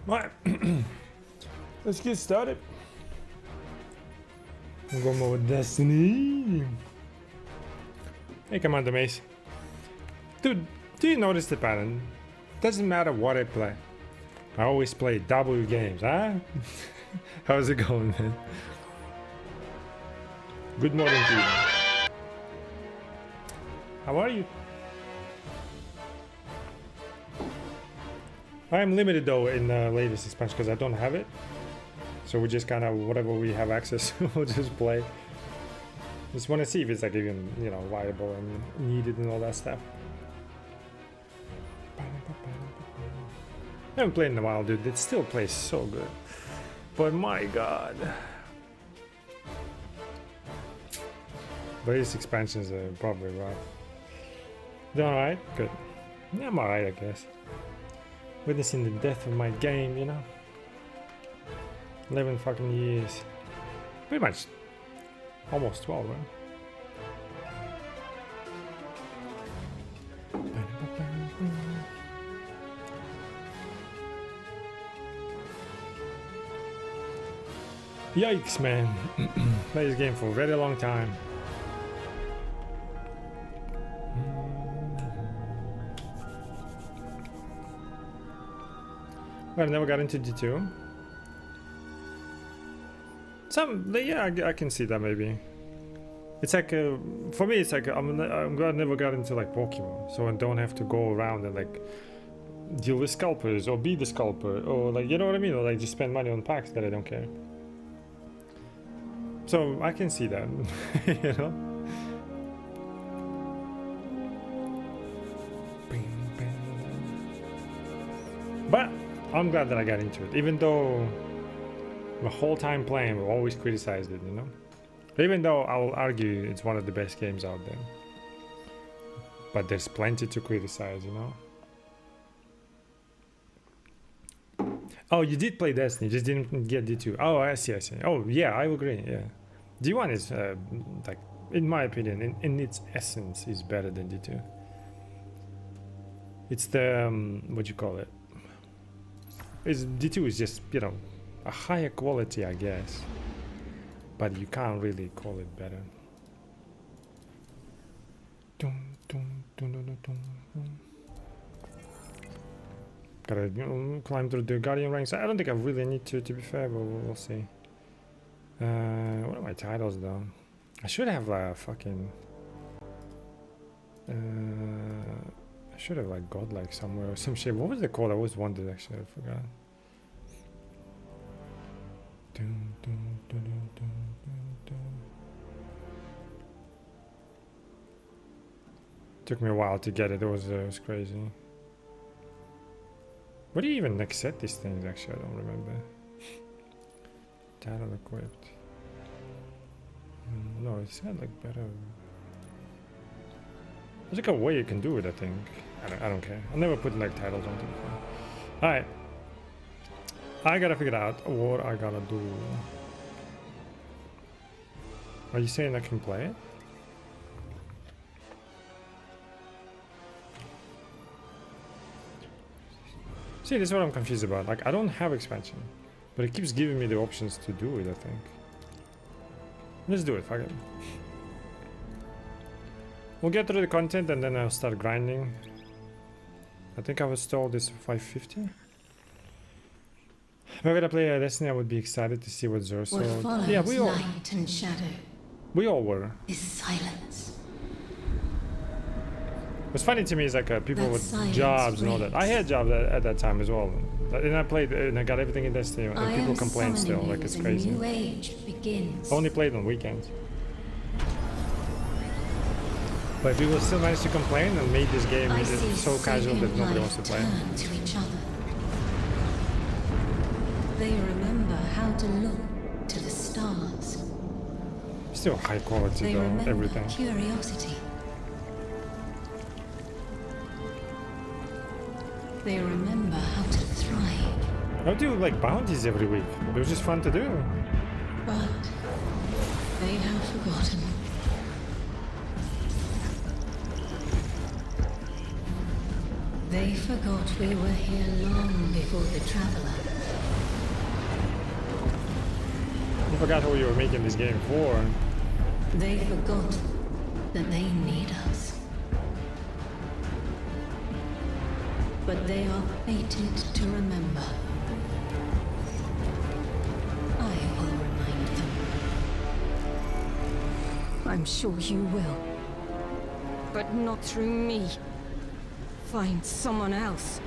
Right. Let's get started. We'll go more with Destiny. Hey, Commander Mace. Dude, do you notice the pattern? Doesn't matter what I play. I always play W games, huh? How's it going, man? Good morning to you. How are you? I'm limited though in the latest expansion because I don't have it. So we just kind of, whatever we have access to, we'll just play. Just want to see if it's like even, you know, viable and needed and all that stuff. I haven't played in a while, dude. It still plays so good. But my god. But these expansions are probably rough. Doing alright? Good. Yeah, I'm alright, I guess. Witnessing the death of my game, you know? 11 fucking years. Pretty much almost 12, right? Yikes, man. Play this game for a very long time. Well, I never got into D2. Yeah, I can see that maybe. It's like, for me, it's like, I'm glad I never got into like Pokemon. So I don't have to go around and like deal with scalpers or be the scalper or like, you know what I mean? Or like just spend money on packs that I don't care. So I can see that, you know? But I'm glad that I got into it, even though the whole time playing we always criticized it, you know? Even though I'll argue it's one of the best games out there. But there's plenty to criticize, you know? Oh, you did play Destiny, just didn't get D2. Oh, I see. Oh, yeah, I agree, yeah. D1 is, like, in my opinion, in its essence, is better than D2. It's the, what you call it? D2 is just, you know, a higher quality, I guess. But you can't really call it better. Gotta climb through the Guardian ranks. I don't think I really need to be fair, but we'll see. What are my titles though? I should have fucking... I should have like godlike somewhere or some shit. What was the code? I always wondered actually, I forgot. Took me a while to get it. It was crazy. What do you even like set these things? Actually, I don't remember. Title equipped. No, it's got like better. There's like a way you can do it. I think. I don't care. I'll never put like titles on it. All right. I gotta figure out what I gotta do. Are you saying I can play it? See, this is what I'm confused about. Like, I don't have expansion, but it keeps giving me the options to do it, I think. Let's do it, fuck it. We'll get through the content and then I'll start grinding. I think I was told it's 550. If I were to play Destiny, I would be excited to see what Zerso... Yeah, we all... light and shadow. We all were. Is silence. What's funny to me is like people with jobs and all that. I had jobs at that time as well. And I played and I got everything in Destiny and people complain still, like it's crazy. New age begins. I only played on weekends. But people still managed to complain and made this game so casual that nobody wants to play. Turn to each other. They remember how to look to the stars. Still high quality They though, remember everything. curiosity. They remember how to thrive. I would do like bounties every week. It was just fun to do. But they have forgotten. They forgot we were here long before the Traveler. forgot who you were making this game for. They forgot that they need us. But they are fated to remember. I will remind them. I'm sure you will. But not through me. Find someone else.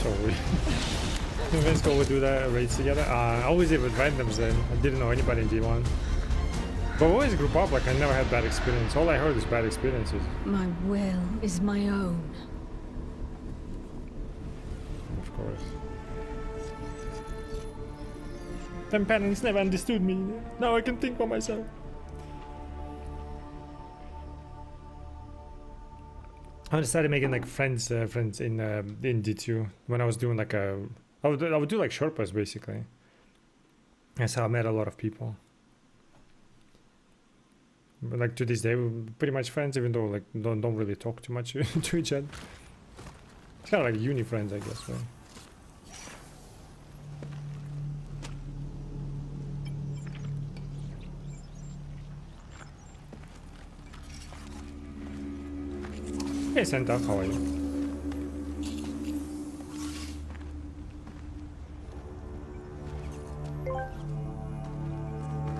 So we let's go do that raids together. I always did with randoms then. I didn't know anybody in D1. But we always group up, like I never had bad experience. All I heard is bad experiences. My will is my own. Of course. Them parents never understood me. Now I can think for myself. I started making like friends in D2 when I was doing like I would do like Sherpas basically. That's how I met a lot of people. But like to this day, we're pretty much friends, even though like don't really talk too much to each other. It's kind of like uni friends, I guess, right? Hey Santa, how are you?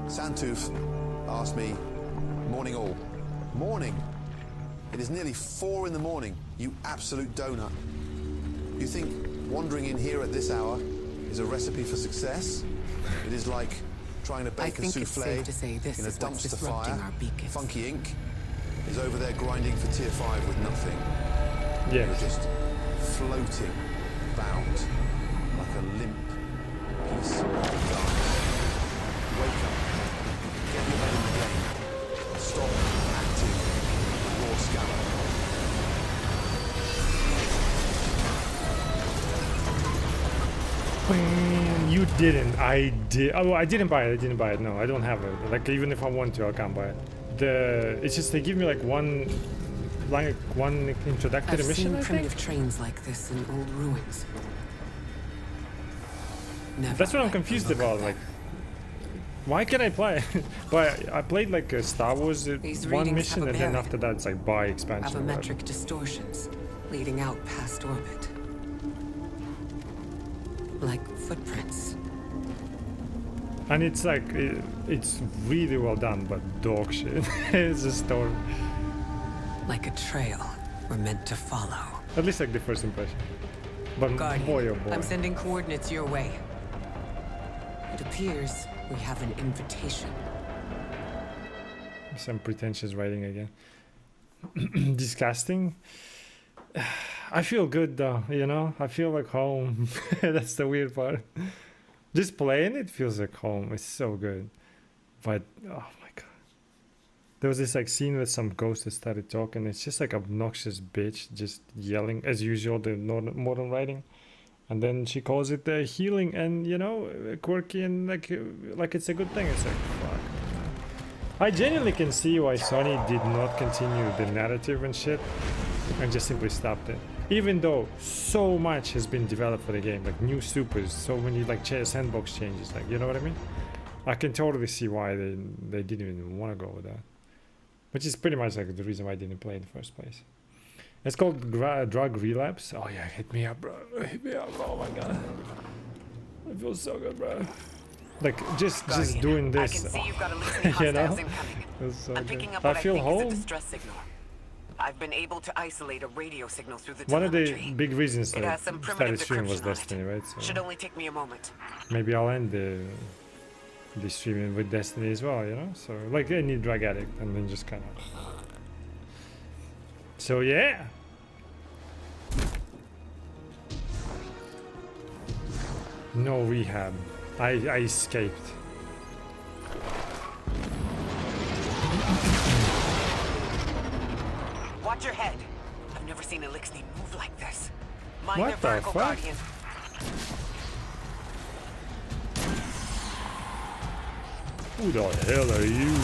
Santooth asked me, morning all. Morning? It is nearly 4 in the morning, you absolute donut. You think wandering in here at this hour is a recipe for success? It is like trying to bake a souffle safe to say this in a is what's dumpster disrupting fire. our beacons. Funky Ink is over there grinding for tier 5 with nothing. Yeah. You're just floating about like a limp piece of glass. Wake up, get your head in the game, and stop acting like raw scallop. You didn't. I did. Oh, I didn't buy it. No, I don't have it. Like even if I want to, I can't buy it. It's just they give me like one introductory I've mission. seen I think. primitive trains like this in old ruins. Never That's what I'm like the confused look of about. them. Like, why can I play? But I played like a Star Wars These one readings mission, have a and then bearing. after that it's like buy expansion. or whatever. Avometric distortions leading out past orbit. Like footprints. And it's like it's really well done, but dog shit. It's a story. Like a trail we're meant to follow. At least like the first impression. But Guardian, boy oh boy. I'm sending coordinates your way. It appears we have an invitation. Some pretentious writing again. Disgusting. I feel good though, you know? I feel like home. That's the weird part. Just playing it feels like home. It's so good. But oh my god. There was this like scene with some ghost that started talking. It's just like obnoxious bitch just yelling as usual, the modern writing. And then she calls it healing and you know, quirky and like it's a good thing. It's like fuck. I genuinely can see why Sony did not continue the narrative and shit and just simply stopped it. Even though so much has been developed for the game, like new supers, so many like sandbox changes, like you know what I mean? I can totally see why they didn't even want to go with that. Which is pretty much like the reason why I didn't play in the first place. It's called Drug Relapse. Oh yeah, hit me up, bro. Hit me up. Oh my god. It feels so good, bro. Like just doing this. I can see you've got a list of You know? hostiles incoming. It's so I'm good. picking up I what I feel think is a home. distress signal. I've been able to isolate a radio signal through the One of the telemetry. big reasons It that I has some started primitive streaming was decryption on it. Destiny, right? So Should only take me a moment. maybe I'll end the streaming with Destiny as well, you know? So like any drug addict and then just kind of. So yeah. No rehab. I escaped. Watch your head. I've never seen Elixir move like this. Mind What their the vertical fuck? guardian. Who the hell are you?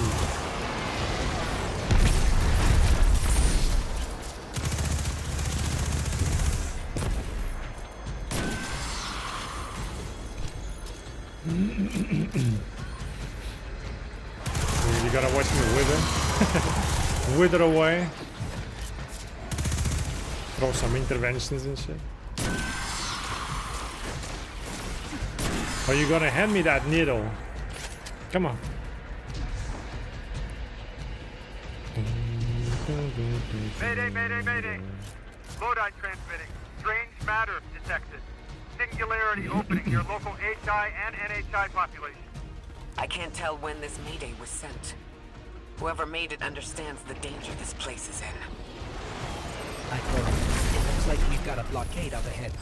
gotta watch me wither. Wither away. Throw some interventions and shit. Are you gonna hand me that needle? Come on. Mayday, mayday, mayday. Lodi transmitting. Strange matter detected. Singularity opening near local HI and NHI population. I can't tell when this mayday was sent. Whoever made it understands the danger this place is in. I thought it looks like we've got a blockade up ahead.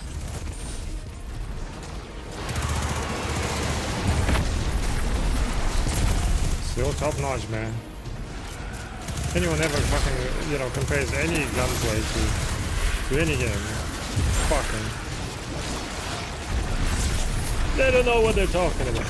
Still top notch, man. Anyone ever fucking, you know, compares any gunplay to any game? Fucking. They don't know what they're talking about.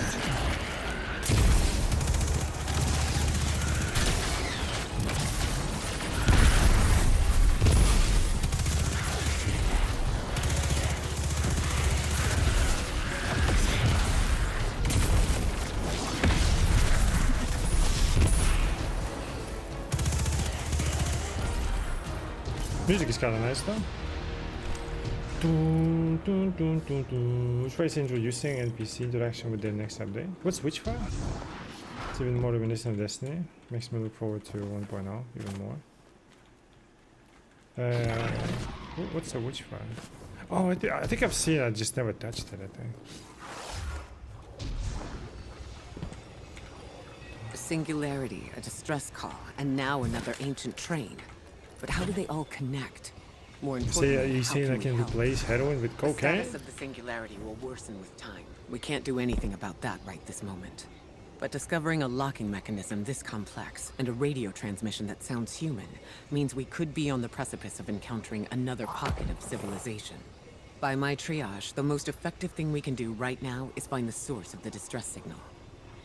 Music is kind of nice though. Witchfire is introducing NPC interaction with their next update. What's Witchfire? It's even more reminiscent of Destiny. Makes me look forward to 1.0 even more. What's a Witchfire? Oh, I think I've seen it, I just never touched it, I think. A singularity, a distress call, and now another ancient train. But how do they all connect? More importantly, You say I can replace heroin with The cocaine? status of the singularity will worsen with time. We can't do anything about that right this moment. But discovering a locking mechanism this complex and a radio transmission that sounds human means we could be on the precipice of encountering another pocket of civilization. By my triage, the most effective thing we can do right now is find the source of the distress signal.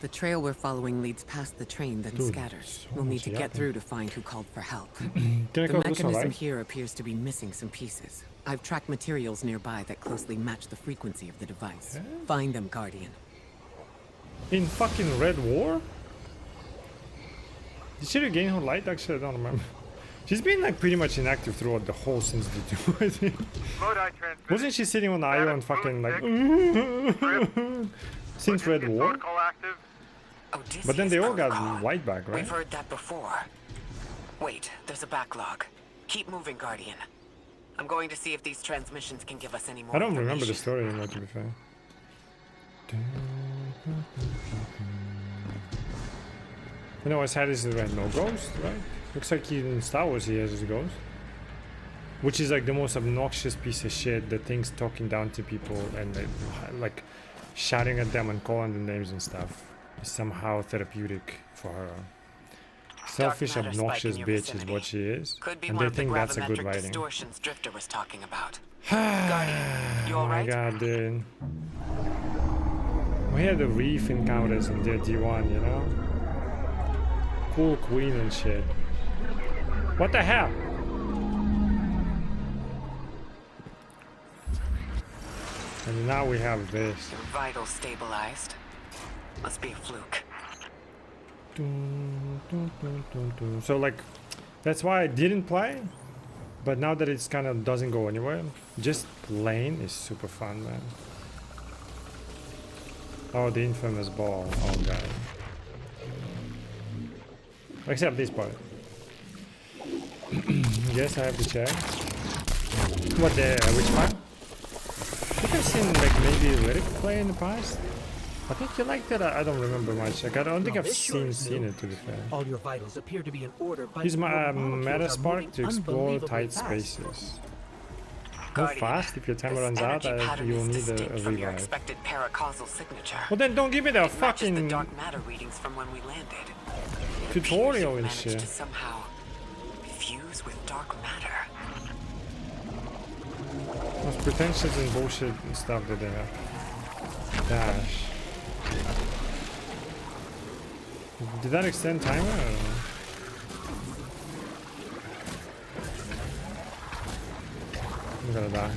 The trail we're following leads past the train, then Dude, scatters. so We'll need much to get yapping. through to find who called for help. Can I The go do some mechanism live? here appears to be missing some pieces. I've tracked materials nearby that closely match the frequency of the device. Find them, Guardian. In fucking Red War? Did she regain her light? Actually, I don't remember. She's been like pretty much inactive throughout the whole since the 2, I think. Lodi transmitting. Wasn't she sitting on Io and fucking like since Red Logistics War? protocol active. Odysseus But then they all got protocol. white back, right? We've heard that before. Wait, there's a backlog. Keep moving, Guardian. I'm going to see if these transmissions can give us any more I don't remember the information. story anymore, to be fair. You know, as had is right, no ghost, right? Looks like in Star Wars he has his ghost. Which is like the most obnoxious piece of shit, the things talking down to people and like shouting at them and calling them names and stuff. Is somehow therapeutic for her. Selfish, matter obnoxious spike in your bitch is vicinity. what she is. Could be And one they of the think that's a good gravimetric writing. distortions Drifter was talking about. Oh You all my right? god, dude. We had the reef encounters in the D1, you know? Cool queen and shit. What the hell? And now we have this. Your vitals stabilized. Must be a fluke. So like, that's why I didn't play. But now that it's kind of doesn't go anywhere, just playing is super fun, man. Oh, the infamous ball. Oh god. Except this part. Yes, I have to check. What the which one? I think I've seen like maybe Lyric play in the past. I think you liked it. I don't remember much. Like, I don't think Well, I've this sure seen is it, to be fair. All your vitals appear to be in order, but Use my your molecules are Metaspark moving to explore unbelievably tight fast. spaces. Move Guardian, fast. If your timer this runs out, energy pattern you will is need a distinct from your revive. expected paracausal signature. Well then don't give me the It matches the fucking dark matter readings from when we landed. It tutorial and appears you've managed shit. to somehow fuse with dark matter. Most pretentious and bullshit stuff that they have. Dash. Did that extend timer? I don't know. I'm gonna die.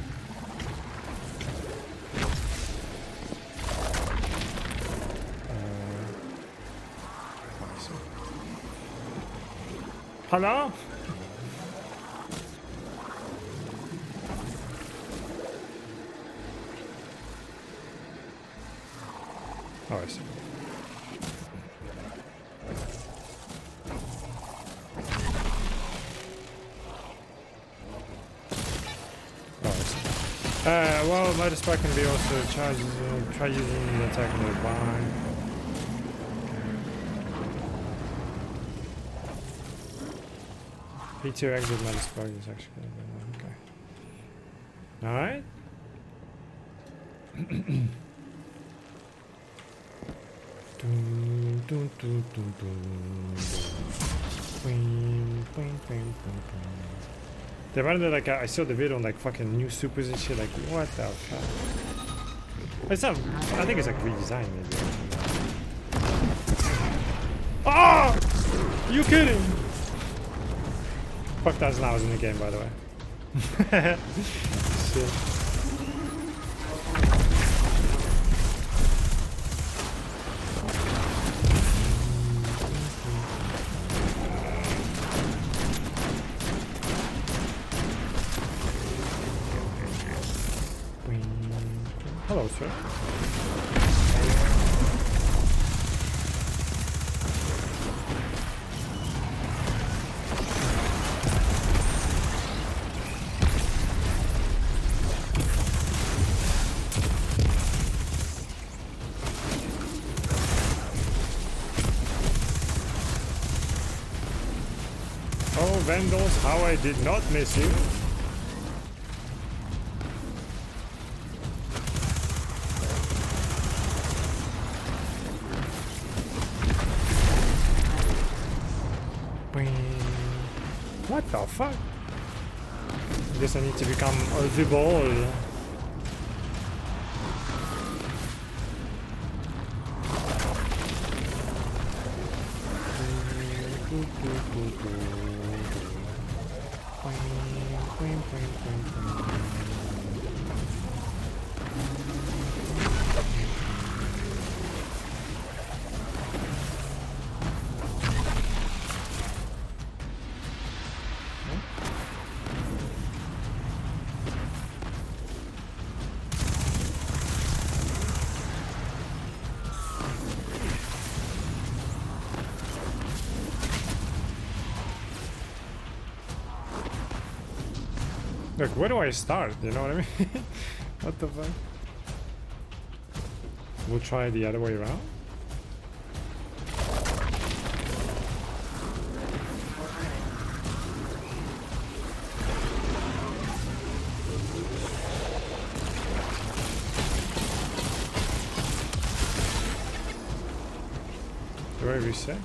Awesome. Hello? Oh, I see. Oh, I see. Well, motor spark can be also charged. Try using the attack on the blind. P2 exit motor spark is actually okay. Alright. They apparently like I saw the video on like fucking new supers and shit. Like what the fuck? It's not. I think it's like redesigned maybe. Oh! You kidding? Fuck, that's now in the game, by the way. Shit. Hello, sir. Oh, Vandals, how I did not miss you. What the fuck? I guess I need to become the ball. Look, where do I start? You know what I mean? What the fuck? We'll try the other way around. Do I reset?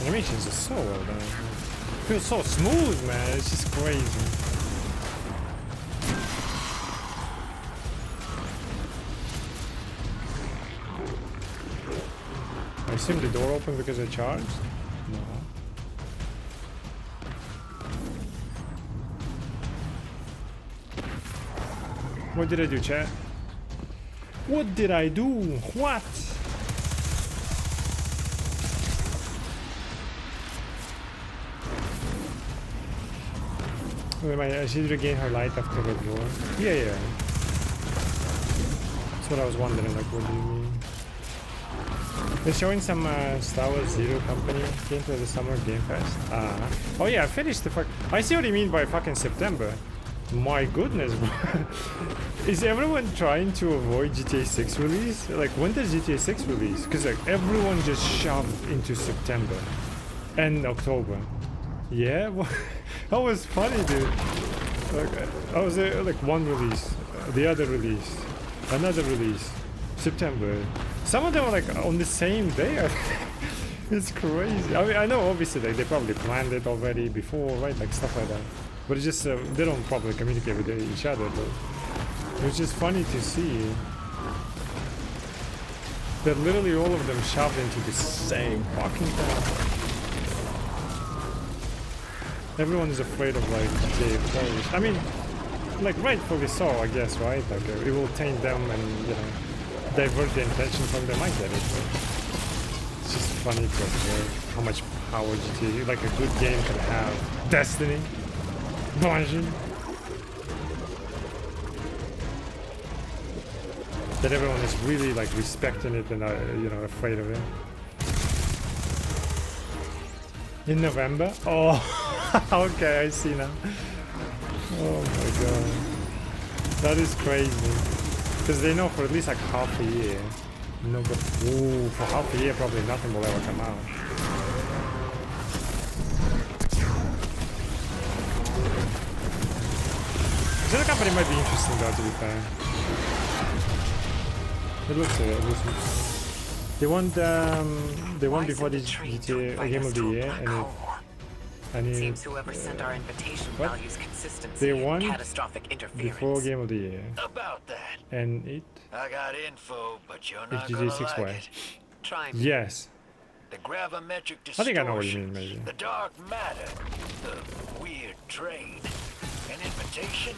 Animations are so well done. It feels so smooth, man. It's just crazy. I assume the door opened because I charged? No. What did I do, chat? What did I do? What? I should regain her light after the door. Yeah, yeah. That's what I was wondering, like, what do you mean? They're showing some Star Wars Zero Company gameplay the Summer Game Fest. Oh yeah, I finished the fuck. I see what you mean by fucking September. My goodness, bro. Is everyone trying to avoid GTA 6 release? Like, when does GTA 6 release? Because like everyone just shoved into September and October. Yeah, that was funny, dude. Like, I was there, like one release, the other release, another release, September. Some of them are like on the same day. It's crazy. I mean, I know obviously like, they probably planned it already before, right? Like stuff like that. But it's just they don't probably communicate with each other. But it's just funny to see that literally all of them shoved into the same fucking thing. Everyone is afraid of like GTA 4. I mean, like rightfully so, I guess, right? Like it will taint them and divert the attention from them. I get it. It's just funny to observe how much power GTA, like a good game, can have. Destiny, Bungie. That everyone is really like respecting it and afraid of it. In November? Oh, okay, I see now. Oh my god, that is crazy. Because they know for at least like half a year. No, but for half a year, probably nothing will ever come out. The company might be interesting though, to be fair. It looks They won before the GTA Game of the Year, and it seems whoever sent our invitation what? values consistency They and won catastrophic interference. before Game of the Year, About that. and it I got info, but you're not GTA gonna 6 like way. it. Try me. Yes. The gravimetric I think I know what you distortions, mean, maybe. the dark matter, the weird trade, an invitation.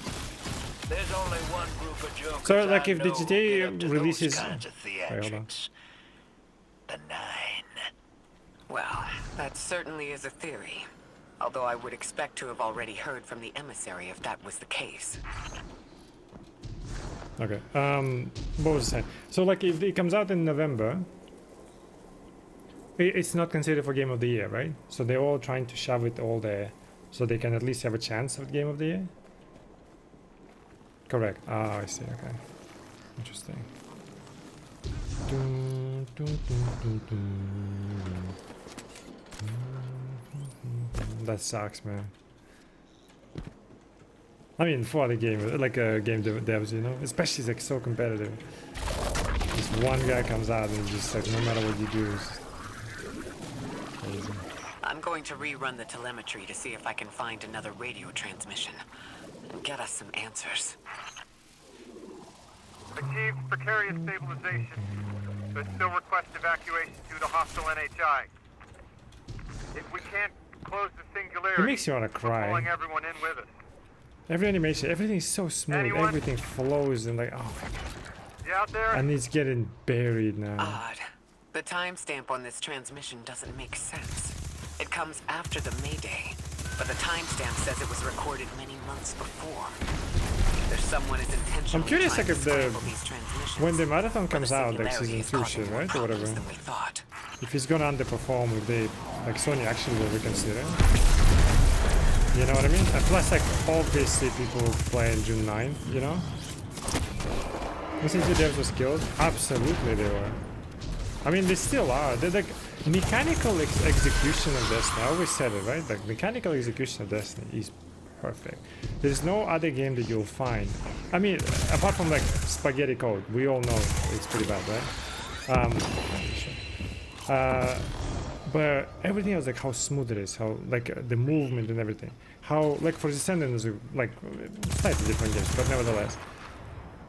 There's only one group of jokers So, like, I if the know who GTA get up to releases- those kinds of Wait, hold on. theatrics. The Nine. Well, that certainly is a theory. Although I would expect to have already heard from the emissary if that was the case. Okay. What was I saying? So, like, if it comes out in November, it's not considered for Game of the Year, right? So they're all trying to shove it all there, so they can at least have a chance at Game of the Year. Correct. Ah, I see. Okay. Interesting. Dun, dun, dun, dun, dun. That sucks, man. I mean, for the game, like game devs, especially like so competitive. This one guy comes out and just like no matter what you do, is crazy. I'm going to rerun the telemetry to see if I can find another radio transmission and get us some answers. Achieved precarious stabilization, but still request evacuation due to hostile NHI. If we can't close the singularity, It makes you wanna we're cry. pulling everyone in with us. Every animation, everything is so smooth. Anyone? Everything flows and like, oh my god. You out there? And it's getting buried now. Odd. The timestamp on this transmission doesn't make sense. It comes after the Mayday, but the timestamp says it was recorded many months before. Either someone is intentionally I'm curious, trying like, to if the scramble these transmissions, when the marathon or the comes out, like singularity season is 2 causing shit, more right, or problems whatever. than we thought. If it's gonna underperform, if they like Sony actually will reconsider. You know what I mean? And plus, like, obviously people play in June 9th, you know? Since the devs was killed, absolutely they were. I mean, they still are. They're like mechanical execution of Destiny. I always said it, right? Like mechanical execution of Destiny is perfect. There's no other game that you'll find. I mean, apart from like spaghetti code, we all know it's pretty bad, right? But everything else, like how smooth it is, how like the movement and everything, how like for Descendants, like slightly different games, but nevertheless,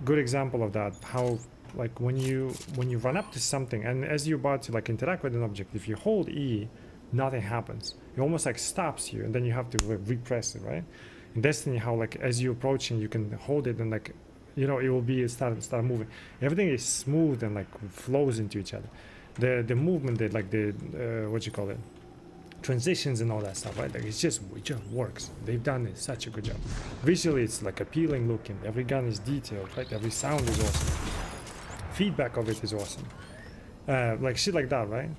good example of that. How like when you run up to something and as you're about to like interact with an object, if you hold E, nothing happens. It almost like stops you, and then you have to like, repress it, right? In Destiny, how like as you're approaching, you can hold it and like, it will be start moving. Everything is smooth and like flows into each other. The movement, like the what you call it, transitions and all that stuff, right? Like it just works. They've done it such a good job. Visually, it's like appealing looking. Every gun is detailed, right? Every sound is awesome. Feedback of it is awesome. Like shit like that, right?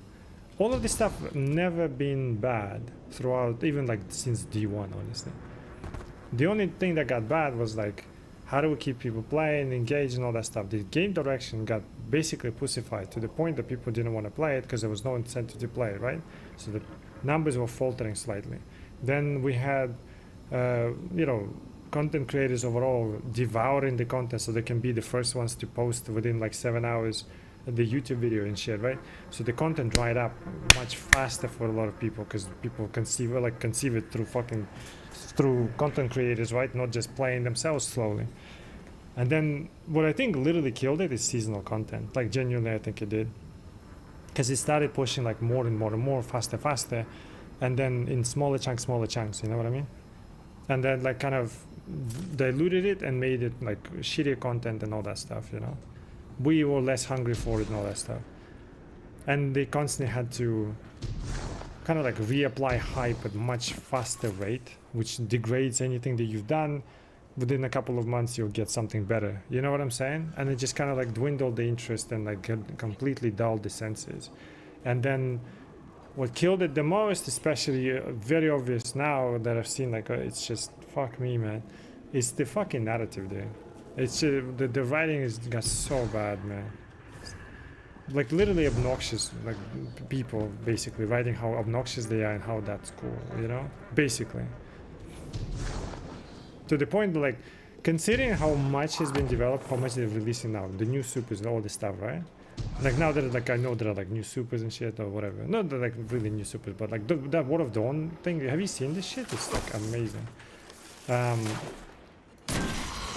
All of this stuff never been bad throughout, even like since D1, honestly. The only thing that got bad was like, how do we keep people playing, engaged, and all that stuff? The game direction got basically pussified to the point that people didn't want to play it because there was no incentive to play it, right? So the numbers were faltering slightly. Then we had, content creators overall devouring the content so they can be the first ones to post within like 7 hours the YouTube video and shit, right? So the content dried up much faster for a lot of people because people conceive it through content creators, right? Not just playing themselves slowly. And then what I think literally killed it is seasonal content. Like genuinely, I think it did, because it started pushing like more and more and more, faster, and then in smaller chunks. You know what I mean? And then like kind of diluted it and made it like shittier content and all that stuff, you know. We were less hungry for it and all that stuff. And they constantly had to kind of like reapply hype at much faster rate, which degrades anything that you've done. Within a couple of months you'll get something better, you know what I'm saying? And it just kind of like dwindled the interest and like completely dulled the senses. And then what killed it the most, especially very obvious now that I've seen, like it's just fuck me, man, it's the fucking narrative there. It's the writing is got so bad, man. Like literally obnoxious, like people basically writing how obnoxious they are and how that's cool, you know, basically. To the point, like, considering how much has been developed, how much they're releasing now, the new supers and all this stuff, right? Like now that like I know there are like new supers and shit or whatever. Not that, like really new supers, but like that War of Dawn thing. Have you seen this shit? It's like amazing.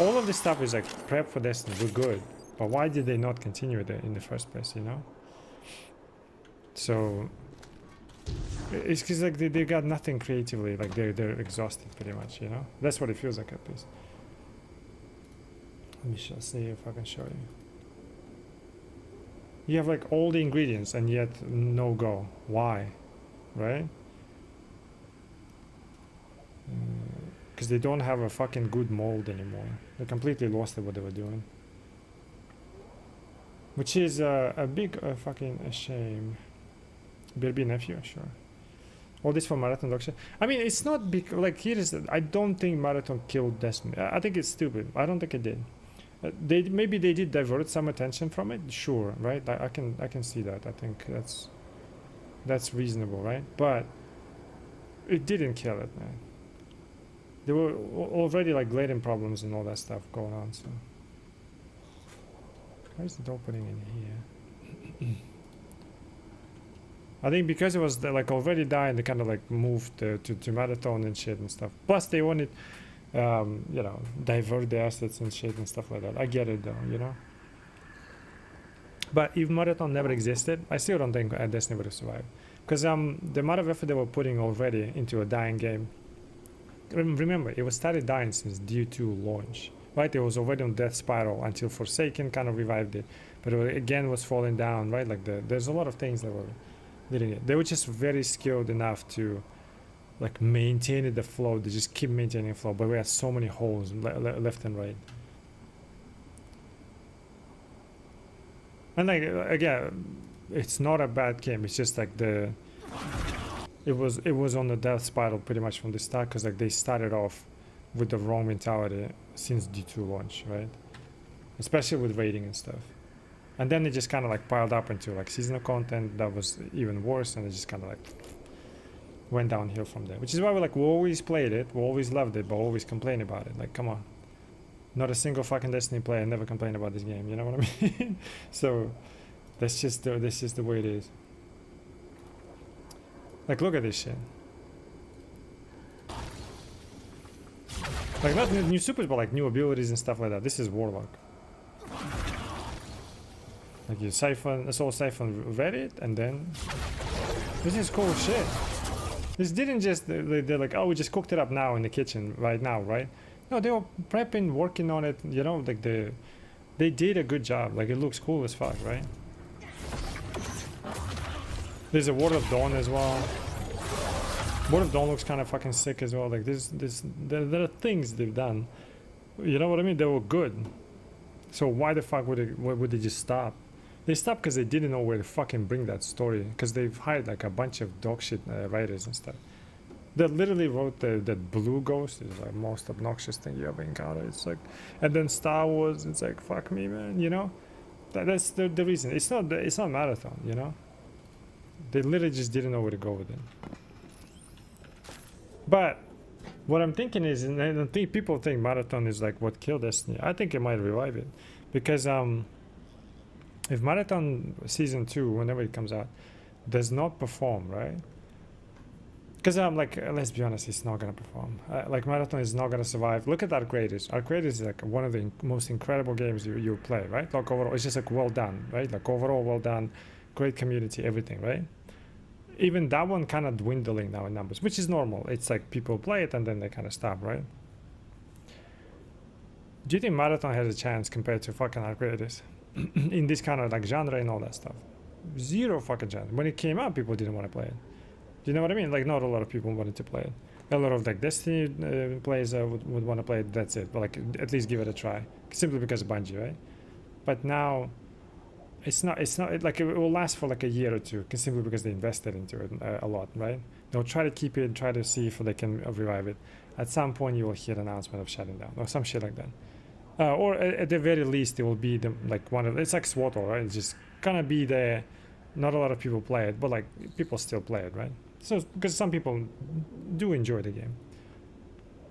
All of this stuff is like prep for Destiny. We're good, but why did they not continue it in the first place? You know. So it's because like they got nothing creatively. Like they're exhausted pretty much. You know. That's what it feels like at least. Let me see if I can show you. You have like all the ingredients and yet no go. Why? Right? Because they don't have a fucking good mold anymore. They completely lost what they were doing. Which is a big fucking shame. BRB nephew, sure. All this for Marathon Dogshed. I mean, it's not big. Like here is. I don't think Marathon killed Destiny. I think it's stupid. I don't think it did. Maybe they did divert some attention from it, sure, right? I can see that. I think that's reasonable, right? But it didn't kill it, man. There were already like glaring problems and all that stuff going on. So why is it opening in here? I think because it was like already dying, they kind of like moved to Marathon and shit and stuff. Plus they wanted. You know, divert the assets and shit and stuff like that. I get it though, you know. But if Marathon never existed, I still don't think Destiny would have survived. Because the amount of effort they were putting already into a dying game. Remember, it was started dying since D2 launch, right? It was already on death spiral until Forsaken kind of revived it, but it again was falling down, right? Like there's a lot of things that were leading it. They were just very skilled enough to like maintaining the flow. They just keep maintaining flow, but we had so many holes left and right. And like again, it's not a bad game. It's just like it was on the death spiral pretty much from the start, because like they started off with the wrong mentality since D2 launch, right? Especially with raiding and stuff. And then it just kind of like piled up into like seasonal content that was even worse, and it just kind of like went downhill from there, which is why we always played it, we always loved it, but always complain about it. Like, come on, not a single fucking Destiny player never complained about this game, you know what I mean? So that's just the way it is. Like, look at this shit. Like, not new supers, but like new abilities and stuff like that. This is Warlock. Like you siphon, Soul Siphon read it, and then this is cool shit. This didn't just, they're like, oh, we just cooked it up now in the kitchen right now, right? No, they were prepping, working on it, you know, like they did a good job. Like, it looks cool as fuck, right? There's a Ward of Dawn as well. Ward of Dawn looks kind of fucking sick as well. Like, there are things they've done. You know what I mean? They were good. So why the fuck would they just stop? They stopped because they didn't know where to fucking bring that story. Because they've hired like a bunch of dog shit writers and stuff. They literally wrote that Blue Ghost is like most obnoxious thing you ever encounter. It's like, and then Star Wars. It's like, fuck me, man. You know, that's the reason. It's not Marathon. You know, they literally just didn't know where to go with it. But what I'm thinking is, and I think people think Marathon is like what killed Destiny. I think it might revive it, because if Marathon Season 2, whenever it comes out, does not perform, right? Because like, let's be honest, it's not gonna perform. Like, Marathon is not gonna survive. Look at Arc Raiders. Arc Raiders is like one of the most incredible games you play, right? Like, overall, it's just like well done, right? Like, overall well done, great community, everything, right? Even that one kind of dwindling now in numbers, which is normal. It's like people play it and then they kind of stop, right? Do you think Marathon has a chance compared to fucking Arcadis in this kind of like genre and all that stuff? Zero fucking chance. When it came out, people didn't want to play it. Do you know what I mean? Like, not a lot of people wanted to play it. A lot of like Destiny players would want to play it. That's it. But like, at least give it a try, simply because of Bungie, right? But now, it's not like it will last for like a year or two, simply because they invested into it a lot, right? They'll try to keep it, try to see if they can revive it. At some point, you will hear an announcement of shutting down or some shit like that. Or at the very least, it will be like one of, it's like SWTOR, right? It's just gonna be there. Not a lot of people play it, but like people still play it, right? So because some people do enjoy the game,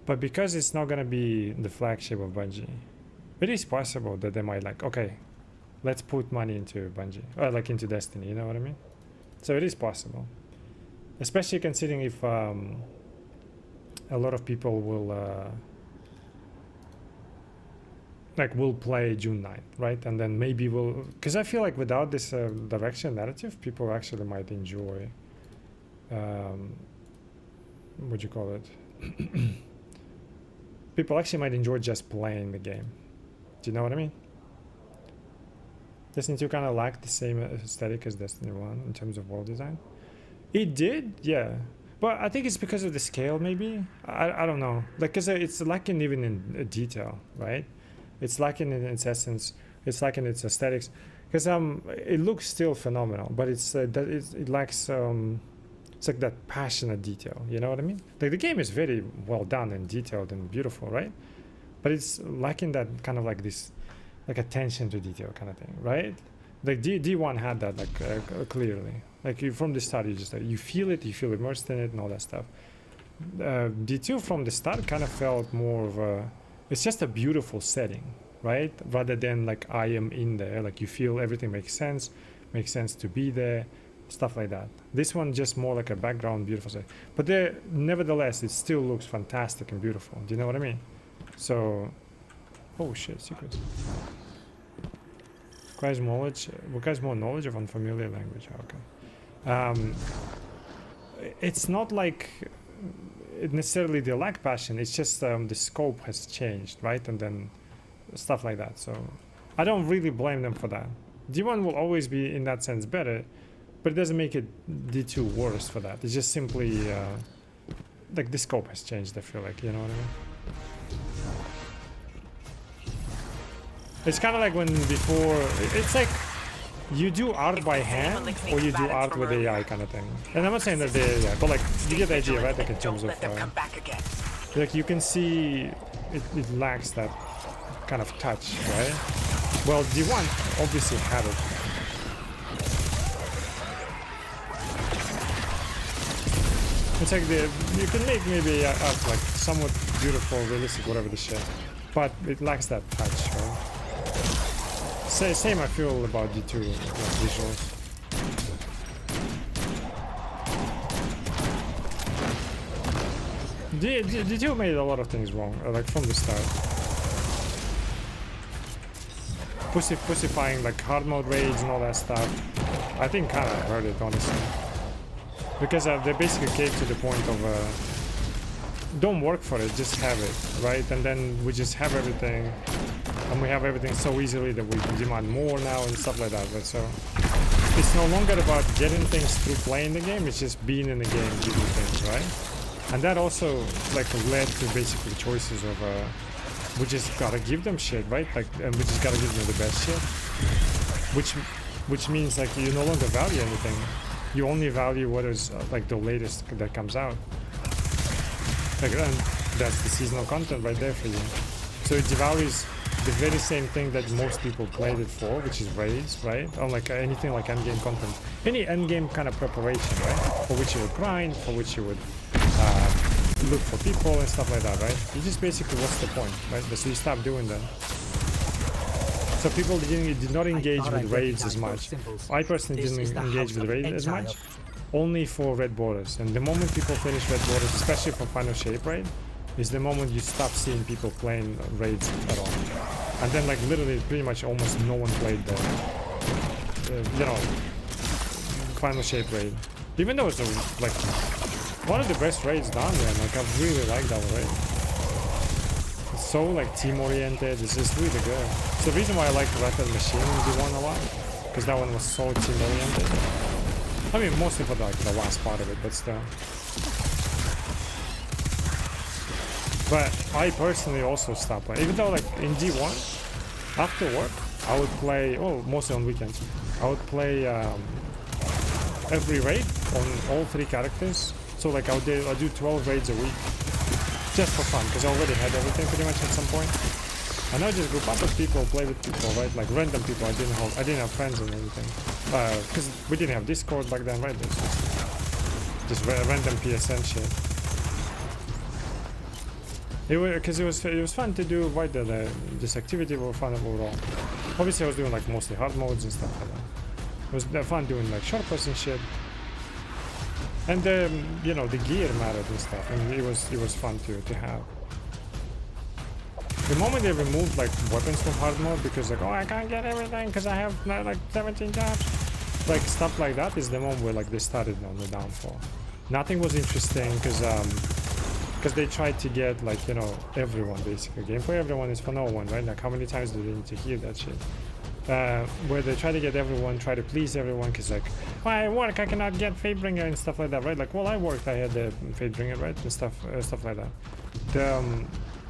but because it's not gonna be the flagship of Bungie, it is possible that they might like, okay, let's put money into Bungie or like into Destiny. You know what I mean? So it is possible, especially considering if a lot of people will. Like we'll play June 9th, right? And then maybe we'll, because I feel like without this direction narrative, people actually might enjoy, what do you call it? People actually might enjoy just playing the game. Do you know what I mean? Destiny 2 kind of lacked the same aesthetic as Destiny 1 in terms of world design. It did, yeah. But I think it's because of the scale, maybe. I don't know. Like, because it's lacking even in detail, right? It's lacking in its essence. It's lacking in its aesthetics, because it looks still phenomenal, but it lacks it's like that passionate detail. You know what I mean? Like the game is very well done and detailed and beautiful, right? But it's lacking that kind of like this, like attention to detail kind of thing, right? Like D1 had that like clearly. Like from the start, you just like, you feel immersed in it and all that stuff. D2 from the start kind of felt more of a. It's just a beautiful setting, right? Rather than like I am in there, like you feel everything makes sense to be there, stuff like that. This one just more like a background, beautiful setting. But there, nevertheless, it still looks fantastic and beautiful. Do you know what I mean? So, oh shit, secrets. Requires more knowledge of unfamiliar language. Okay. It's not like. Necessarily they lack passion, it's just the scope has changed, right? And then stuff like that. So I don't really blame them for that. D1 will always be in that sense better, but it doesn't make it D2 worse for that. It's just simply like the scope has changed, I feel like, you know what I mean? It's kind of like when before, it's like you do art by hand or you do art with AI kind of thing. And I'm not saying that they're AI, but like you get the idea, right? Like in terms of like you can see it lacks that kind of touch, right? Well, D1 obviously had it. It's like you can make maybe art like somewhat beautiful, realistic, whatever the shit, but it lacks that touch, right? Same I feel about D2 like visuals. D2 made a lot of things wrong, like from the start. Pussifying like hard mode raids and all that stuff. I think kind of hurt it, honestly. Because they basically came to the point of don't work for it, just have it, right? And then we just have everything. And we have everything so easily that we demand more now and stuff like that. But so it's no longer about getting things through playing the game, it's just being in the game, doing things, right? And that also like led to basically choices of we just gotta give them shit, right? Like, and we just gotta give them the best shit. Which means like you no longer value anything. You only value what is like the latest that comes out. Like, and that's the seasonal content right there for you. So it devalues the very same thing that most people played it for, which is raids, right? Unlike anything like endgame content. Any endgame kind of preparation, right? For which you would grind, for which you would look for people and stuff like that, right? You just basically, what's the point, right? So you stop doing that. So people did not engage with raids as much. I personally didn't engage with raids as much, only for red borders. And the moment people finish red borders, especially for Final Shape raid, is the moment you stop seeing people playing raids at all. And then like literally pretty much almost no one played the you know, Final Shape raid. Even though it's like one of the best raids down there, like I really like that raid. so like team oriented. It's just really good. It's the reason why I like Red Dead Machine in D1 a lot, because that one was so team oriented. I mean, mostly for like the last part of it, but still. But I personally also stopped playing, even though like in D1, after work, I would play, mostly on weekends, I would play every raid on all 3 characters. So like I'll do 12 raids a week, just for fun, because I already had everything pretty much at some point. And I just group up with people, play with people, right? Like random people. I didn't have friends and everything, because we didn't have Discord back then, right? It was just random PSN shit. Because it was fun to do. Right, this activity was fun overall. Obviously, I was doing like mostly hard modes and stuff like that. It was fun doing like shortcuts and shit. And you know, the gear mattered and stuff, and it was fun to have. The moment they removed like weapons from hard mode because like, oh, I can't get everything because I have like 17 tabs, like stuff like that is the moment where like they started on the downfall. Nothing was interesting because they tried to get like, you know, everyone basically. Game for everyone is for no one, right? Like how many times do they need to hear that shit? Where they try to get everyone, try to please everyone, because like, oh, I work, I cannot get Fatebringer and stuff like that, right? Like, well, I worked, I had the Fatebringer, right? And stuff like that.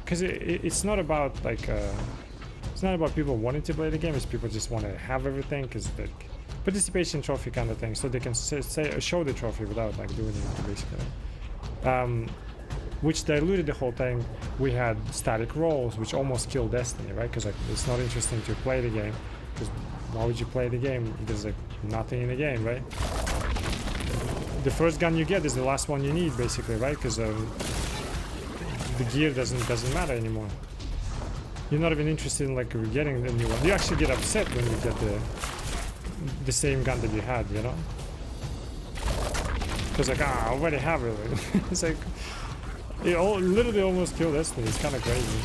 Because it's not about like, it's not about people wanting to play the game, it's people just want to have everything, because like, participation trophy kind of thing, so they can show the trophy without like doing it, basically. Which diluted the whole thing. We had static roles, which almost killed Destiny, right? Because like, it's not interesting to play the game. Because why would you play the game? There's like nothing in the game, right? The first gun you get is the last one you need, basically, right? Because the gear doesn't matter anymore. You're not even interested in like getting the new one. You actually get upset when you get the same gun that you had, you know? Because like, I already have it. It's like, it literally almost killed Destiny. It's kind of crazy.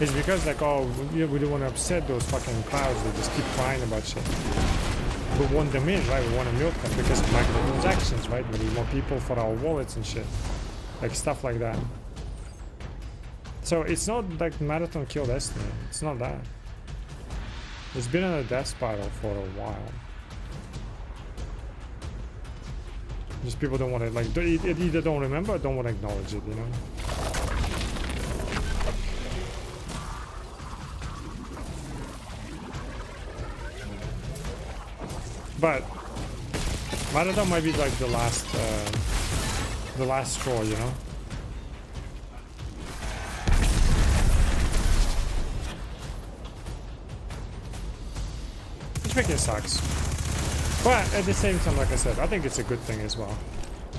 It's because like, oh, we don't want to upset those fucking crowds that just keep crying about shit. We want them in, right? We want to milk them because of microtransactions, right? We need more people for our wallets and shit. Like stuff like that. So it's not like Marathon killed Destiny. It's not that. It's been on a death spiral for a while. Just people don't want to like, either don't remember or don't want to acknowledge it, you know? But Marathon might be like the last straw, you know? Which freaking sucks. But at the same time, like I said, I think it's a good thing as well.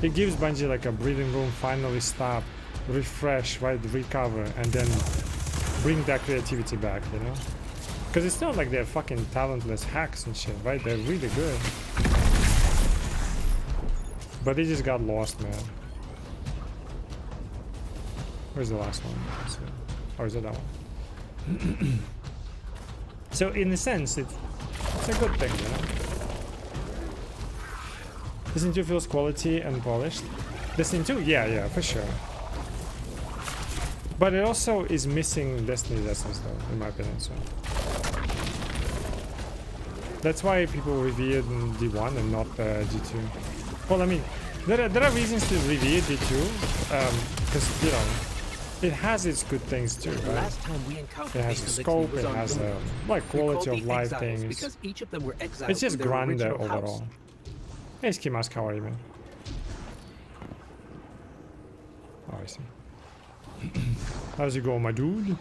It gives Bungie like a breathing room, finally stop, refresh, right, recover, and then bring that creativity back, you know? Because it's not like they're fucking talentless hacks and shit, right? They're really good. But they just got lost, man. Where's the last one? Or is it that one? So in a sense, it's a good thing, you know? Destiny 2 feels quality and polished. Destiny 2? Yeah, for sure. But it also is missing Destiny's essence, though, in my opinion, so. That's why people revered D1 and not D2. Well, I mean, there are reasons to revere D2, because, you know, it has its good things too, right? Last time we encountered it has a scope, it has a, like, quality of life things. Because each of them were exiled it's just to their grander original overall. house. Hey, Ski Mask, how are you, man? Oh, I see. How's it going, my dude?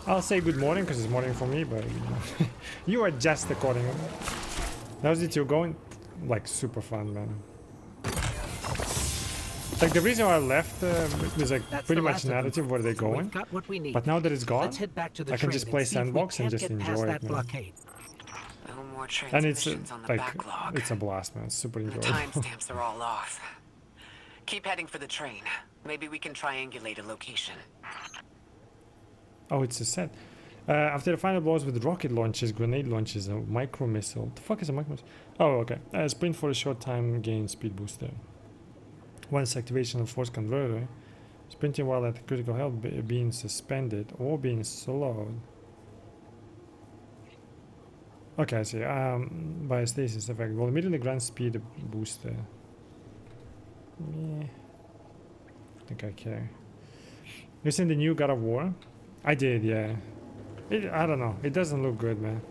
I'll say good morning because it's morning for me, but you know, you adjust accordingly. How's it you going? Like super fun, man. Like the reason why I left was like pretty much narrative where they're going. But now that it's gone, I can just play Sandbox and just enjoy it, man. No more And it's transmissions on the like backlog. it's a blast, man. It's super The enjoyable. timestamps are all off. Keep heading for the train. Maybe we can triangulate a location. Oh, it's a set. After the final blows with rocket launches, grenade launches, a micro missile. The fuck is a micro missile? Oh, okay. Sprint for a short time, gain speed booster. Once activation of force converter, sprinting while at critical health being suspended or being slowed. Okay, I see. By a stasis effect will immediately grant speed booster. Yeah. I think I care. You seen the new God of War? I did, yeah. I don't know. It doesn't look good, man.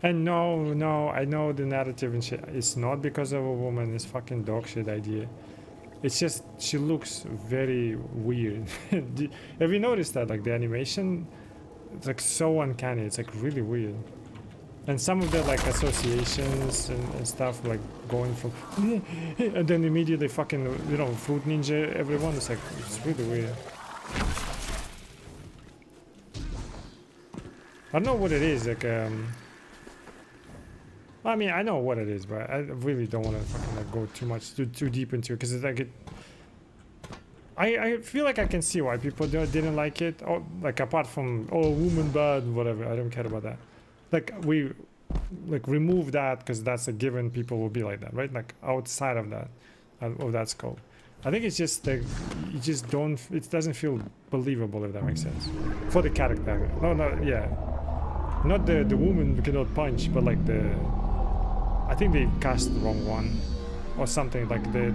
And no, I know the narrative and shit. It's not because of a woman. It's fucking dog shit idea. It's just she looks very weird. Have you noticed that? Like the animation, it's like so uncanny. It's like really weird. And some of the like associations and stuff like going from and then immediately fucking, you know, Fruit Ninja everyone. It's like, it's really weird. I don't know what it is, like, I mean, I know what it is, but I really don't want to fucking like go too deep into it, because it's like I feel like I can see why people didn't like it, or like apart from, oh, woman bad, whatever, I don't care about that. Like, we, like, remove that, because that's a given, people will be like that, right? Like, outside of that scope. I think it's just like, you just don't, it doesn't feel believable, if that makes sense. For the character. No, yeah. Not the woman who cannot punch, but like the... I think they cast the wrong one. Or something, like the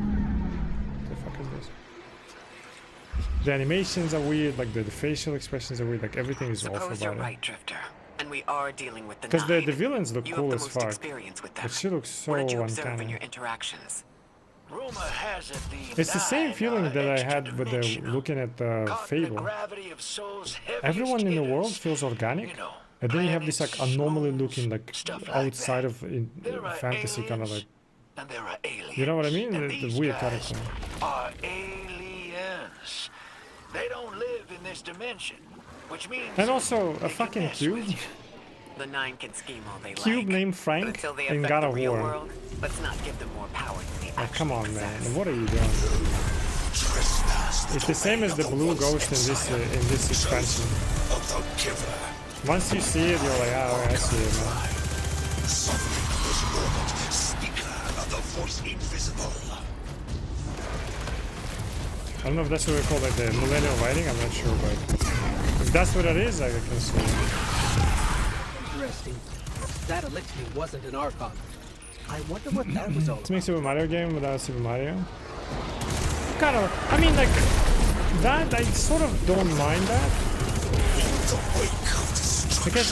fuck is this? The animations are weird, like the facial expressions are weird, like everything is off about it. Suppose you're right, Drifter. And we are dealing with the Because the Nine. villains look You cool have as the most fuck. experience with them. But she looks so What did you observe in uncanny. your interactions? Rumor has it the It's the same Nine feeling are that I had with the extra-dimensional. looking at Caught in the Fable. gravity of Soul's heaviest Everyone in the world hitters. feels organic, You know, and then you have this like planets, anomaly moons, looking like stuff like outside that. of There are fantasy kind of like, aliens, and there are aliens. you know what I mean? And The these weird guys character. are aliens. They don't live in this dimension, which means And also they a can fucking mess cube. with you. The Nine can scheme all they Cube like. named But Frank until they in affect God the of real War. world, let's not give them more power than they Oh, come on, actually man! possess. What are you doing? It's the same as the blue ghost in this expansion. Once you see it, you're like, ah, okay, I see it, man. I don't know if that's what we call like the millennial writing. I'm not sure, but if that's what it is, I can see. Interesting. That elixir wasn't an Archon. I wonder what that was all Let's about. make Super Mario game without Super Mario. Kind of. I mean, like that. I sort of don't mind that because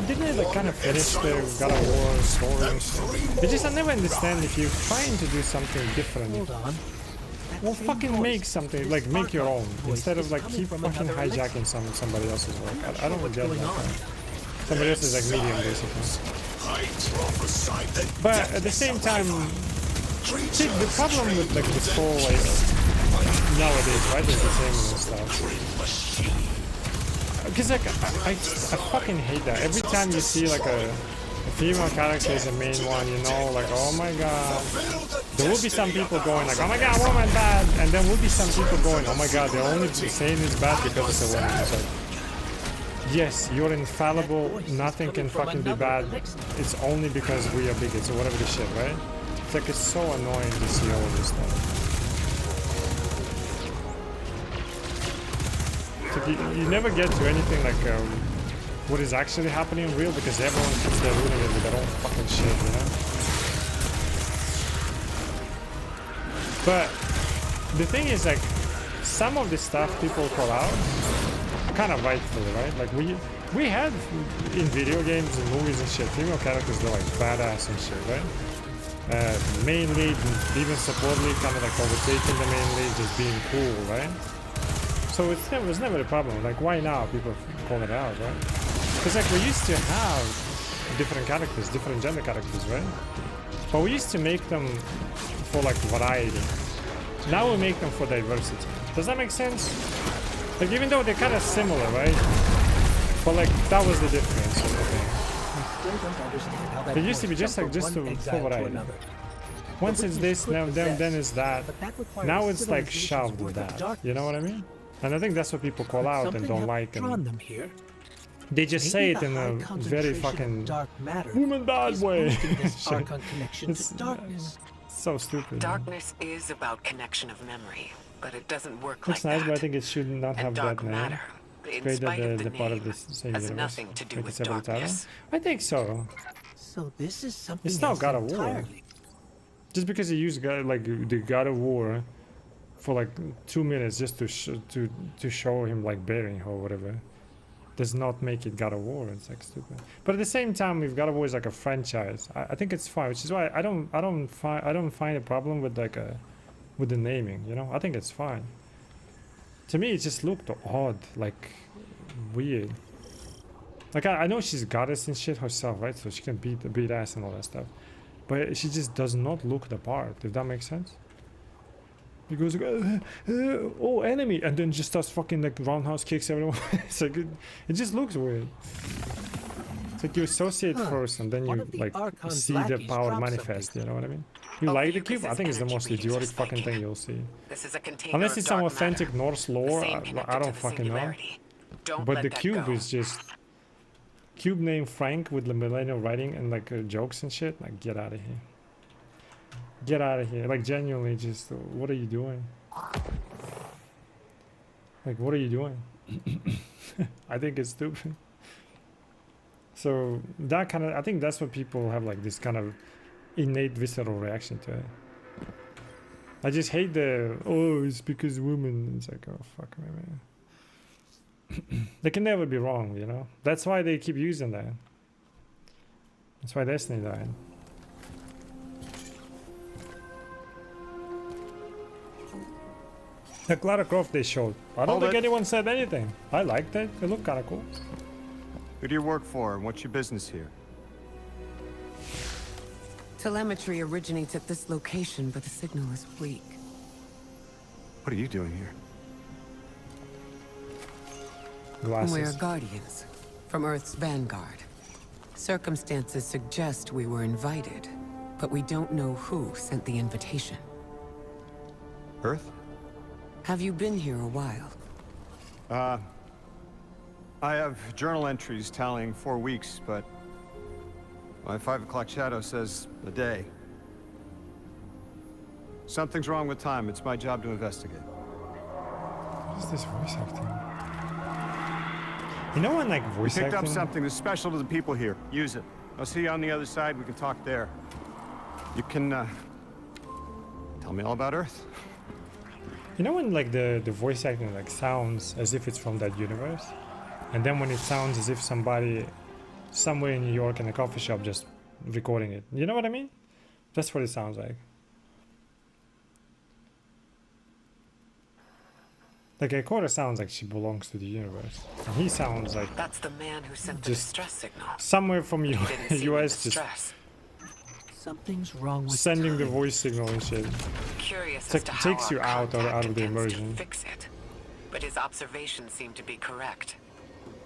didn't it like kind of finish the God of War story? And shit? It's just I never understand if you're trying to do something different. Hold on. Well, fucking make something, like make your own, instead of like keep fucking hijacking somebody else's work. I don't get that. Somebody else is like medium, basically. But at the same time, see, the problem with like this whole like nowadays, right, is the same and stuff. Because like I fucking hate that. Every time you see like a female character is the main one, you know, like, oh my god. There will be some people going like, oh my god, woman bad, and then will be some people going, oh my god, they're only saying it's bad because it's a woman. It's like, yes, you're infallible, nothing can fucking be bad. It's only because we are bigots or whatever the shit, right? It's like, it's so annoying to see all of this stuff. It's like you never get to anything like what is actually happening in real, because everyone keeps their rooting it with their own fucking shit, you know? But the thing is, like, some of the stuff people call out, kind of rightfully, right? Like, we had in video games and movies and shit, female characters, they're like badass and shit, right? Main lead, even support lead, kind of like overtaking the main lead, just being cool, right? So it was never a problem. Like, why now people call it out, right? Because like we used to have different characters, different gender characters, right? But we used to make them for like variety. Now we make them for diversity. Does that make sense? Like, even though they're kind of similar, right? But like that was the difference. I still don't understand how that It used to be force just jumped like from for one exile to variety. another. Once The it's Witness this, could now then possess, it's that. but that requires Now it's like civilization's shoved worth of that. darkness. You know what I mean? And I think that's what people call out and Something don't had like. drawn And them here. They just say it in a very fucking dark matter woman bad way. this Archon connection It's, to darkness. So stupid. Darkness is about connection of memory, but it doesn't work Looks like nice, that. but I think it should not have And that dark name. matter, in Great that spite of the the part of name, this same has universe. nothing to do Like with it's about Tara. darkness. I think so. So this is something It's not else God of War. entirely. Just because you use like the God of War for like 2 minutes just to show him like bearing her or whatever, does not make it God of War. It's like stupid. But at the same time, if God of War is like a franchise, I think it's fine. Which is why I don't find a problem with like with the naming. You know, I think it's fine. To me, it just looked odd, like weird. Like I know she's goddess and shit herself, right? So she can beat ass and all that stuff. But she just does not look the part, if that makes sense. He goes like, oh, enemy, and then just starts fucking like roundhouse kicks everyone. It's like it just looks weird. It's like you associate first, and then One you of the like Archon's see the lackeys power dropped manifest. something. You know what I mean? You Oh, like the Lucas's cube? I think it's the energy most readings are idiotic fucking spiking. thing you'll see. This is a container Unless of it's some dark authentic matter, Norse the lore, same I connected don't to the fucking know. singularity. Don't But let the that cube go. is just cube named Frank with the millennial writing and like jokes and shit. Like, get out of here. Get out of here. Like, genuinely, just what are you doing? Like, what are you doing? I think it's stupid. So that kind of, I think that's what people have like this kind of innate visceral reaction to it. I just hate the, oh, it's because women. It's like, oh, fuck me, man. They can never be wrong, you know? That's why they keep using that. That's why Destiny died. Like Lara Croft they showed. I don't Hold think it. anyone said anything. I liked it. It looked kind of cool. Who do you work for, and what's your business here? Telemetry originates at this location, but the signal is weak. What are you doing here? Glasses. We're guardians from Earth's vanguard. Circumstances suggest we were invited, but we don't know who sent the invitation. Earth? Have you been here a while? I have journal entries tallying 4 weeks, but my 5 o'clock shadow says a day. Something's wrong with time. It's my job to investigate. What is this voice acting? You know when like We voice picked acting? up something that's special to the people here. Use it. I'll see you on the other side. We can talk there. You can, tell me all about Earth. You know when like the voice acting like sounds as if it's from that universe? And then when it sounds as if somebody somewhere in New York in a coffee shop just recording it. You know what I mean? That's what it sounds like. Like Akora sounds like she belongs to the universe. And he sounds like That's the man who sent the Just distress signal. somewhere from He didn't seem in US just distress. Something's wrong with sending the time. voice signal and shit. Curious It's as like to it how takes our you out contact of the intends to immersion. fix it. But his observations seem to be correct.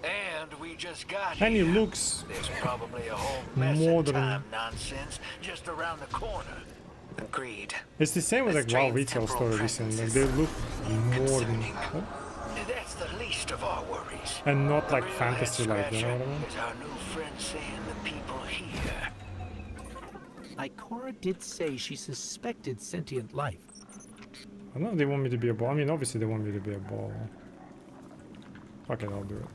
And we just got And he here. looks There's probably a whole mess modern. of time nonsense just around the corner. Agreed. It's the same with The like WoW strange retail temporal store recently. Like presence they is look more than concerning. That's the least of our worries. and not The like real fantasy like, you know what I mean? head-scratcher is our new friend saying the people here. Ikora did say she suspected sentient life. I don't know if they want me to be a ball. I mean obviously they want me to be a ball. Fuck it, I'll do it.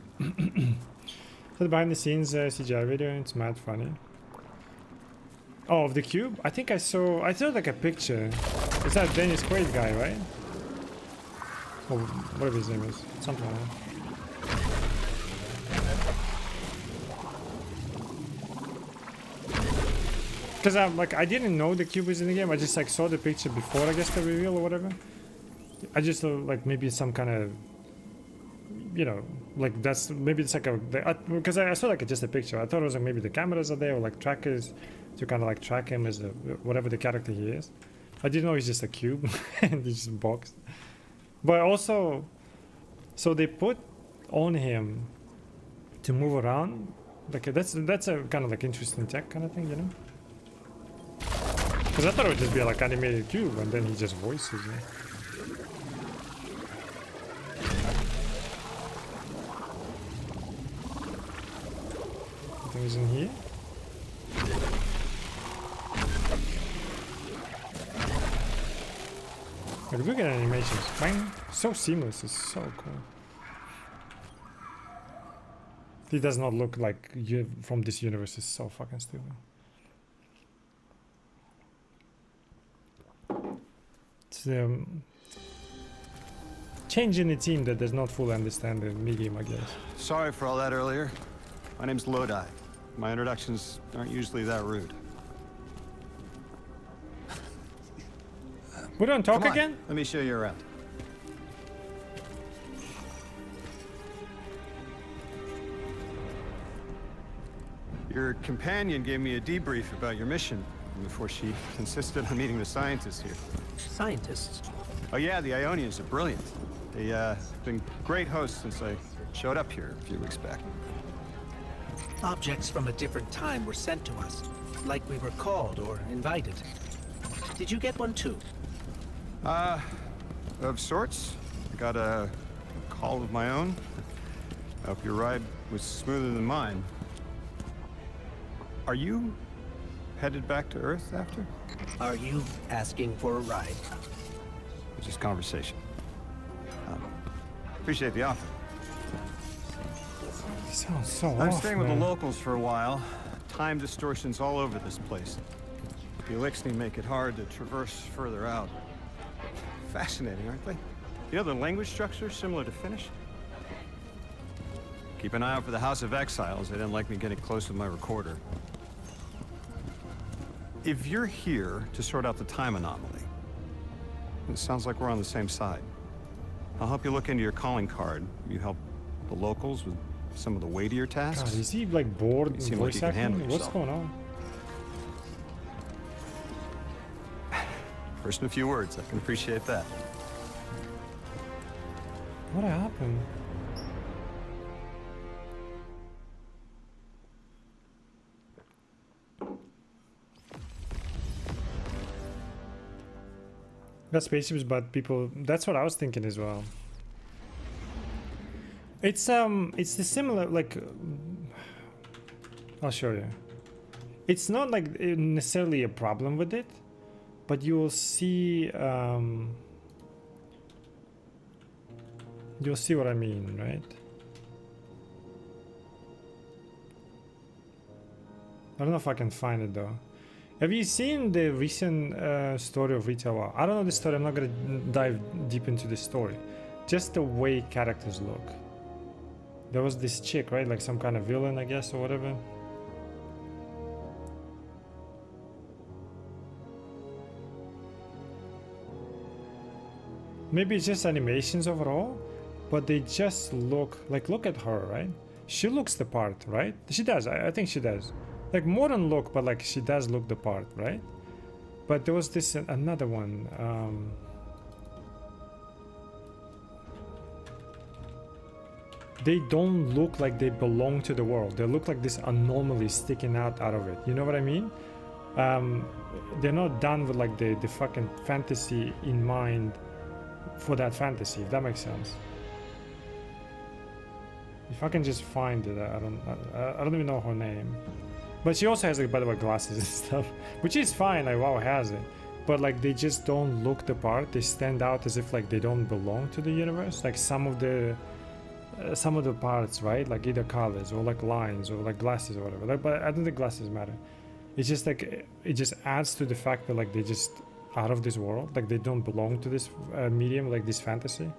So the behind the scenes CGI video, it's mad funny. Oh, of the cube? I think I saw like a picture. Is that Dennis Quaid guy, right? Or whatever his name is. Something like that. Because I'm like, I didn't know the cube was in the game. I just like saw the picture before, I guess, the reveal or whatever. I just thought like maybe some kind of, you know, like that's maybe it's like a because I saw like just a picture. I thought it was like maybe the cameras are there or like trackers to kind of like track him as a, whatever the character he is. I didn't know he's just a cube and he's just boxed. But also, so they put on him to move around. Like that's a kind of like interesting tech kind of thing, you know. Because I thought it would just be like animated cube, and then he just voices it. something is in here. Like, look at animations. Bang. So seamless. It's so cool. It does not look like you from this universe. It's so fucking stupid. It's change in the team that does not fully understand the medium, I guess. Sorry for all that earlier. My name's Lodi. My introductions aren't usually that rude. We don't talk Come on, again? let me show you around. Your companion gave me a debrief about your mission before she insisted on meeting the scientists here. Scientists? Oh yeah, the Ionians are brilliant. They've been great hosts since I showed up here a few weeks back. Objects from a different time were sent to us, like we were called or invited. Did you get one too? Of sorts. I got a call of my own. I hope your ride was smoother than mine. Are you headed back to Earth after? Are you asking for a ride? It's just conversation. Appreciate the offer. Sounds so I'm off, staying with man. the locals for a while. Time distortions all over this place. The Elixni make it hard to traverse further out. Fascinating, aren't they? You know, the language structure is similar to Finnish. Keep an eye out for the House of Exiles. They didn't like me getting close with my recorder. If you're here to sort out the time anomaly, it sounds like we're on the same side. I'll help you look into your calling card. You help the locals with some of the weightier tasks. God, is he like bored You seem voice like you can handle acting? What's yourself. going on? First in a few words, I can appreciate that. What happened? Got spaceships, but people. That's what I was thinking as well. It's the similar like. I'll show you. It's not like necessarily a problem with it, but you will see. You'll see what I mean, right? I don't know if I can find it though. Have you seen the recent story of Rita Ora? I don't know the story. I'm not gonna dive deep into the story. Just the way characters look. There was this chick, right? Like some kind of villain, I guess, or whatever. Maybe it's just animations overall, but they just look like, look at her, right? She looks the part, right? She does. I think she does. Like modern look, but like she does look the part, right? But there was this another one. They don't look like they belong to the world. They look like this anomaly sticking out of it. You know what I mean? They're not done with like the fucking fantasy in mind for that fantasy, if that makes sense. If I can just find it, I don't even know her name. But she also has like, by the way, glasses and stuff, which is fine. Like WoW has it, but like they just don't look the part. They stand out as if like they don't belong to the universe. Like some of the parts, right? Like either colors or like lines or like glasses or whatever. Like, but I don't think glasses matter. It's just like it just adds to the fact that like they just out of this world. Like they don't belong to this medium, like this fantasy.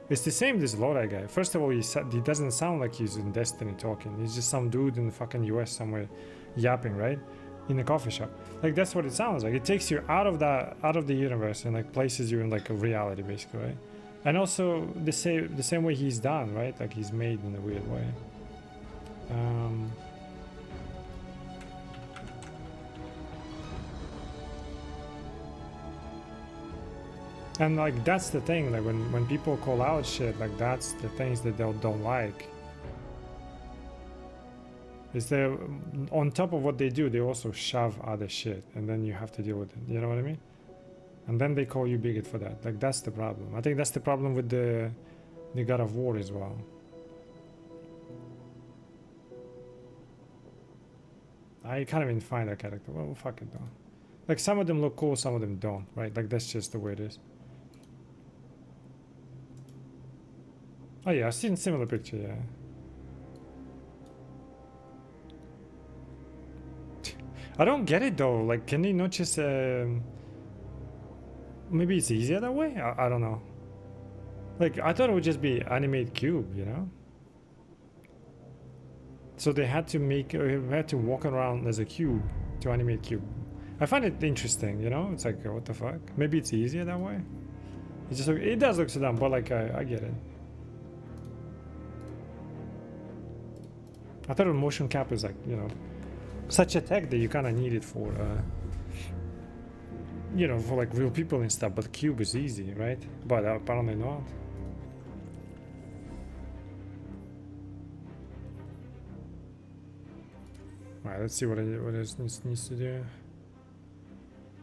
It's the same this Lodi guy. First of all, he doesn't sound like he's in Destiny talking. He's just some dude in the fucking US somewhere yapping, right? In a coffee shop. Like that's what it sounds like. It takes you out of the universe and like places you in like a reality basically, right? And also the same way he's done, right? Like he's made in a weird way. And like that's the thing, like when people call out shit, like that's the things that they don't like. Is there on top of what they do, they also shove other shit, and then you have to deal with it. You know what I mean? And then they call you bigot for that. Like that's the problem. I think that's the problem with the God of War as well. I can't even find a character. Well, fuck it though. Like some of them look cool, some of them don't, right? Like that's just the way it is. Oh yeah, I've seen similar picture, yeah. I don't get it though. Like, can they not just maybe it's easier that way? I don't know. Like, I thought it would just be animate cube, you know? So they had to make, had to walk around as a cube to animate cube. I find it interesting, you know? It's like, what the fuck? Maybe it's easier that way? It's just, it does look so dumb, but like, I get it. I thought a motion cap is like, you know, such a tech that you kind of need it for, you know, for like real people and stuff, but cube is easy, right? But apparently not. Alright, let's see what it needs to do.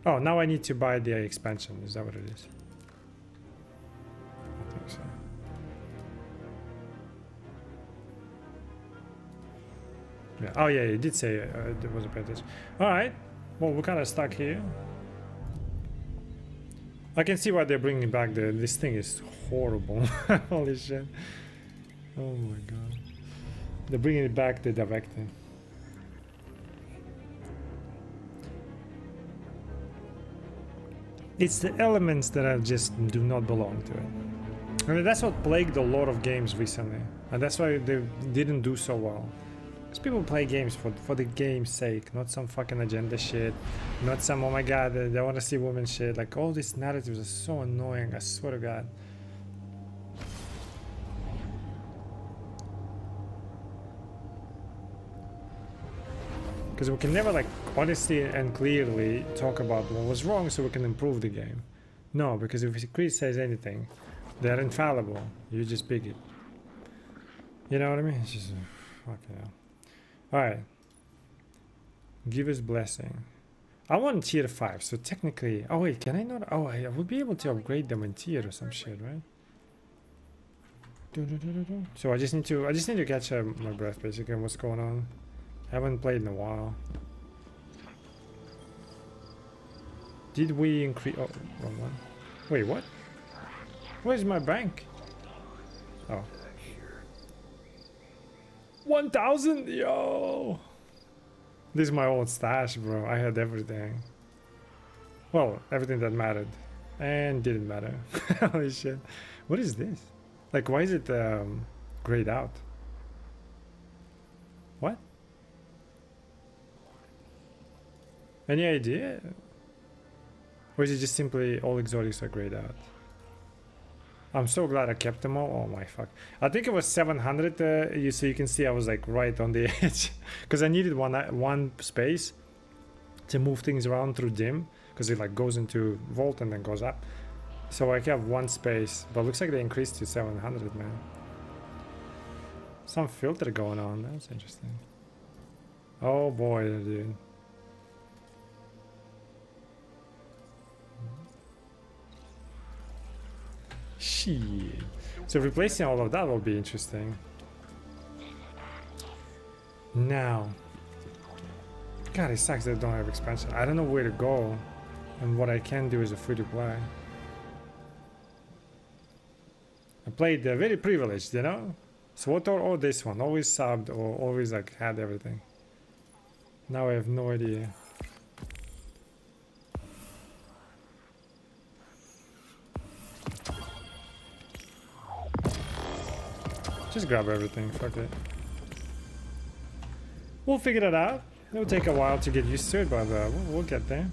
Oh, now I need to buy the expansion. Is that what it is? I think so. Yeah. Oh yeah, it did say there was a package. Alright. Well, we're kind of stuck here. I can see why they're bringing back the... This thing is horrible. Holy shit. Oh my god. They're bringing it back, the director. It's the elements that I just do not belong to it. I mean, that's what plagued a lot of games recently. And that's why they didn't do so well. Because people play games for the game's sake, not some fucking agenda shit. Not some, oh my god, they want to see women shit. Like, all these narratives are so annoying, I swear to god. Because we can never, like, honestly and clearly talk about what was wrong so we can improve the game. No, because if Chris says anything, they're infallible. You just pick it. You know what I mean? It's just... fucking hell. Alright. Give us blessing. I want tier 5, so technically... Oh wait, can I not... Oh, I would be able to upgrade them in tier or some shit, right? So I just need to catch my breath, basically, on what's going on. Haven't played in a while. Did we increase... Oh, wrong one. Wait, what? Where's my bank? Oh. 1,000? Yo! This is my old stash, bro. I had everything. Well, everything that mattered. And didn't matter. Holy shit. What is this? Like, why is it grayed out? What? Any idea? Or is it just simply all exotics are grayed out? I'm so glad I kept them all. Oh my fuck. I think it was 700, so you can see I was like right on the edge. Because I needed one space to move things around through dim. Because it like goes into vault and then goes up. So I have one space. But looks like they increased to 700, man. Some filter going on. That's interesting. Oh boy, dude. Shit. So replacing all of that will be interesting. Now. God, it sucks that I don't have expansion. I don't know where to go. And what I can do is a free to play. I played very privileged, you know? SWAT or this one. Always subbed or always like had everything. Now I have no idea. Just grab everything, fuck it. We'll figure that out. It'll take a while to get used to it, but we'll get there.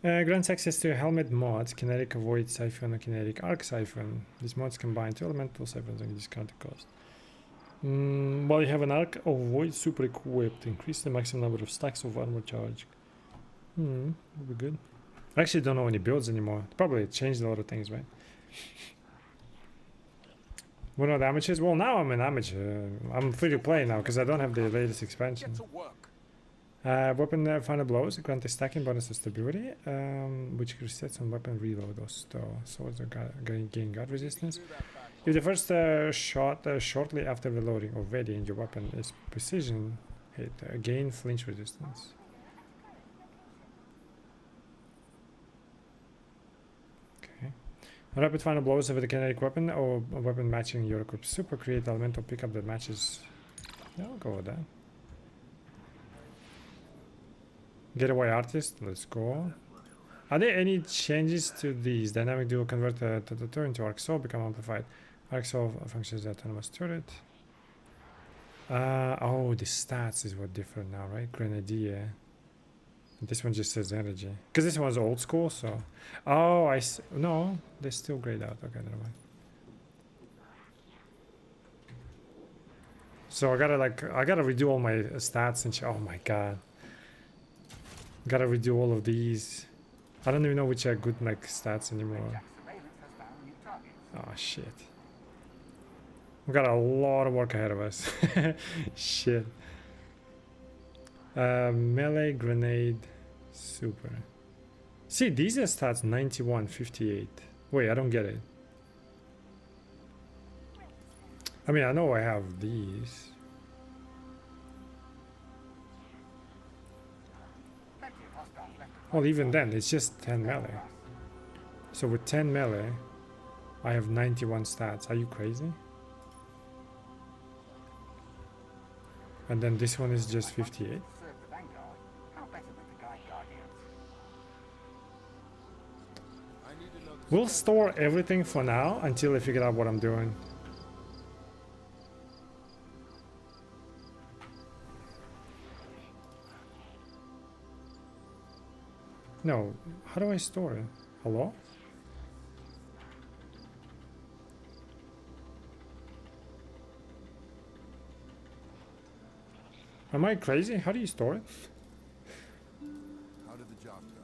Grants access to helmet mods, kinetic avoid siphon or kinetic arc siphon. These mods combine two elemental siphons and discount the cost. While you have an arc avoid super equipped, increase the maximum number of stacks of armor charge. That'll be good. I actually don't know any builds anymore. Probably changed a lot of things, right? We're not amateurs? Well, now I'm an amateur. I'm free to play now because I don't have the latest expansion. Weapon final blows grant a stacking bonus to stability, which resets on weapon reload or store. Swords gain guard resistance. If the first shot shortly after reloading or ready and your weapon is precision hit, gain flinch resistance. Okay. Rapid final blows with a kinetic weapon or a weapon matching your equipped super create elemental pickup that matches. Yeah, I'll go with that. Getaway artist, let's go. Are there any changes to these? Dynamic dual convert the into Arc Soul, become amplified. Arc Soul functions as autonomous turret. Oh, the stats is what different now, right? Grenadier. This one just says energy. Because this one's old school, so. Oh, no, they're still grayed out. Okay, never mind. So I gotta redo all my stats and oh my god. Gotta redo all of these. I don't even know which are good like stats anymore. Oh shit. We got a lot of work ahead of us. Shit. Melee, grenade, super. See, these are stats 91, 58. Wait, I don't get it. I mean, I know I have these. Well, even then, it's just 10 melee. So with 10 melee, I have 91 stats. Are you crazy? And then this one is just 58. We'll store everything for now until I figure out what I'm doing. No, how do I store it? Hello? Am I crazy? How do you store it? How did the job go?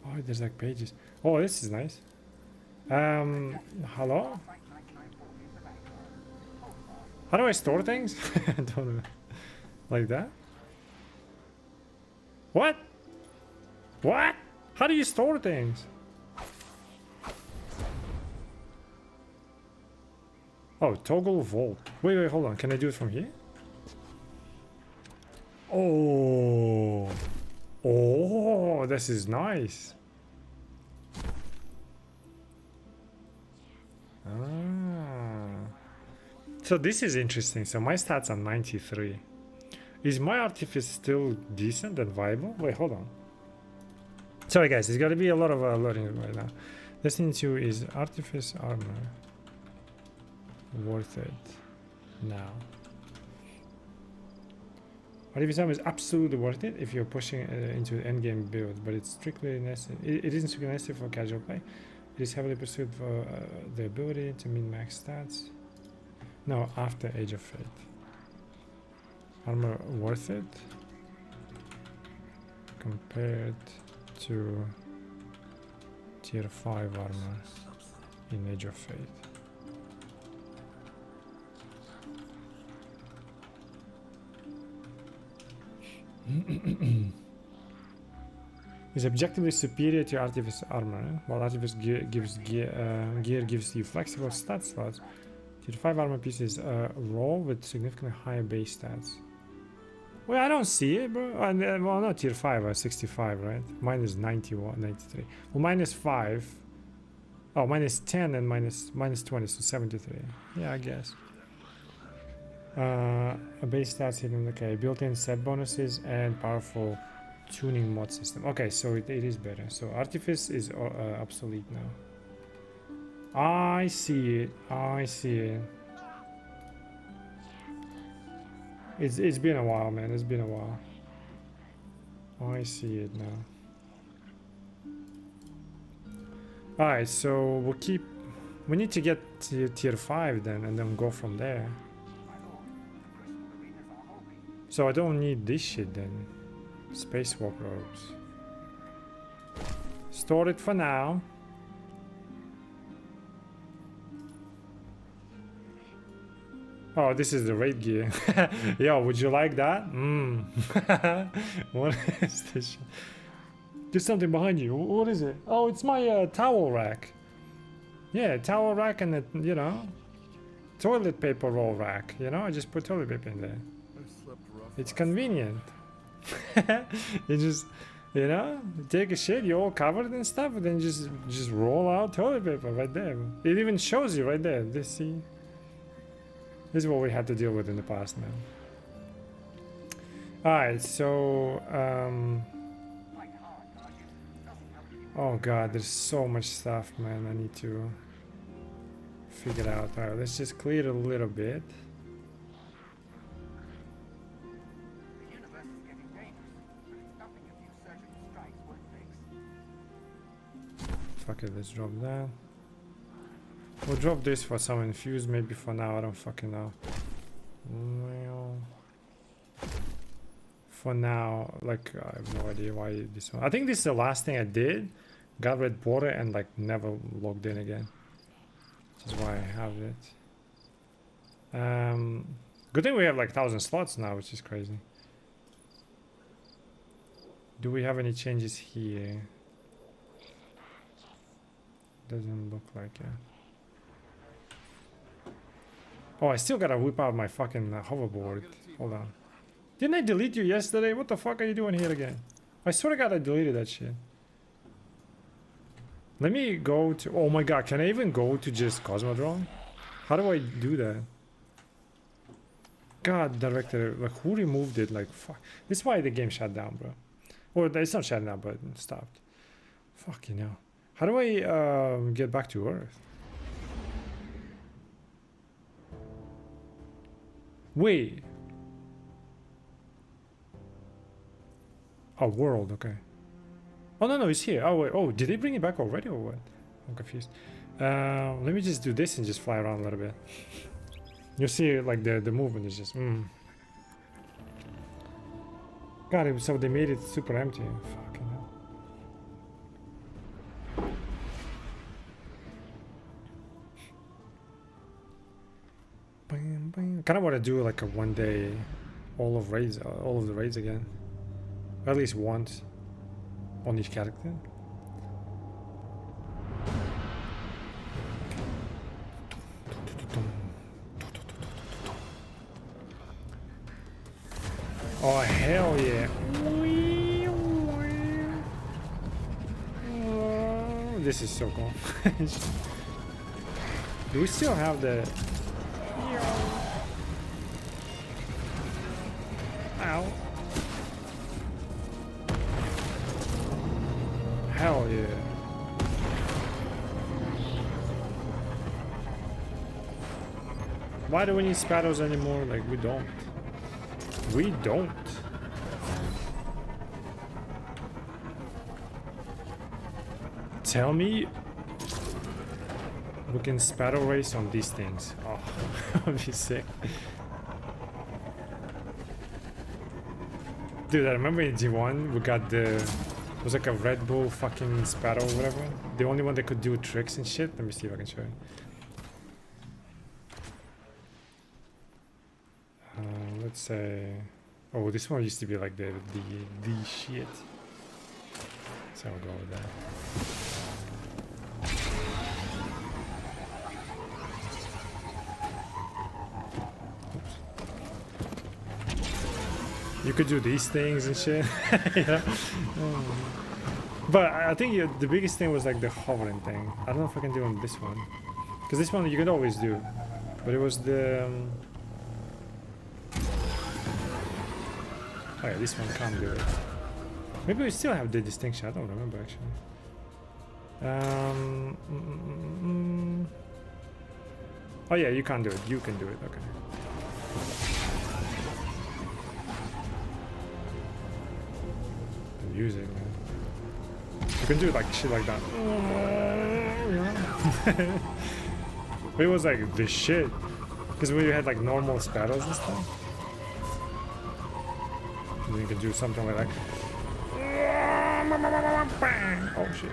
Oh, there's like pages. Oh, this is nice. Hello? How do I store things? I don't know. Like that? What? What? How do you store things? Oh, toggle vault. Wait, hold on. Can I do it from here? Oh. Oh, this is nice. Ah. So this is interesting. So my stats are 93. Is my artifice still decent and viable? Wait, hold on. Sorry guys, there's gotta be a lot of loading right now. Destiny 2 is artifice armor. Worth it now. Artifice armor is absolutely worth it if you're pushing into the endgame build, but it's strictly necessary. It isn't strictly necessary for casual play. It is heavily pursued for the ability to min-max stats. No, after Age of Fate. Armor worth it compared to tier 5 armor in Age of Fate. Is objectively superior to Artifice armor, while Artifice gear gives you flexible stat slots. Tier 5 armor pieces raw with significantly higher base stats. Well, I don't see it, bro. Well, not tier 5, 65, right? Mine is 91, 93. Well, mine is 5. Oh, mine is 10 and minus 20, so 73. Yeah, I guess. A base stats hidden, okay. Built-in set bonuses and powerful tuning mod system. Okay, so it is better. So Artifice is obsolete now. I see it. I see it. It's been a while, man. It's been a while. I see it now. Alright, so we'll keep... We need to get to tier 5 then, and then go from there. So I don't need this shit then. Spacewalk robes. Store it for now. Oh, this is the raid gear. Yo, would you like that? What is this shit? There's something behind you. What is it? Oh, it's my towel rack. Yeah, towel rack and a, you know, toilet paper roll rack. You know, I just put toilet paper in there. It's convenient. You just, you know, take a shit, you're all covered and stuff, and then just roll out toilet paper right there. It even shows you right there. This, see? This is what we had to deal with in the past, man. Alright, so oh god, there's so much stuff, man. I need to figure out. Alright, let's just clear it a little bit. Fuck it, let's drop that. We'll drop this for some infused, maybe for now, I don't fucking know. Well, for now, like, I have no idea why this one. I think this is the last thing I did. Got red border and like never logged in again. Which is why I have it. Good thing we have like 1,000 slots now, which is crazy. Do we have any changes here? Doesn't look like it. Oh, I still gotta whip out my fucking hoverboard. Hold on. Didn't I delete you yesterday? What the fuck are you doing here again? I swear to god I deleted that shit. Let me go to... Oh my god, can I even go to just Cosmodrome? How do I do that? God, director, like who removed it? Like fuck. This is why the game shut down, bro. Or it's not shut down, but it stopped. Fuck, you know. How do I get back to Earth? Wait. Oh, world, okay. Oh, no, it's here. Oh, wait. Oh, did they bring it back already or what? I'm confused. Let me just do this and just fly around a little bit. You see, like, the movement is just... God, so they made it super empty. Fucking hell. I kind of want to do like a one day all of the raids again, or at least once on each character. Oh hell yeah! Oh, this is so cool. Do we still have the? Ow. Hell yeah. Why do we need spattles anymore? Like, we don't. We don't. Tell me we can spattle race on these things. Oh, that would be sick. Dude, I remember in G1 we got the... It was like a Red Bull fucking spattle or whatever. The only one that could do tricks and shit. Let me see if I can show you. Let's say... Oh, this one used to be like the shit. So I'll go with that. You could do these things and shit. You know? But I think the biggest thing was like the hovering thing. I don't know if I can do on this one. Because this one you can always do. But it was the... Oh yeah, this one can't do it. Maybe we still have the distinction. I don't remember actually. Oh yeah, you can't do it. You can do it. Okay. Music, man. You can do like shit like that. But it was like the shit. Because when you had like normal spattles and stuff. And you can do something like that. Oh shit.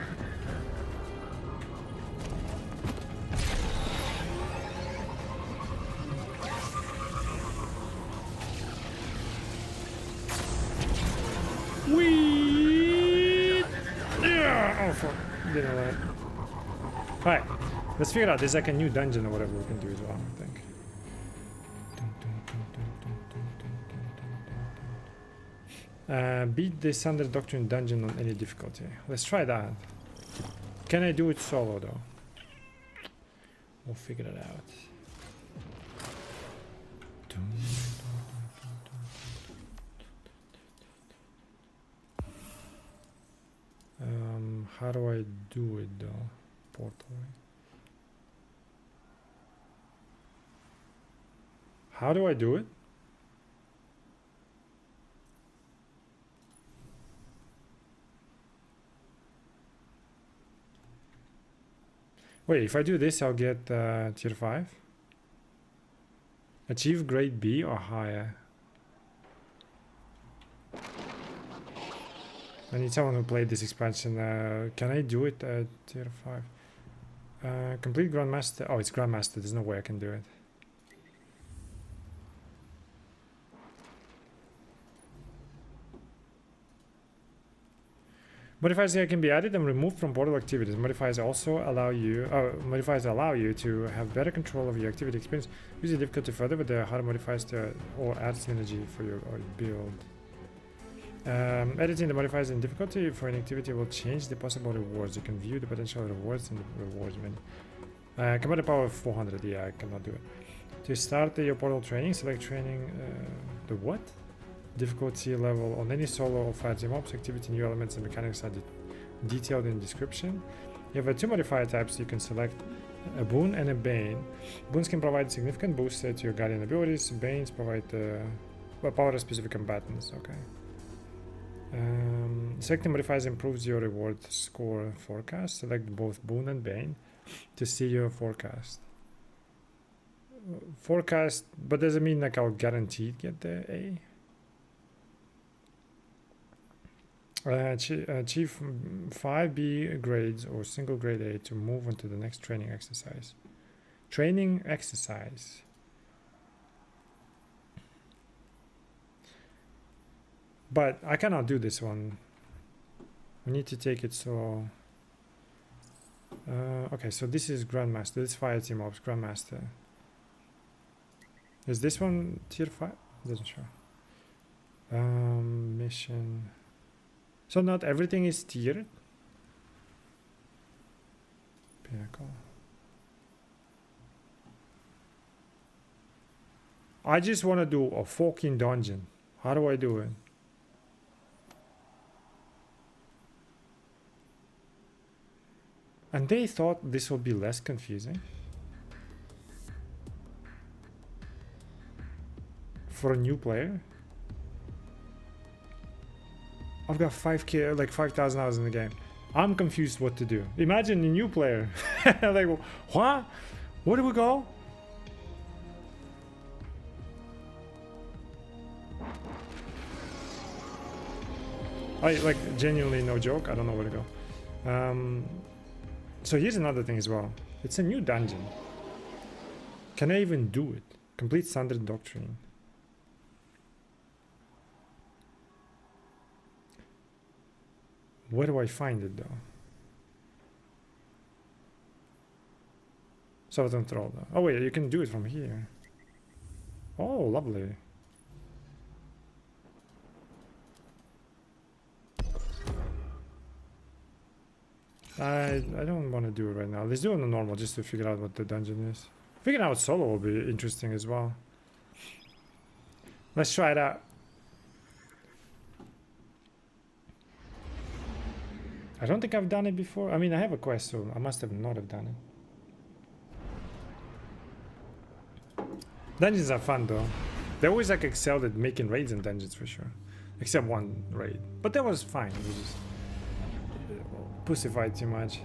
Oh, fuck. Didn't let. Alright, let's figure out. There's like a new dungeon or whatever we can do as well, I think. Beat the Standard Doctrine dungeon on any difficulty. Let's try that. Can I do it solo though? We'll figure it out. How do I do it though? Portal. How do I do it? Wait, if I do this, I'll get tier 5. Achieve grade B or higher. I need someone who played this expansion. Can I do it at tier 5? Complete Grandmaster. Oh, it's Grandmaster. There's no way I can do it. Modifiers here can be added and removed from portal activities. Modifiers allow you to have better control of your activity experience. Use the difficulty further with the harder modifiers to or add synergy for your build. Editing the modifiers in difficulty for an activity will change the possible rewards. You can view the potential rewards in the rewards menu. Commander power of 400. Yeah, I cannot do it. To start your portal training, select training. The what? Difficulty level on any solo or fire team ops activity. New elements and mechanics are detailed in description. You have two modifier types. You can select a boon and a bane. Boons can provide significant boost to your guardian abilities. Banes provide power to specific combatants. Okay. Selecting modifiers improves your reward score forecast. Select both boon and bane to see your forecast. Forecast, but does it mean like I'll guaranteed get the A? Achieve 5B grades or single grade A to move on to the next training exercise. Training exercise. But I cannot do this one. We need to take it so... okay, so this is Grandmaster. This is Fire Team Ops, Grandmaster. Is this one tier 5? Doesn't show. Mission... So not everything is tiered? Pinnacle. I just want to do a fucking dungeon. How do I do it? And they thought this would be less confusing. For a new player? I've got 5k, like 5,000 hours in the game. I'm confused what to do. Imagine a new player. Like, what? Where do we go? I like genuinely no joke. I don't know where to go. So here's another thing as well. It's a new dungeon. Can I even do it? Complete Standard Doctrine. Where do I find it though? Southern Thrall though. Oh wait, you can do it from here. Oh, lovely. I don't want to do it right now. Let's do it on the normal just to figure out what the dungeon is. Figuring out solo will be interesting as well. Let's try it out. I don't think I've done it before. I mean, I have a quest, so I must have not have done it. Dungeons are fun, though. They always like excelled at making raids in dungeons for sure. Except one raid. But that was fine. We just pussified too much.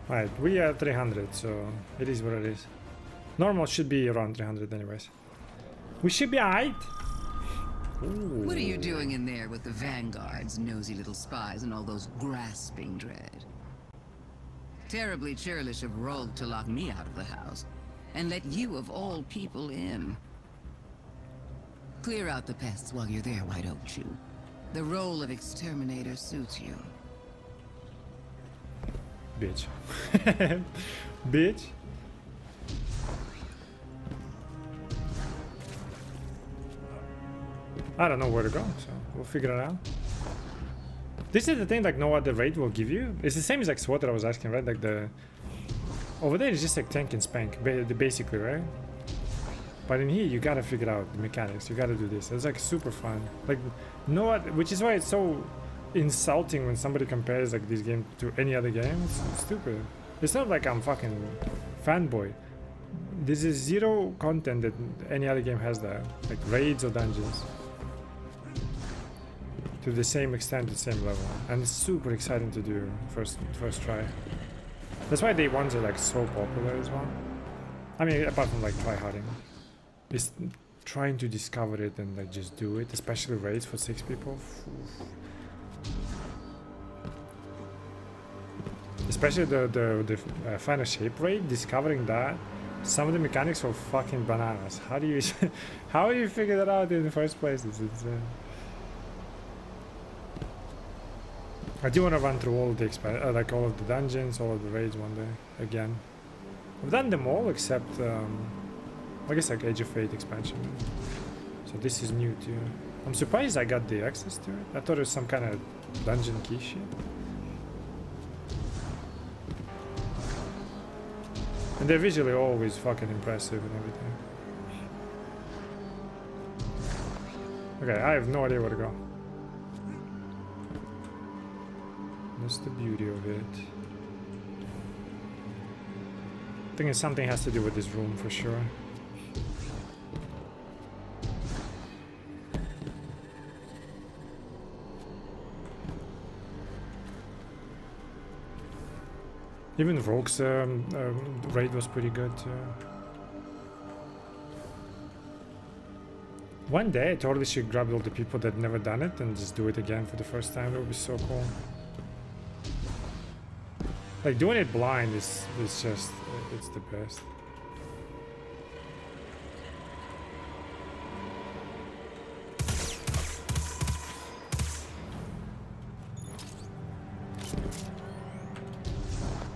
Alright, we are 300, so it is what it is. Normal should be around 300 anyways. We should be alright. Ooh. What are you doing in there with the vanguards, nosy little spies, and all those grasping dread? Terribly churlish of Rogue to lock me out of the house, and let you of all people in. Clear out the pests while you're there, White Oak Chew. The role of exterminator suits you. Bitch. Bitch. I don't know where to go, so we'll figure it out. This is the thing, like no other raid will give you. It's the same as like SWAT that I was asking, right? Like the over there is just like tank and spank, basically, right? But in here, you gotta figure out the mechanics. You gotta do this. It's like super fun. Like no other, which is why it's so insulting when somebody compares like this game to any other game. It's stupid. It's not like I'm fucking fanboy. This is zero content that any other game has that, like raids or dungeons. To the same extent, the same level, and it's super exciting to do first try. That's why day ones are like so popular as well. I mean, apart from like tryharding, it's trying to discover it and like just do it, especially raids for 6 people. Especially the final shape raid, discovering that some of the mechanics are fucking bananas. How do you how do you figure that out in the first place? It's insane. I do want to run through all of the like all of the dungeons, all of the raids one day again. I've done them all except I guess like Age of Fate expansion. So this is new too. I'm surprised I got the access to it. I thought it was some kind of dungeon key shit. And they're visually always fucking impressive and everything. Okay, I have no idea where to go. That's the beauty of it. I think something has to do with this room for sure. Even Rogue's raid was pretty good too. One day I totally should grab all the people that never done it and just do it again for the first time. That would be so cool. Like doing it blind is just, it's the best.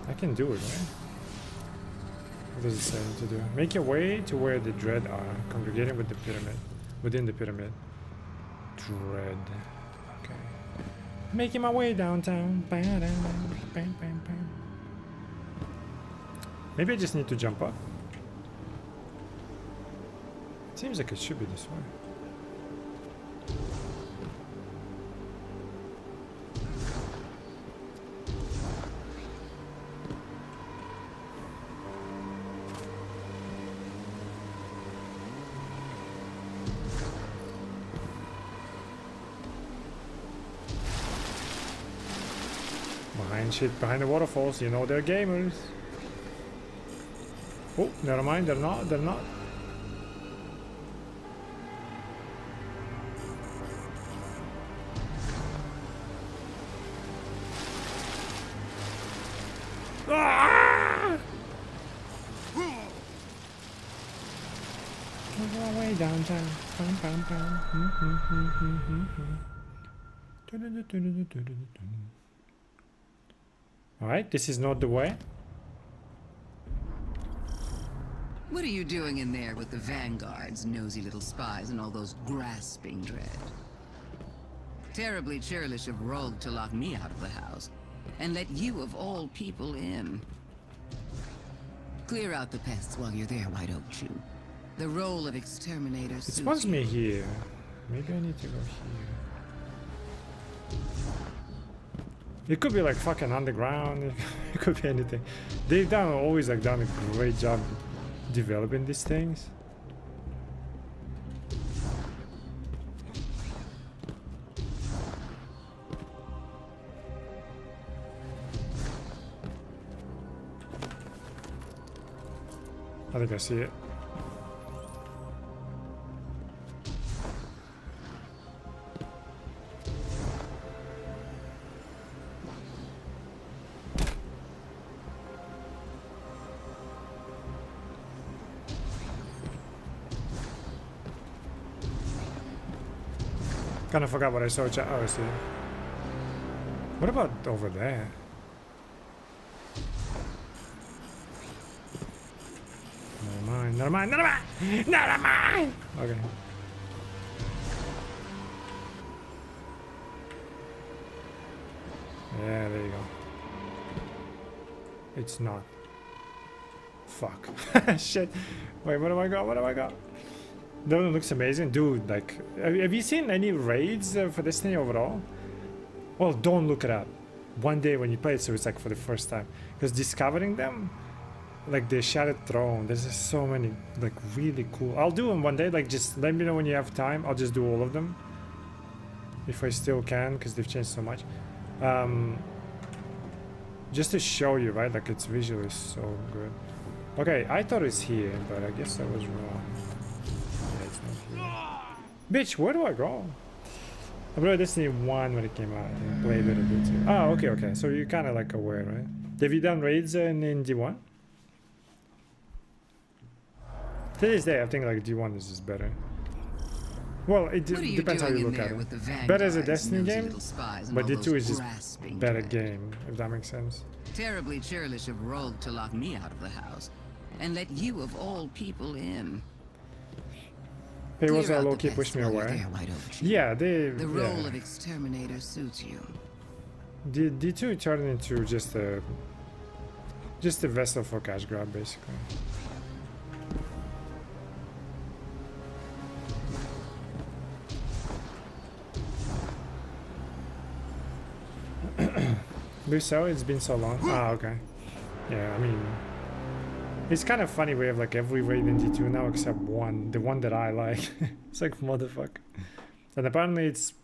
I can do it, right? What does it say to do? Make your way to where the Dread are, congregating with the pyramid, within the pyramid. Dread. Okay. Making my way downtown. Bam, bam, bam, bam. Maybe I just need to jump up. Seems like it should be this way. Behind the waterfalls, you know they're gamers. Oh, never mind, they're not. Ah! Make our way downtown. Bam, bam, bam. Alright, this is not the way. What are you doing in there with the vanguards, nosy little spies, and all those grasping dread? Terribly churlish of Rogue to lock me out of the house, and let you of all people in. Clear out the pests while you're there, White Oak Chew. The role of exterminator suits you. It spawns me here. Maybe I need to go here. It could be like fucking underground. It could be anything. They've always done a great job developing these things. I think I see it. Kind of forgot what I saw. Oh, I see. What about over there? Never mind. Never mind. Never mind. Never mind. Okay. Yeah, there you go. It's not. Fuck. Shit. Wait, where do I go? Where do I go? That one looks amazing. Dude, like, have you seen any raids for Destiny overall? Well, don't look it up. One day when you play it, so it's like for the first time. Because discovering them, like the Shattered Throne, there's just so many, like, really cool. I'll do them one day, like, just let me know when you have time. I'll just do all of them. If I still can, because they've changed so much. Just to show you, right? Like, it's visually so good. Okay, I thought it's here, but I guess I was wrong. Yeah, it's not here. Bitch, where do I go? I played Destiny 1 when it came out and played it a bit too. Oh, okay, okay. So you're kind of like aware, right? Have you done raids in D1? To this day, I think like D1 is just better. Well, it depends how you look at it. Better as a Destiny game, but D2 is just better game, if that makes sense. Terribly churlish of Rogue to lock me out of the house and let you of all people in. They also low-key pushed me away. Yeah, they... The role of exterminator suits you. D2 turned into just a vessel for cash grab, basically. So it's been so long. Ah, okay. Yeah, I mean, it's kind of funny. We have like every raid in D2 now except one, the one that I like. It's like motherfucker. And apparently it's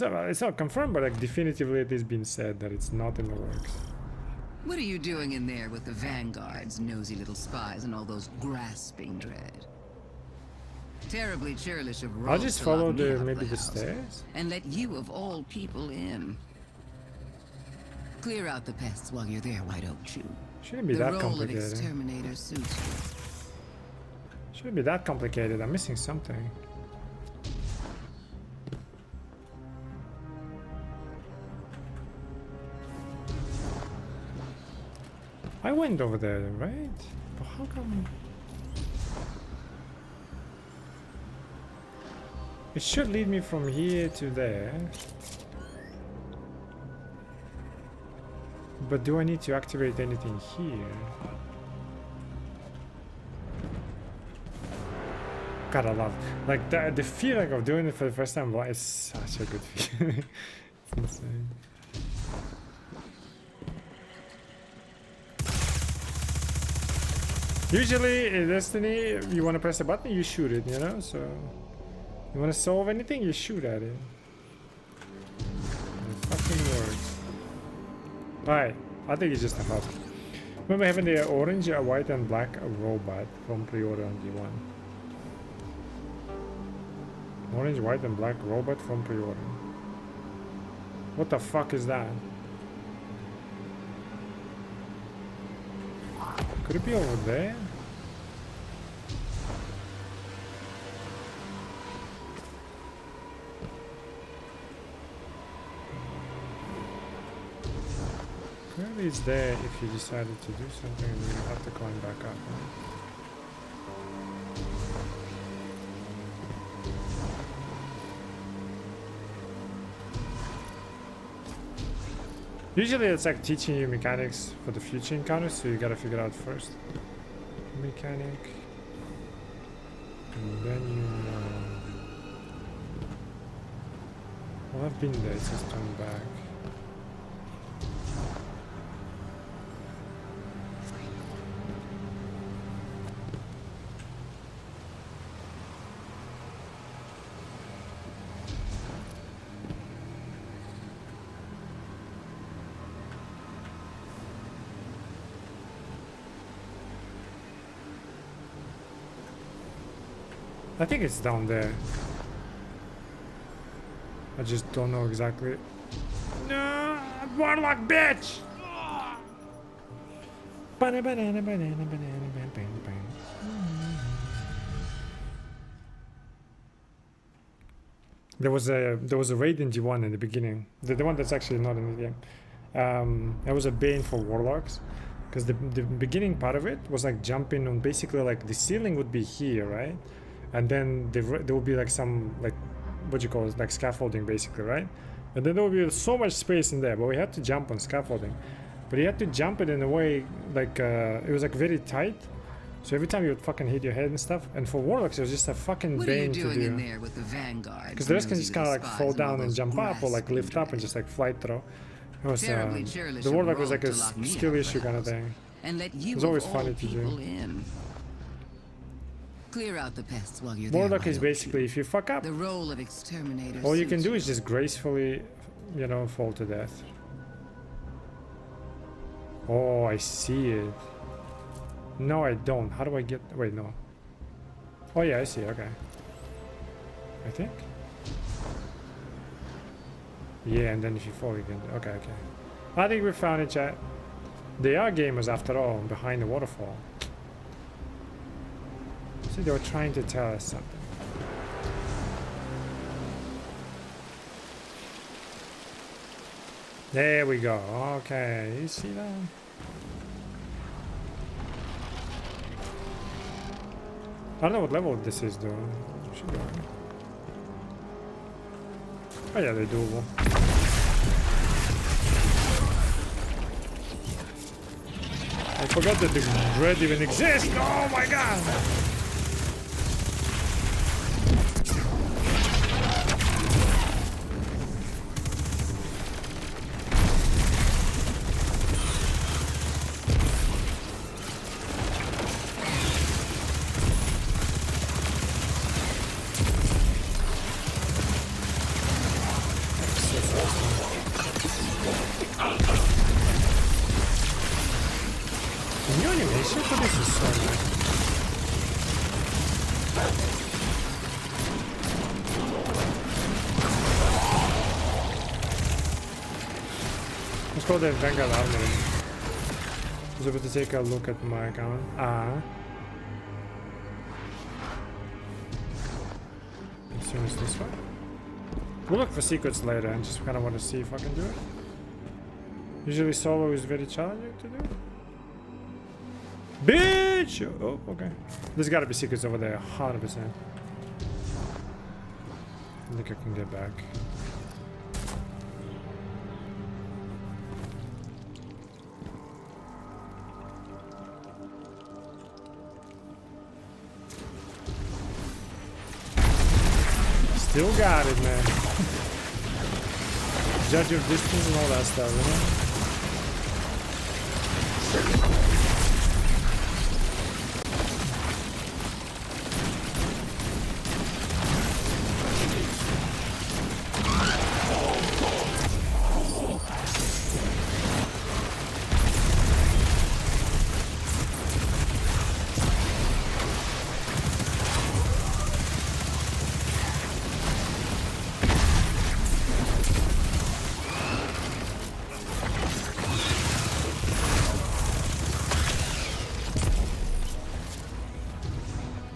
not confirmed, but like definitively it has been said that it's not in the works. What are you doing in there with the vanguards, nosy little spies, and all those grasping dread? Terribly churlish of Rogue I'll just follow maybe the stairs and let you of all people in. Clear out the pests while you're there, why don't you? Shouldn't be that complicated. The role of exterminator suits you. Shouldn't be that complicated. I'm missing something. I went over there, right? But how come? It should lead me from here to there. But do I need to activate anything here? God, I love like the feeling of doing it for the first time. It's such a good feeling. It's insane. Usually in Destiny, you want to press a button, you shoot it, you know. So you want to solve anything, you shoot at it. It fucking works. Alright, I think it's just a hub. Remember having the orange, white and black robot from pre-order on D1. Orange, white and black robot from pre-order. What the fuck is that? Could it be over there? Clearly it's there if you decided to do something and you have to climb back up, right? Usually it's like teaching you mechanics for the future encounters, so you gotta figure it out first. Mechanic. And then you well, I've been there, it's just turn back. I think it's down there. I just don't know exactly. No, warlock bitch! Banana, banana, banana, banana, banana, banana. There was a raid in G1 in the beginning, the one that's actually not in the game. It was a bane for warlocks, because the beginning part of it was like jumping on basically like the ceiling would be here, right? And then there would be like some like what you call it, like scaffolding basically, right? And then there would be so much space in there, but we had to jump on scaffolding. But you had to jump it in a way like it was like very tight. So every time you would fucking hit your head and stuff, and for warlocks it was just a fucking What are you bane to doing in do. there with the vanguard? Because the rest can just kind of like fall down and jump up, or like lift up and just like flight throw. It was Terribly churlish the of warlock was Rogue like a to lock me skill out, issue kind of perhaps, thing. and let you It's always of all funny to do. people in. Clear out the pests while you're Warlock there. is basically if you fuck up, The role of exterminator. all you can suits do is just gracefully, you know, fall to death. Oh, I see it. No, I don't. How do I get... Wait, no. Oh, yeah, I see. Okay. I think. Yeah, and then if you fall, you can... Okay, okay. I think we found it, chat. They are gamers after all, behind the waterfall. See, they were trying to tell us something. There we go. Okay, you see that? I don't know what level this is though. Should be alright. Oh yeah, they're doable. I forgot that the bread even exists! Oh my god! The new animation for this is so nice. Let's go to the Vanguard Armory. I was able to take a look at my account. Assume it's this way. We'll look for secrets later and just kind of want to see if I can do it. Usually solo is very challenging to do. Bitch! Oh, okay. There's gotta be secrets over there, 100%. I think I can get back. Still got it, man. Judge your distance and all that stuff, you know?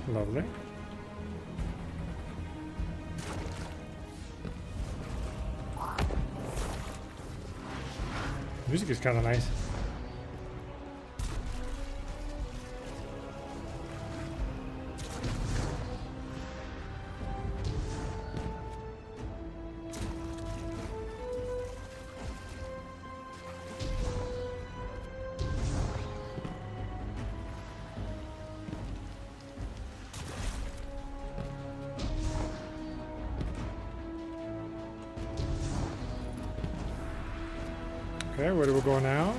Lovely. Music is kind of nice. Okay, where do we go now?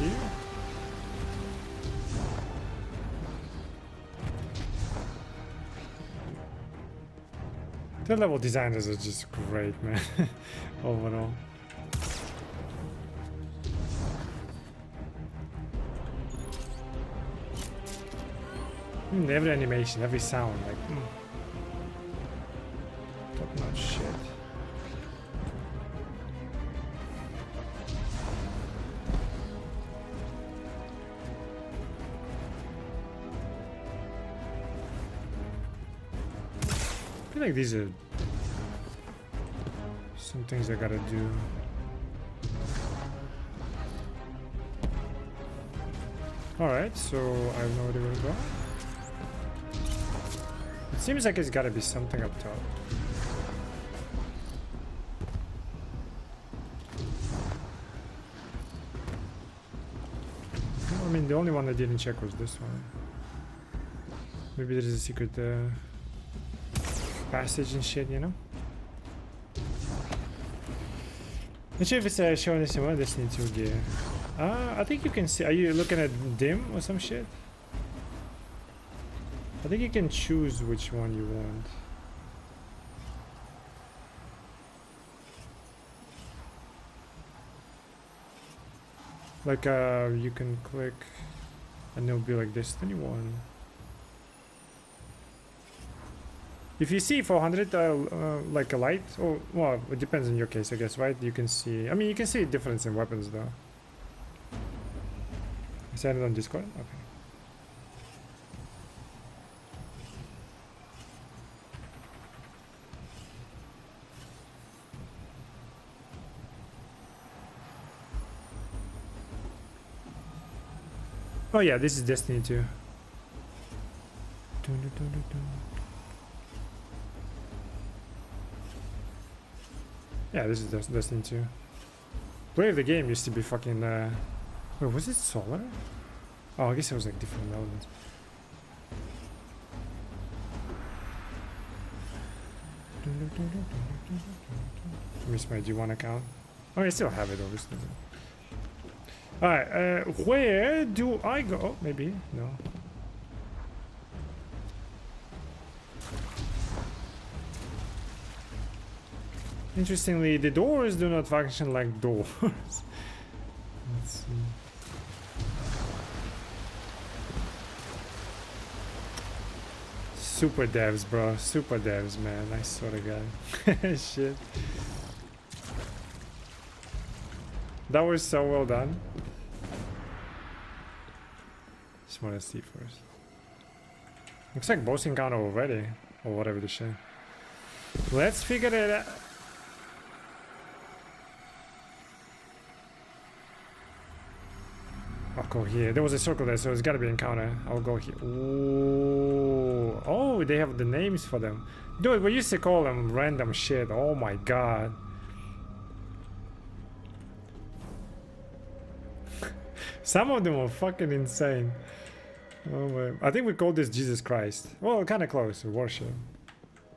Here? The level designers are just great, man. Overall. Every animation, every sound, like top-notch shit. I feel like these are Some things I gotta do. Alright, so I have no idea where to go. It seems like it's gotta be something up top. I mean, the only one I didn't check was this one. Maybe there's a secret passage and shit, you know? Not sure if it's showing this one. Destiny 2 gear. I think you can see. Are you looking at dim or some shit? I think you can choose which one you want. Like you can click and it'll be like Destiny 1. If you see 400 like a light, oh well, it depends on your case, I guess, right? You can see, I mean, you can see a difference in weapons though. Is that it on Discord? Okay. Oh yeah, this is Destiny 2. Yeah, this is Destiny 2. Play of the game used to be fucking wait, was it solar? Oh, I guess it was like different elements. Miss my G1 account. Oh, I still have it, obviously. Alright, where do I go? Oh, maybe. No. Interestingly, the doors do not function like doors. Let's see. Super devs, bro. Super devs, man. I swear to God. Shit. That was so well done. Just want to see first. Looks like boss encounter already. Or whatever the shit. Let's figure it out. I'll go here. There was a circle there, so it's gotta be encounter. I'll go here. Ooh. Oh, they have the names for them. Dude, we used to call them random shit. Oh my god. Some of them are fucking insane. Oh my. I think we called this Jesus Christ. Well, kind of close. Worship.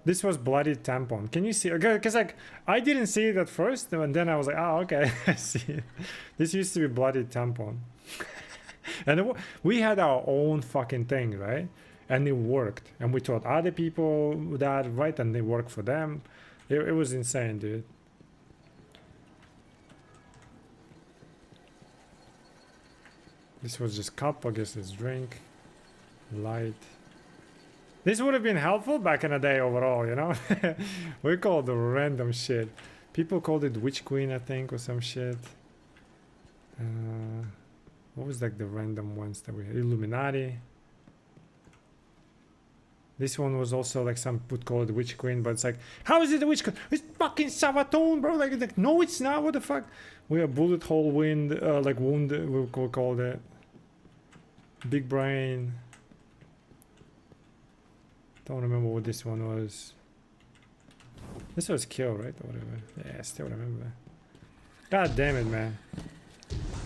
This was Bloody Tampon. Can you see? Because like I didn't see it at first, and then I was like, oh, okay, I see it. This used to be Bloody Tampon. And we had our own fucking thing, right? And it worked. And we taught other people that, right? And they worked for them. It was insane, dude. This was just cup, I guess it's drink. Light. This would have been helpful back in the day overall, you know? We called the random shit. People called it Witch Queen, I think, or some shit. What was like the random ones that we had? Illuminati. This one was also like some would call it Witch Queen, but it's like, how is it a Witch Queen? It's fucking Savatone, bro. Like, no, it's not. What the fuck? We have bullet hole wind, like wound, we called it. Big brain. Don't remember what this one was. This was kill, right? Or whatever. Yeah, I still remember. God damn it, man.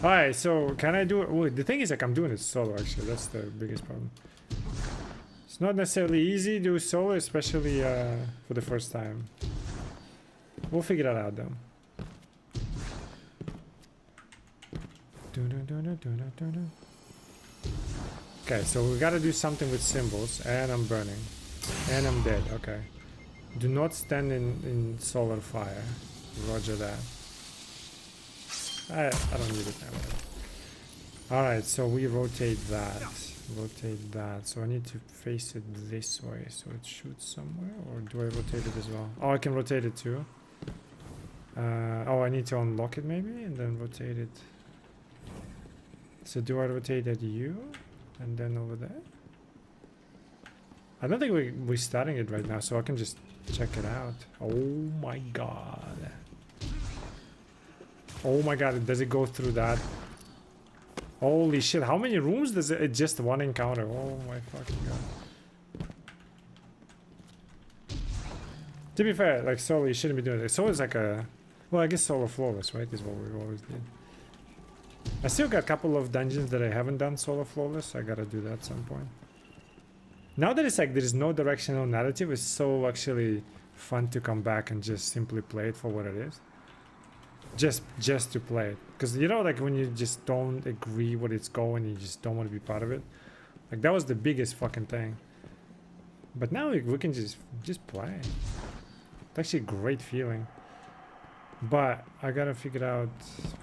Alright, so can I do it? Well, the thing is, like, I'm doing it solo, actually. That's the biggest problem. It's not necessarily easy to do solo, especially for the first time. We'll figure that out, though. Okay, so we gotta do something with symbols, and I'm burning. And I'm dead, okay. Do not stand in solar fire. Roger that. I don't need it now. Alright, so we rotate that. Rotate that. So I need to face it this way so it shoots somewhere, or do I rotate it as well? Oh, I can rotate it too. Oh, I need to unlock it maybe and then rotate it. So do I rotate at you and then over there? I don't think we're starting it right now, so I can just check it out. Oh my god. Oh my god, does it go through that? Holy shit, how many rooms does it? It's just one encounter. Oh my fucking god. To be fair, like solo, you shouldn't be doing it. Solo is like a... Well, I guess solo flawless, right? Is what we always did. I still got a couple of dungeons that I haven't done solo flawless. I gotta do that at some point. Now that it's like there's no directional narrative, it's so actually fun to come back and just simply play it for what it is. Just to play it. Because you know, like when you just don't agree what it's going, you just don't want to be part of it. Like that was the biggest fucking thing. But now we can just play. It's actually a great feeling. But I gotta figure out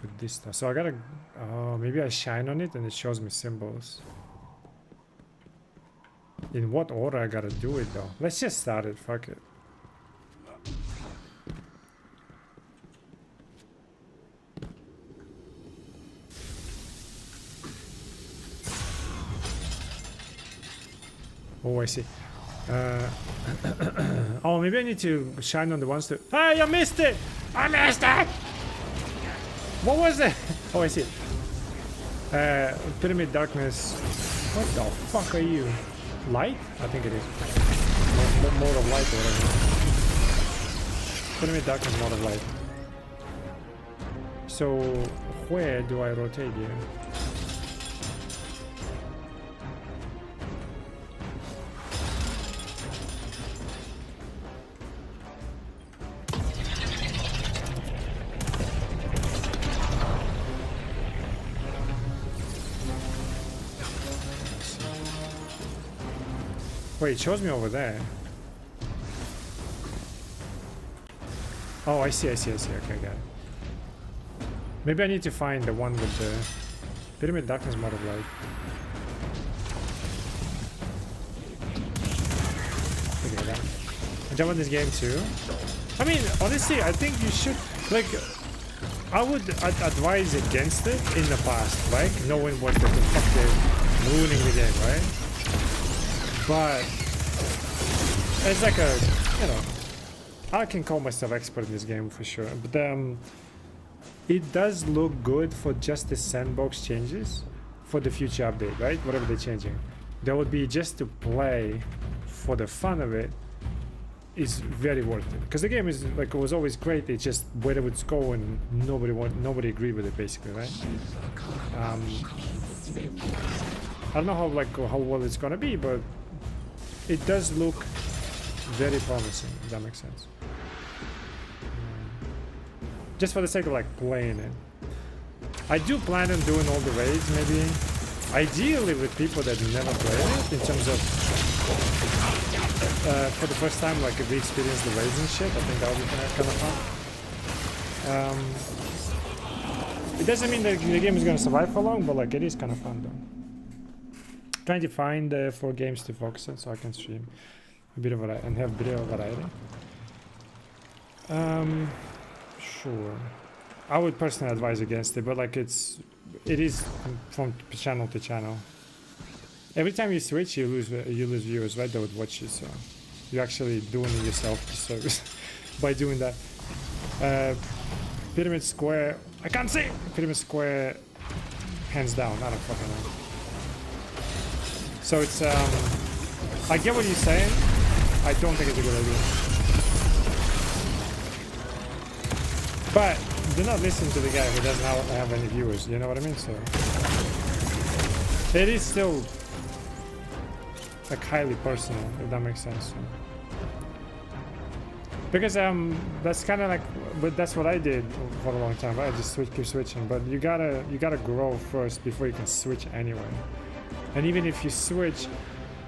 with this stuff. So I gotta, maybe I shine on it and it shows me symbols. In what order I gotta do it though? Let's just start it, fuck it. Oh, I see. Oh, maybe I need to shine on the ones that... Hey, I missed it! I missed it! What was it? Oh, I see. Pyramid Darkness. What the fuck are you? Light? I think it is. Mode of light or whatever. Pyramid Darkness, mode of light. So, where do I rotate here? Wait, it shows me over there. Oh, I see. Okay, got it. Maybe I need to find the one with the Pyramid Darkness mode of light. Okay, that. I jump on this game too. I mean, honestly, I think you should, like, I would advise against it in the past, like, knowing what the fuck they're ruining the game, right? But it's like a, you know, I can call myself expert in this game for sure. But it does look good for just the sandbox changes for the future update, right? Whatever they're changing, that would be just to play for the fun of it. Is very worth it because the game is like, it was always great. It's just where it would go and nobody agreed with it basically, right? I don't know how well it's gonna be, but it does look very promising, if that makes sense. Just for the sake of like playing it. I do plan on doing all the raids, maybe ideally with people that never played it, in terms of for the first time, like re-experience the raids and shit. I think that would be kind of fun. It doesn't mean that the game is gonna survive for long, but like it is kind of fun though. Trying to find 4 games to focus on so I can stream a bit of variety and have a bit of variety. Sure. I would personally advise against it, but like it is from channel to channel. Every time you switch, you lose viewers, right? That would watch you, so you're actually doing yourself a service by doing that. Pyramid Square, I can't see. Pyramid Square, hands down. I don't fucking know. So it's I get what you're saying. I don't think it's a good idea. But do not listen to the guy who doesn't have any viewers. You know what I mean? So it is still like highly personal, if that makes sense. Because that's kind of like, but that's what I did for a long time. Right? I just keep switching. But you gotta grow first before you can switch anyway. And even if you switch,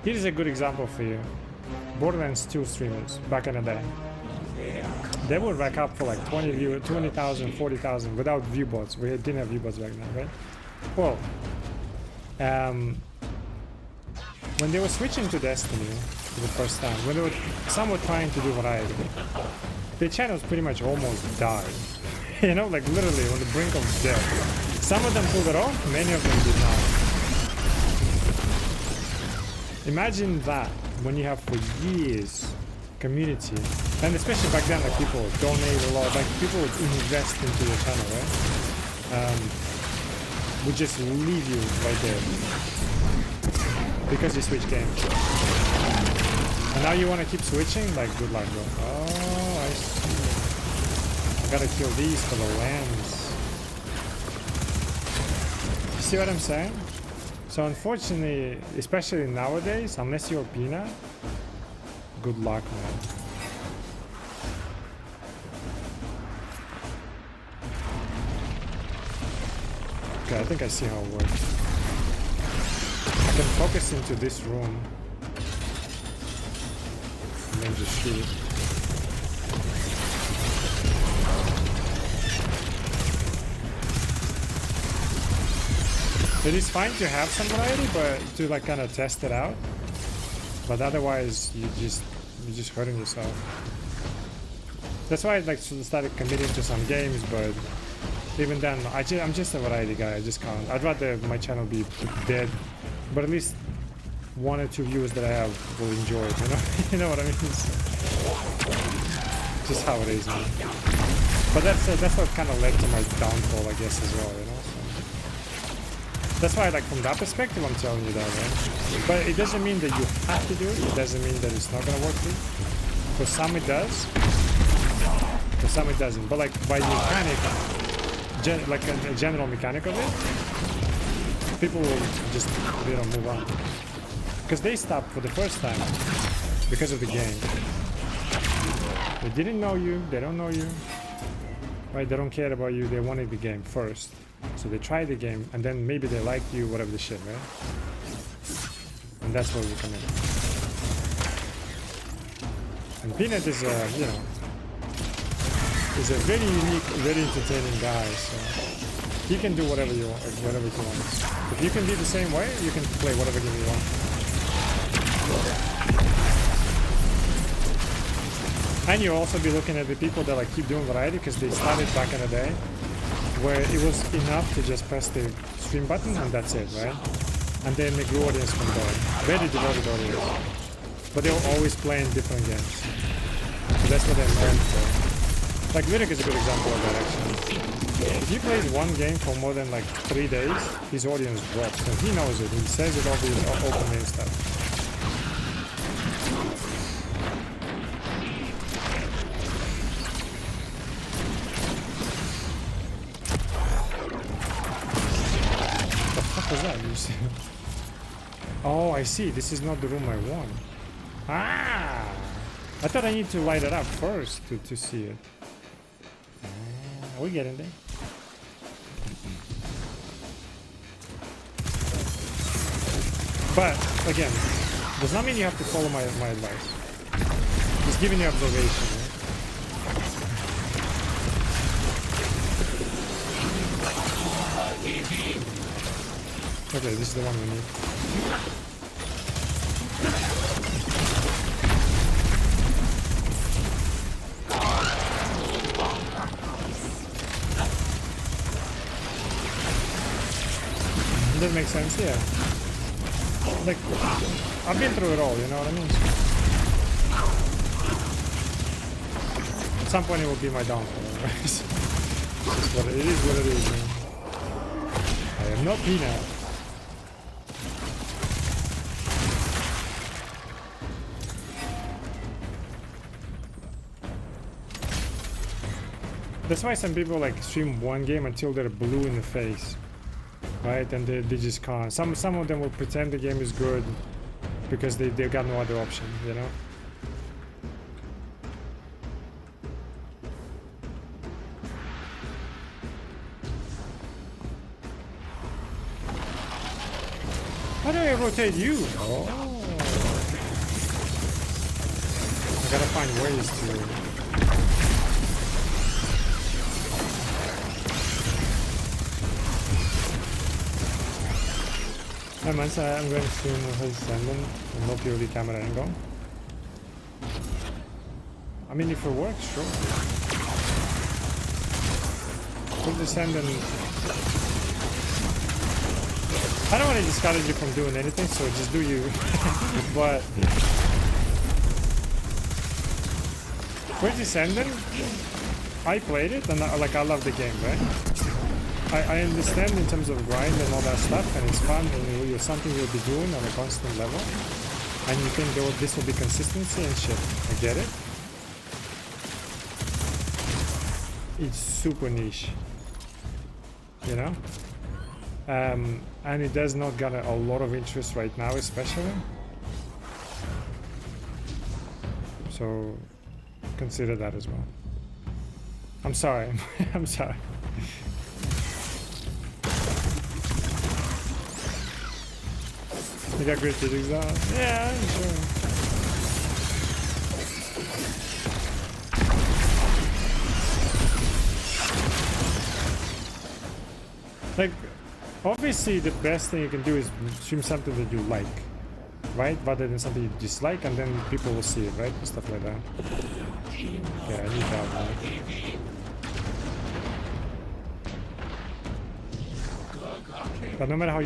here's a good example for you. Borderlands 2 streamers back in the day. They would rack up for like 20,000, 40,000 without viewbots. We didn't have viewbots back then, right? Well, when they were switching to Destiny for the first time, when some were trying to do what I did, their channels pretty much almost died. You know, like literally on the brink of death. Some of them pulled it off, many of them did not. Imagine that when you have for years community And especially back then, like people donate a lot, like people would invest into your channel, right? Would just leave you right there because you switch games. And now you want to keep switching? Like, good luck, bro. Oh, I see. I gotta kill these for the lambs. You see what I'm saying? So unfortunately, especially nowadays, unless you're Peanut, good luck, man. Okay, I think I see how it works. I can focus into this room and then just shoot it. It is fine to have some variety, but to like kind of test it out. But otherwise, you're just hurting yourself. That's why I like started committing to some games, but even then, I'm just a variety guy. I just can't. I'd rather my channel be dead, but at least 1 or 2 viewers that I have will enjoy it. You know, you know what I mean? So, just how it is, man. But that's what kind of led to my downfall, I guess, as well. You know. So, that's why, like from that perspective, I'm telling you that, right? But it doesn't mean that you have to do it. It doesn't mean that it's not gonna work for you. For some, it does. For some, it doesn't. But like by mechanic. Like a general mechanic of it, people will just, you know, move on because they stopped for the first time because of the game. They didn't know you, they don't know you, right? They don't care about you. They wanted the game first, so they tried the game and then maybe they liked you, whatever the shit, right? And that's where we come in. And Peanut is a, you know, is a very unique, very entertaining guy, so he can do whatever you want, whatever he wants. If you can be the same way, you can play whatever game you want. And you'll also be looking at the people that like keep doing variety because they started back in the day where it was enough to just press the stream button and that's it, right? And then the audience from there. Very devoted audience. But they were always playing different games. So that's what they learned for. Like Lyric is a good example of that actually. If he plays one game for more than like 3 days, his audience drops and he knows it. He says it openly and stuff. What the fuck was that? You see? Oh, I see. This is not the room I want. Ah! I thought I need to light it up first to see it. We getting there. But again, does not mean you have to follow my advice. Just giving you observation. Right? Okay, this is the one we need. That makes sense, yeah. Like, I've been through it all, you know what I mean? At some point it will be my downfall, right? It's just what it is, what it is, man. I am not Peanut. That's why some people like stream one game until they're blue in the face. Right, and they just can't. Some of them will pretend the game is good because they've got no other option, you know. How do I rotate you? Oh, I gotta find ways to. Hi man, så I'm going to stream Senden and no POV camera angle. I mean, if it works, sure. Put the Senden. I don't want to discourage you from doing anything, so just do you. But Where's this ending? I played it and I love the game, right? I understand in terms of grind and all that stuff, and it's fun and it's something you'll be doing on a constant level. And you think this will be consistency and shit. I get it. It's super niche, you know? And it does not get a lot of interest right now, especially. So consider that as well. I'm sorry. I'm sorry. You got great physics out? Yeah, sure. Like, obviously the best thing you can do is stream something that you like, right? Rather than something you dislike, and then people will see it, right? And stuff like that. Yeah, I need that one. But no matter how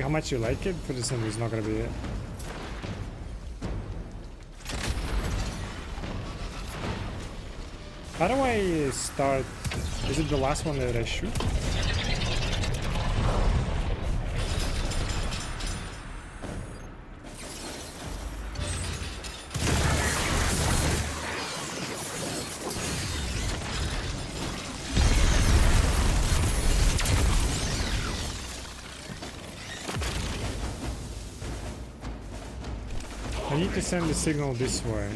much you like it, pretty soon it's not gonna be it. How do I start? Is it the last one that I shoot? I need to send the signal this way.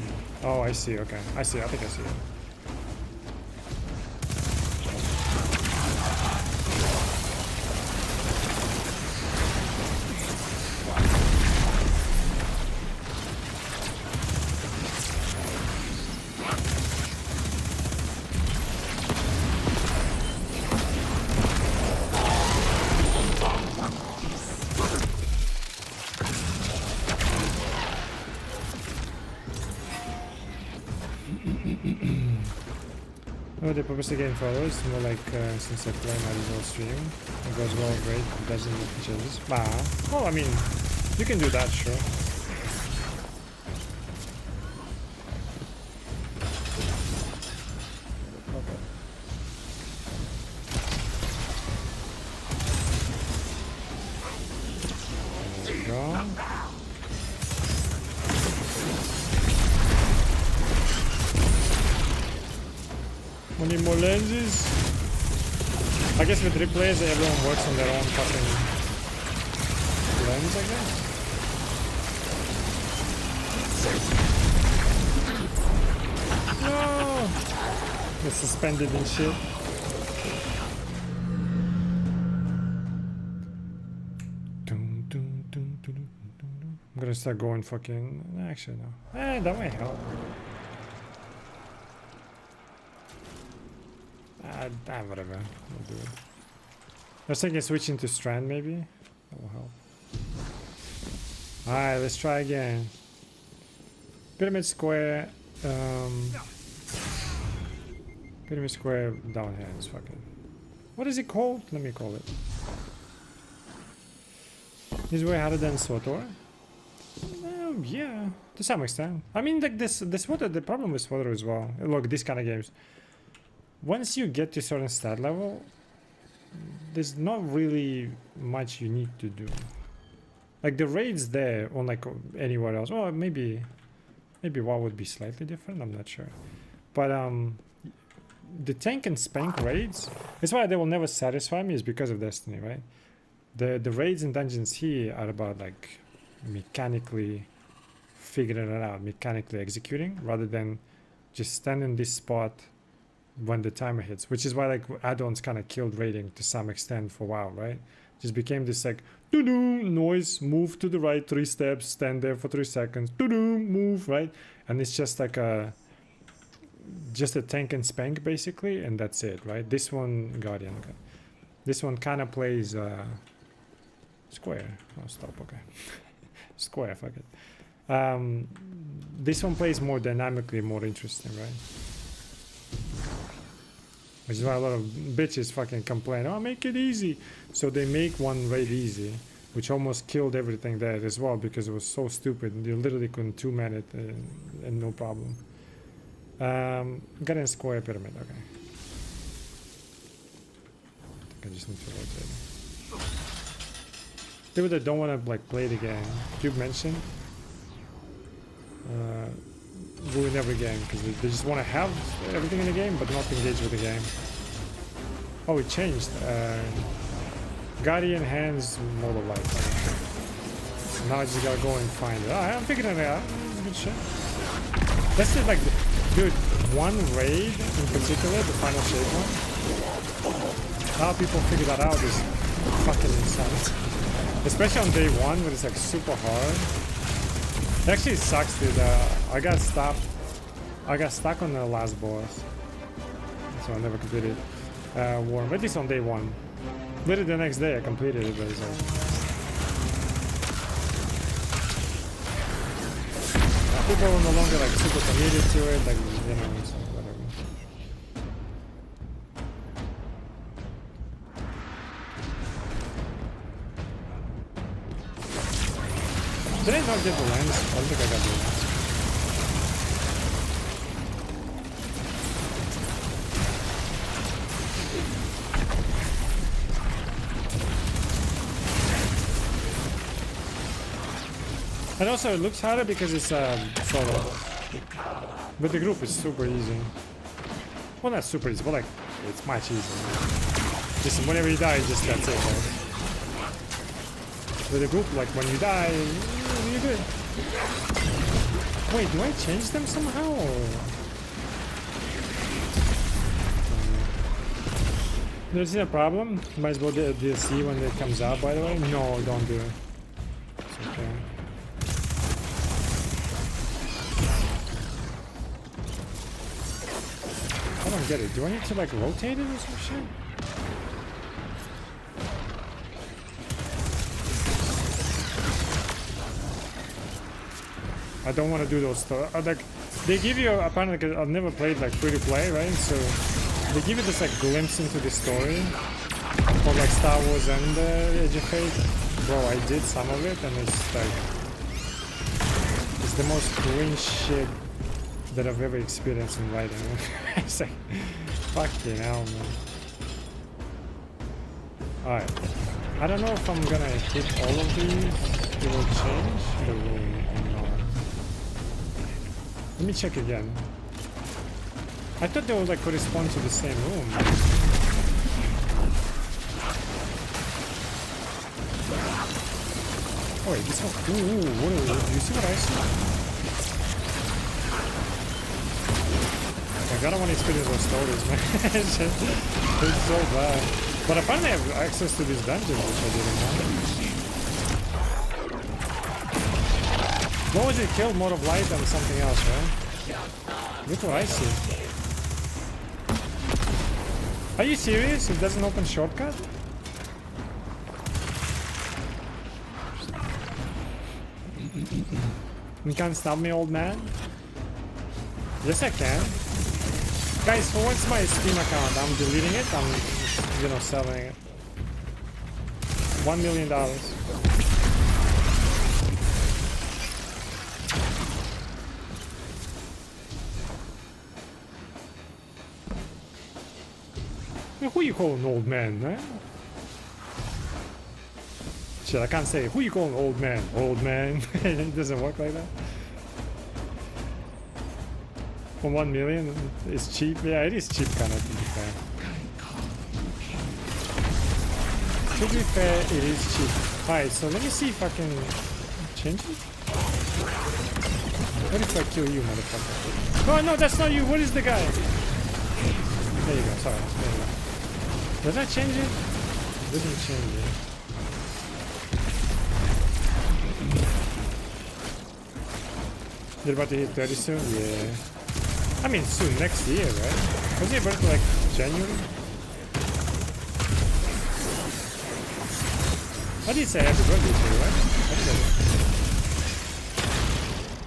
Oh, I see. Okay, I see. I think I see it. Oh, they purposely getting followers, more like since I play might as well stream. It goes well, great, it doesn't make changes. Well, I mean, you can do that, sure. There we go. We need more lenses. I guess with 3 players, everyone works on their own fucking lens, I guess. No! It's suspended and shit. I'm gonna start going fucking... Actually, no. That might help. Whatever. I'll do it. I was thinking switching to Strand maybe. That will help. Alright, let's try again. Pyramid Square. Pyramid Square down here is fucking. What is it called? Let me call it. Is way harder than SWTOR? Yeah, to some extent. I mean, like this SWTOR, the problem with SWTOR as well. Look, these kind of games. Once you get to a certain stat level, there's not really much you need to do. Like the raids there, unlike anywhere else. Well, maybe WoW would be slightly different. I'm not sure, but the tank and spank raids. That's why they will never satisfy me. Is because of Destiny, right? The raids and dungeons here are about like mechanically figuring it out, mechanically executing, rather than just stand in this spot when the timer hits, which is why like add-ons kind of killed raiding to some extent for a while, right? Just became this like doo-doo noise, move to the right 3 steps, stand there for 3 seconds, doo-doo, move, right? And it's just like just a tank and spank basically, and that's it, right? This one, Guardian, okay. This one kind of plays square. Oh, stop, okay. Square, fuck it. This one plays more dynamically, more interesting, right? Which is why a lot of bitches fucking complain, oh, make it easy. So they make one raid easy, which almost killed everything there as well because it was so stupid. You literally couldn't 2-man it and no problem. Got in square pyramid, okay. I think I just need to rotate. People that don't want to like play the game, Cube mentioned, ruin every game because they just want to have everything in the game but not engage with the game. Oh, it changed. Guardian Hands Mode of Light. Now I just gotta go and find it. I'm figuring it out. Good shit. That's just like, dude, one raid in particular, the Final Shape one. How people figure that out is fucking insane. Especially on day one when it's like super hard. It actually sucks, dude. I got stuck on the last boss. So I never completed Worm, at least on day one. Literally the next day I completed it, but it's like... people are no longer like super committed to it, like, you know, it's like whatever. Did I not get the lens? I don't think I got the lens. And also it looks harder because it's solo. But the group is super easy. Well, not super easy, but like, it's much easier. Just whenever you die, just that's it, right? With the group, like when you die, you're good. Wait, do I change them somehow? Or... There's a problem. Might as well get a DLC when it comes out, by the way. No, don't do it. It's okay. I don't get it. Do I need to like rotate it or some shit? I don't want to do those stuff. Like, they give you apparently. I've never played like free to play, right? So they give you this like glimpse into the story for like Star Wars and Age of Fate. Bro, I did some of it, and it's like it's the most cringe shit that I've ever experienced in writing. It's like, fucking hell, man. Alright. I don't know if I'm gonna hit all of these. It will change the room or not. Let me check again. I thought they would like correspond to the same room. Oh wait, this one. Ooh, what do you see what I see? I don't want to experience those stories, man. It's so bad. But apparently I have access to this dungeon, which I didn't know. What was it? Killed Mode of Light and something else, right? Look what I see. Are you serious? It doesn't open shortcut? You can't stop me, old man? Yes, I can. Guys, for once my Steam account, I'm deleting it, I'm, you know, selling it. $1 million. Who you call an old man, man? Shit, I can't say, who you call an old man? Old man. It doesn't work like that. For 1 million, it's cheap. Yeah, it is cheap, kind of, to be fair. To be fair, it is cheap. Alright, so let me see if I can change it. What if I kill you, motherfucker? Oh no, that's not you. What is the guy? There you go. Sorry. There you go. Does that change it? It doesn't change it. You're about to hit 30 soon? Yeah. I mean, soon, next year, right? Was your birthday like January? I did say happy birthday to you, right?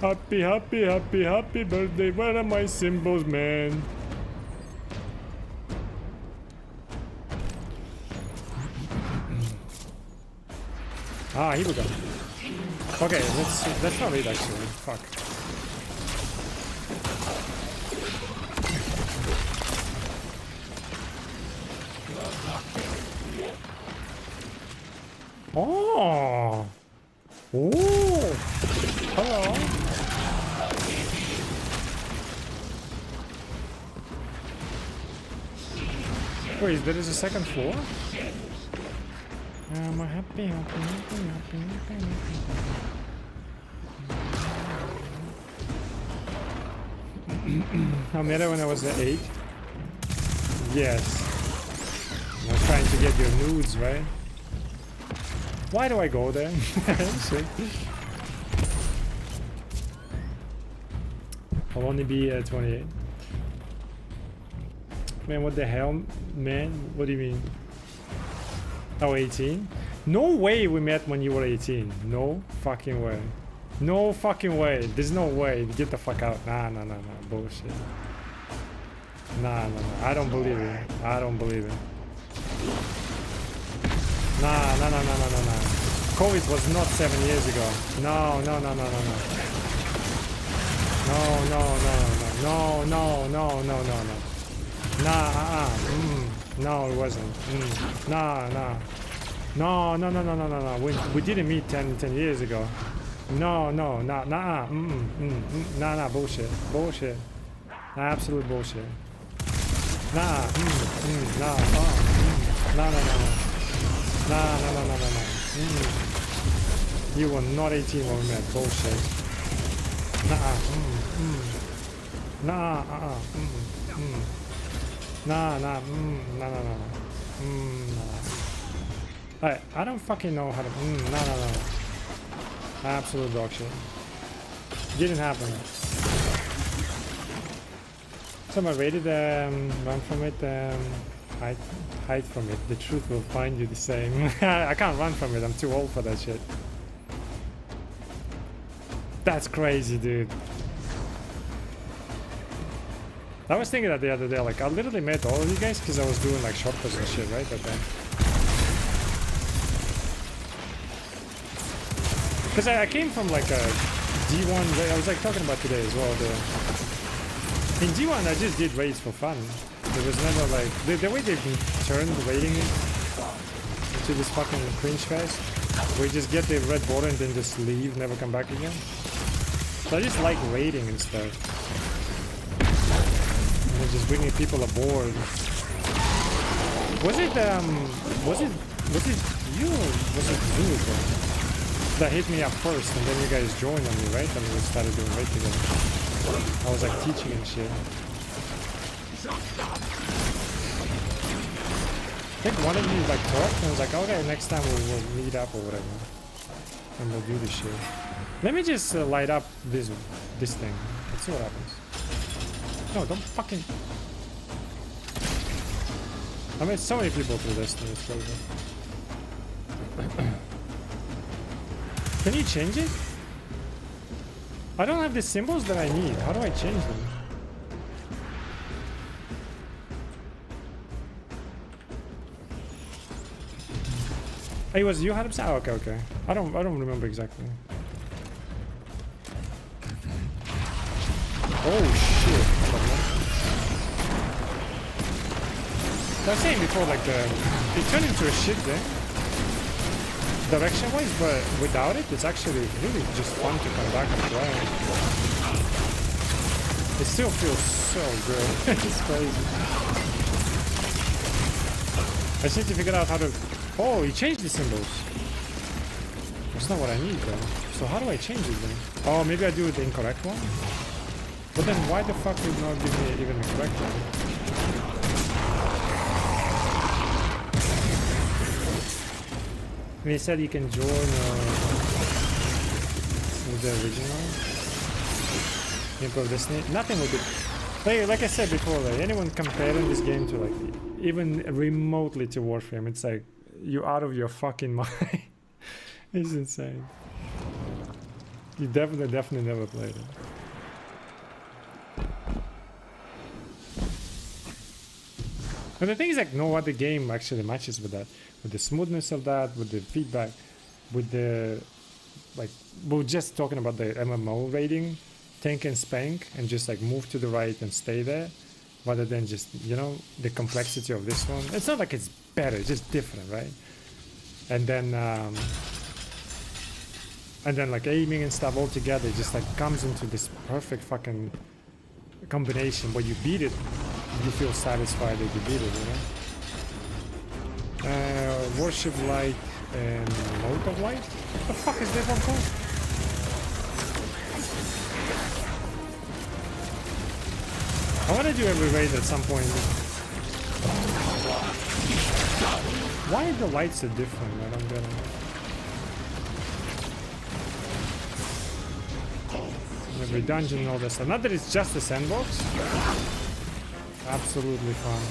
Happy, happy, happy, happy birthday. Where are my symbols, man? Ah, here we go. Okay, let's not read actually. Fuck. Oh! Oh! Hello! Wait, there is a second floor? I'm happy, happy, happy, happy, happy, happy. I met her when I was 8. Yes. I was trying to get your nudes, right? Why do I go there? Shit. I'll only be 28. Man, what the hell, man? What do you mean? Oh, 18? No way we met when you were 18. No fucking way. No fucking way. There's no way. Get the fuck out. Nah. Bullshit. Nah. I don't believe it. I don't believe it. Nah. COVID was not 7 years ago. No. No. Nah, no, it wasn't. Nah. No. We didn't meet 10 years ago. No, nah, bullshit. Absolute bullshit. No. You were not 18 when we met. Bullshit. Nah. I don't fucking know how to. No. Absolute dog shit. Didn't happen. Someone rated run from it, hide from it. The truth will find you the same. I can't run from it. I'm too old for that shit. That's crazy, dude. I was thinking that the other day, like, I literally met all of you guys because I was doing, like, shortcuts and shit, right? But then... Because I came from, like, a D1... I was, like, talking about today as well. In D1, I just did raids for fun. There was never, like... The way they turned raiding into this fucking cringe fest, where you just get the red border and then just leave, never come back again. So I just like raiding and stuff. Just bringing people aboard. Was it you or was it Zulu that hit me up first and then you guys joined on me, right? And we started doing raid together. I was like teaching and shit. I think one of you like talked and was like, okay, next time we'll meet up or whatever. And we'll do this shit. Let me just light up this thing. Let's see what happens. No, don't fucking... I met so many people through this thing, it's crazy. Can you change it? I don't have the symbols that I need. How do I change them? Hey, was you had him? Oh, okay. I don't remember exactly. Oh shit. I was saying before, like, it turned into a shit thing, direction-wise, but without it, it's actually really just fun to come back and play. It still feels so good. It's crazy. I just need to figure out how to... Oh, you changed the symbols. That's not what I need, though. So how do I change it then? Oh, maybe I do the incorrect one? But then why the fuck would not give me even the correct one? They said you can join with the original Improv Destiny. Nothing with it. Like I said before, like, anyone comparing this game to, like, even remotely to Warframe, it's like you're out of your fucking mind. It's insane. You definitely never played it. And the thing is, like, no other game actually matches with that. With the smoothness of that, with the feedback, with the, like, we're just talking about the MMO rating, tank and spank, and just, like, move to the right and stay there, rather than just, you know, the complexity of this one. It's not like it's better, it's just different, right? and then like aiming and stuff all together just like comes into this perfect fucking combination. When you beat it, you feel satisfied that you beat it, you know? Worship Light and Mode of Light? What the fuck is that one called? I want to do every raid at some point. Why are the lights so different? I don't get it. Every dungeon and all this stuff. Not that it's just a sandbox. Absolutely fun.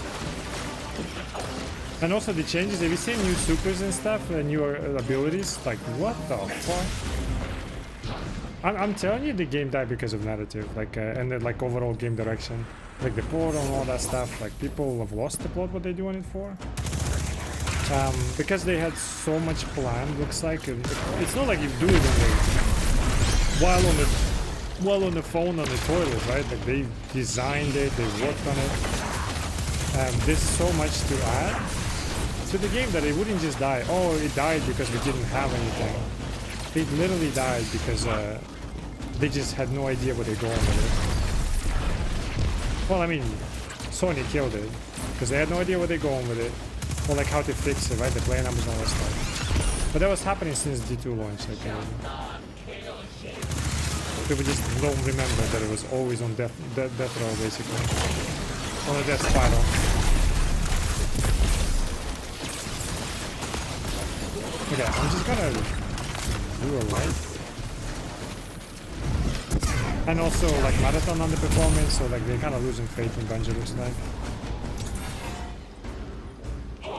And also the changes, have you seen new supers and stuff, new abilities? Like, what the fuck? I'm telling you, the game died because of narrative, like, and the, like, overall game direction. Like the portal and all that stuff, like, people have lost the plot what they're doing it for. Because they had so much planned, looks like. It's not like you do it in the, while on the phone on the toilet, right? Like, they designed it, they worked on it. There's so much to add to the game that it wouldn't just die. Oh, it died because we didn't have anything. It literally died because they just had no idea where they're going with it. Well, I mean, Sony killed it because they had no idea where they're going with it, or like how to fix it, right? The player numbers and all that stuff. But that was happening since D2 launch. Like, people just don't remember that it was always on death row, basically, on a death spiral. Okay, I'm just gonna do a light. And also, like, Marathon underperforming, so like they're kind of losing faith in Bungie, looks like.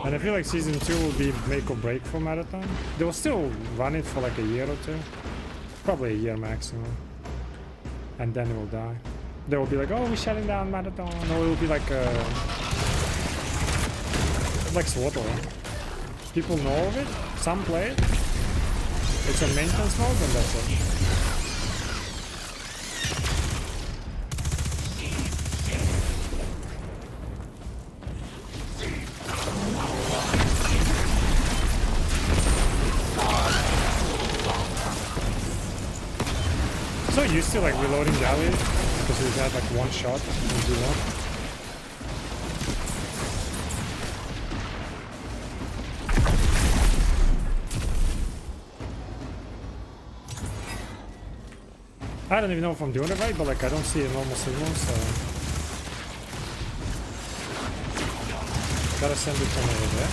And I feel like Season 2 will be make or break for Marathon. They will still run it for like a year or two. Probably a year maximum. And then it will die. They will be like, oh, we're shutting down Marathon. Or it will be like SWTOR. People know of it, some play it. It's a maintenance mode and that's it. So used to like reloading galleys because we had like one shot in G1. I don't even know if I'm doing it right, but like I don't see a normal signal, so gotta send it from over there.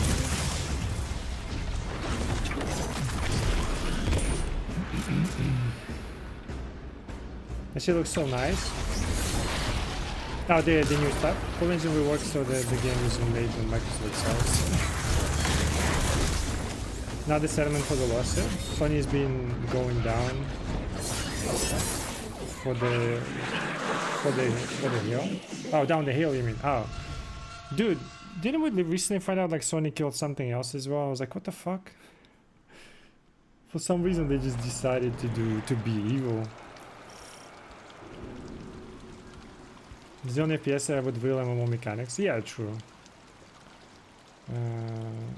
That shit looks so nice. Oh, the new stuff. Full engine will work so the game is made in Microsoft sells. Now the settlement for the lawsuit. Sony's been going down for the hill. Oh, down the hill, you mean? Oh, dude, didn't we recently find out like Sony killed something else as well? I was like, what the fuck? For some reason, they just decided to be evil. It's the only FPS I would will MMO mechanics. Yeah, true.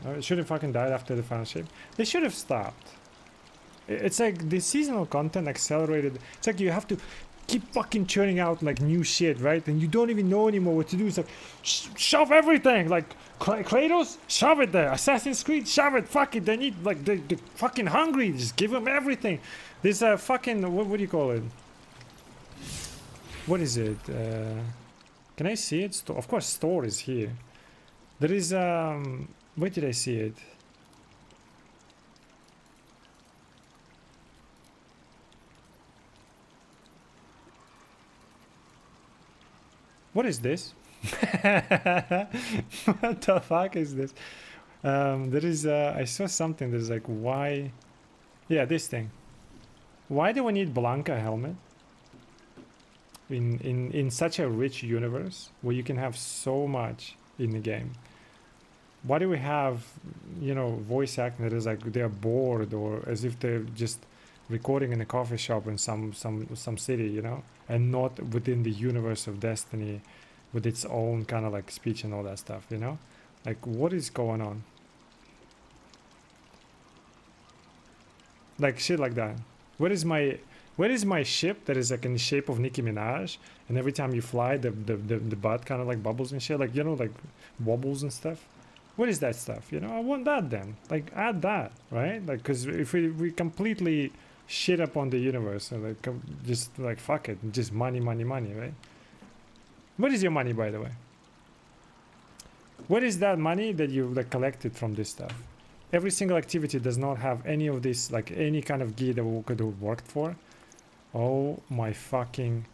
It should have fucking died after the final shape. They should have stopped. It's like the seasonal content accelerated. It's like you have to keep fucking churning out like new shit, right? And you don't even know anymore what to do. It's like shove everything. Like Kratos, shove it there. Assassin's Creed, shove it. Fuck it. They need like they're fucking hungry. Just give them everything. There's a fucking what do you call it? What is it? Can I see it? Of course, store is here. There is where did I see it? What is this? What the fuck is this? There is I saw something. There's like why? Yeah, this thing. Why do we need Blanca helmet? In such a rich universe where you can have so much in the game, why do we have, you know, voice acting that is like they're bored or as if they're just recording in a coffee shop in some city, you know, and not within the universe of Destiny with its own kind of like speech and all that stuff, you know? Like, what is going on? Like shit like that. Where is my ship that is like in the shape of Nicki Minaj, and every time you fly the butt kind of like bubbles and shit, like, you know, like wobbles and stuff? What is that stuff? You know, I want that then. Like, add that, right? Like, because if we completely shit up on the universe and like just like fuck it, just money, right? What is your money, by the way? What is that money that you like collected from this stuff? Every single activity does not have any of this, like any kind of gear that we could have worked for. Oh my fucking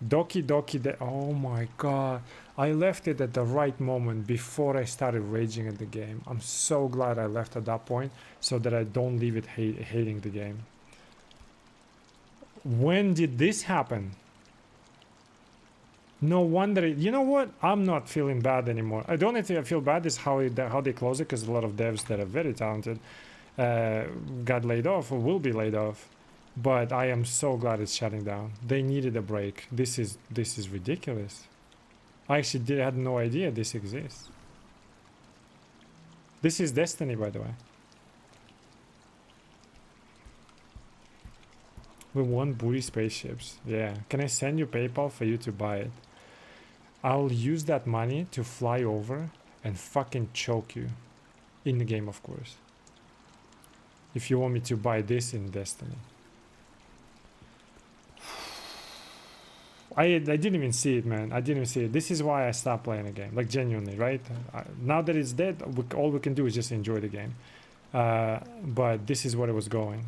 Doki Doki. Oh my god. I left it at the right moment before I started raging at the game. I'm so glad I left at that point so that I don't leave it hating the game. When did this happen? No wonder. You know what? I'm not feeling bad anymore. The only thing I feel bad is how they close it, because a lot of devs that are very talented got laid off or will be laid off. But I am so glad it's shutting down. They needed a break. This is ridiculous. I actually had no idea this exists. This is Destiny, by the way. We want booty spaceships. Yeah. Can I send you PayPal for you to buy it? I'll use that money to fly over and fucking choke you. In the game, of course. If you want me to buy this in Destiny. I didn't even see it, man. I didn't even see it. This is why I stopped playing the game. Like, genuinely, right? Now that it's dead, all we can do is just enjoy the game. But this is what it was going.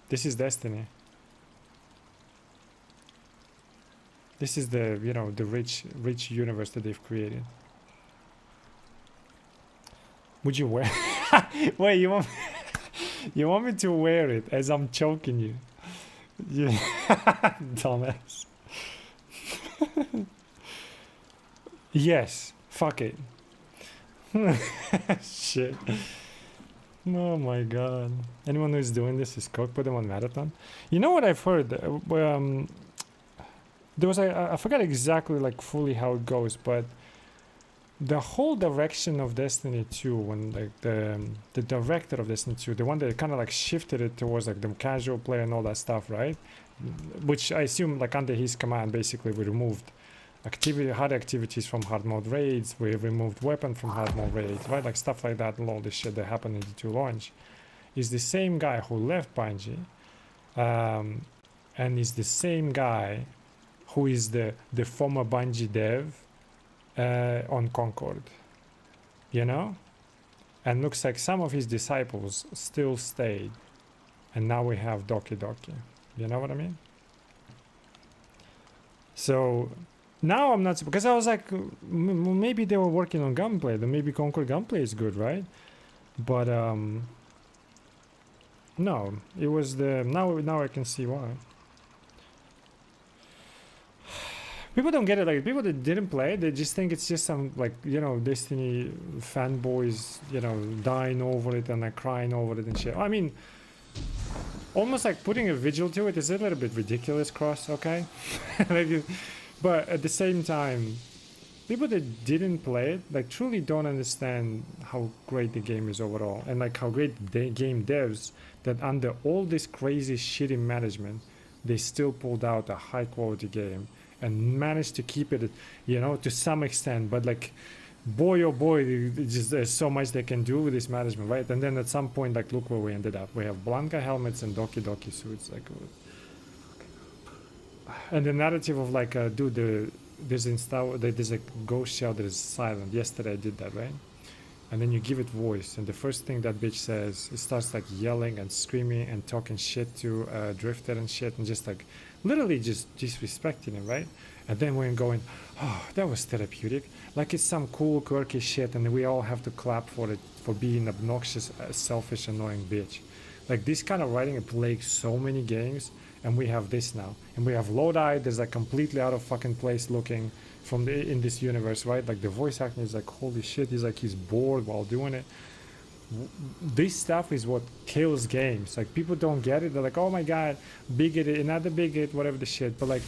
This is Destiny. This is the, you know, the rich universe that they've created. Would you wear? Wait, you want me to wear it as I'm choking you? Yeah, dumbass. Yes, fuck it. Shit. Oh my god. Anyone who's doing this is cooked. Put them on marathon. You know what I've heard? There was I forgot exactly like fully how it goes, but the whole direction of Destiny 2, when like the director of Destiny 2, the one that kind of like shifted it towards like the casual player and all that stuff, right? Which I assume like under his command, basically we removed hard activities from hard mode raids, we removed weapon from hard mode raids, right? Like stuff like that and all this shit that happened in the 2 launch. Is the same guy who left Bungie, and is the same guy who is the former Bungie dev on Concord, you know? And looks like some of his disciples still stayed, and now we have Doki Doki. You know what I mean? So now I'm not, because I was like, maybe they were working on gunplay, then maybe Concord gunplay is good, right? But no, it was the now I can see why. People don't get it. Like, people that didn't play, they just think it's just some, like, you know, Destiny fanboys, you know, dying over it and like crying over it and shit. I mean, almost like putting a vigil to it is a little bit ridiculous, Cross, okay? Maybe, but at the same time, people that didn't play it, like, truly don't understand how great the game is overall, and like how great the game devs that under all this crazy shitty management, they still pulled out a high quality game and managed to keep it, you know, to some extent. But like, boy oh boy, just there's so much they can do with this management, right? And then at some point, like, look where we ended up. We have Blanca helmets and Doki Doki suits, like, and the narrative of like, dude, there's a ghost shell that is silent. Yesterday I did that, right? And then you give it voice, and the first thing that bitch says, it starts like yelling and screaming and talking shit to Drifter and shit, and just like literally just disrespecting him, right? And then we're going, oh, that was therapeutic, like it's some cool quirky shit, and we all have to clap for it, for being obnoxious, selfish, annoying bitch. Like, this kind of writing plagues so many games, and we have this now, and we have Lodi. There's like completely out of fucking place looking from in this universe, right? Like, the voice acting is like, holy shit, he's bored while doing it. This stuff is what kills games. Like, people don't get it. They're like, oh my god, bigot, another bigot, whatever the shit. But like,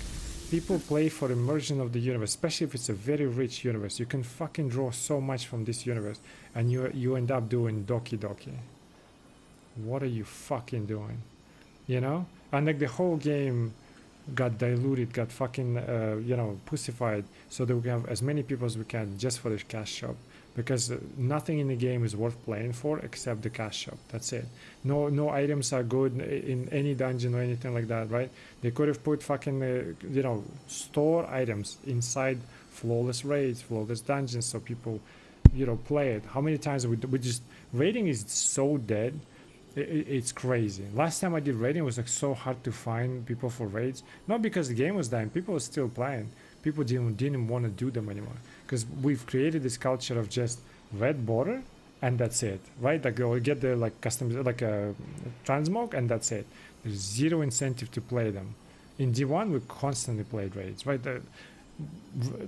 people play for immersion of the universe, especially if it's a very rich universe. You can fucking draw so much from this universe, and you end up doing Doki Doki. what are you fucking doing? You know? And like the whole game got diluted, got fucking, you know, pussified, so that we can have as many people as we can just for the cash shop. Because nothing in the game is worth playing for except the cash shop. That's it. No items are good in any dungeon or anything like that, right? They could have put fucking, you know, store items inside flawless raids, flawless dungeons, so people, you know, play it. How many times we just, raiding is so dead. It's crazy. Last time I did raiding, it was like so hard to find people for raids. Not because the game was dying, people were still playing. People didn't want to do them anymore. Because we've created this culture of just red border and that's it, right? Like they'll get the like custom, like a transmog and that's it. There's zero incentive to play them. In D1, we constantly played raids, right?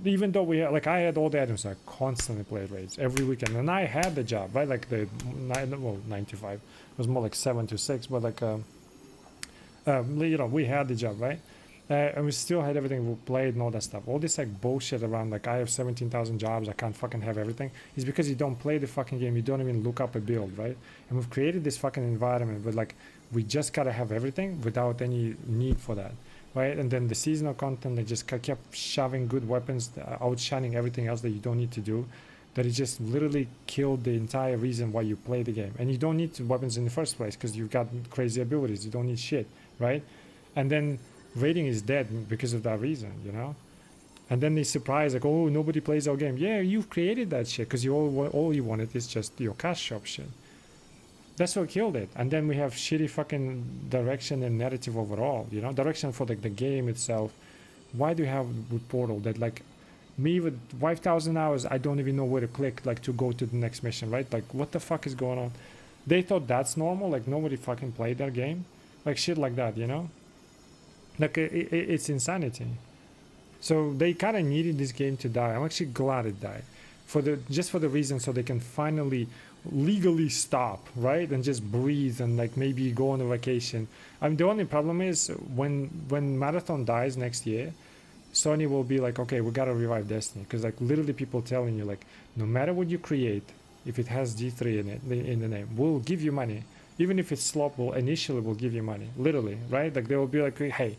Even though we had, like I had all the items, I constantly played raids every weekend, and I had the job, right? Like the 9 to 5, it was more like 7 to 6, but like you know, we had the job, right? And we still had everything, we played and all that stuff. All this like bullshit around like I have 17,000 jobs, I can't fucking have everything, is because you don't play the fucking game, you don't even look up a build, right? And we've created this fucking environment where like we just gotta have everything without any need for that, right? And then the seasonal content, they just kept shoving good weapons, outshining everything else that you don't need to do, that it just literally killed the entire reason why you play the game. And you don't need weapons in the first place because you've got crazy abilities, you don't need shit, right? And then raiding is dead because of that reason, you know? And then they surprise, like, oh, nobody plays our game. Yeah, you've created that shit because you all you wanted is just your cash shop shit. That's what killed it. And then we have shitty fucking direction and narrative overall, you know? Direction for like the game itself. Why do you have with Portal that like me with 5,000 hours, I don't even know where to click like to go to the next mission, right? Like what the fuck is going on? They thought that's normal, like nobody fucking played that game. Like shit like that, you know? Like it's insanity. So they kind of needed this game to die. I'm actually glad it died, just for the reason so they can finally legally stop, right, and just breathe and like maybe go on a vacation. I mean, the only problem is when Marathon dies next year, Sony will be like, okay, we gotta revive Destiny, because like literally people telling you like, no matter what you create, if it has D3 in it in the name, we'll give you money. Even if it's slop, initially we'll give you money, literally, right? Like they will be like, hey,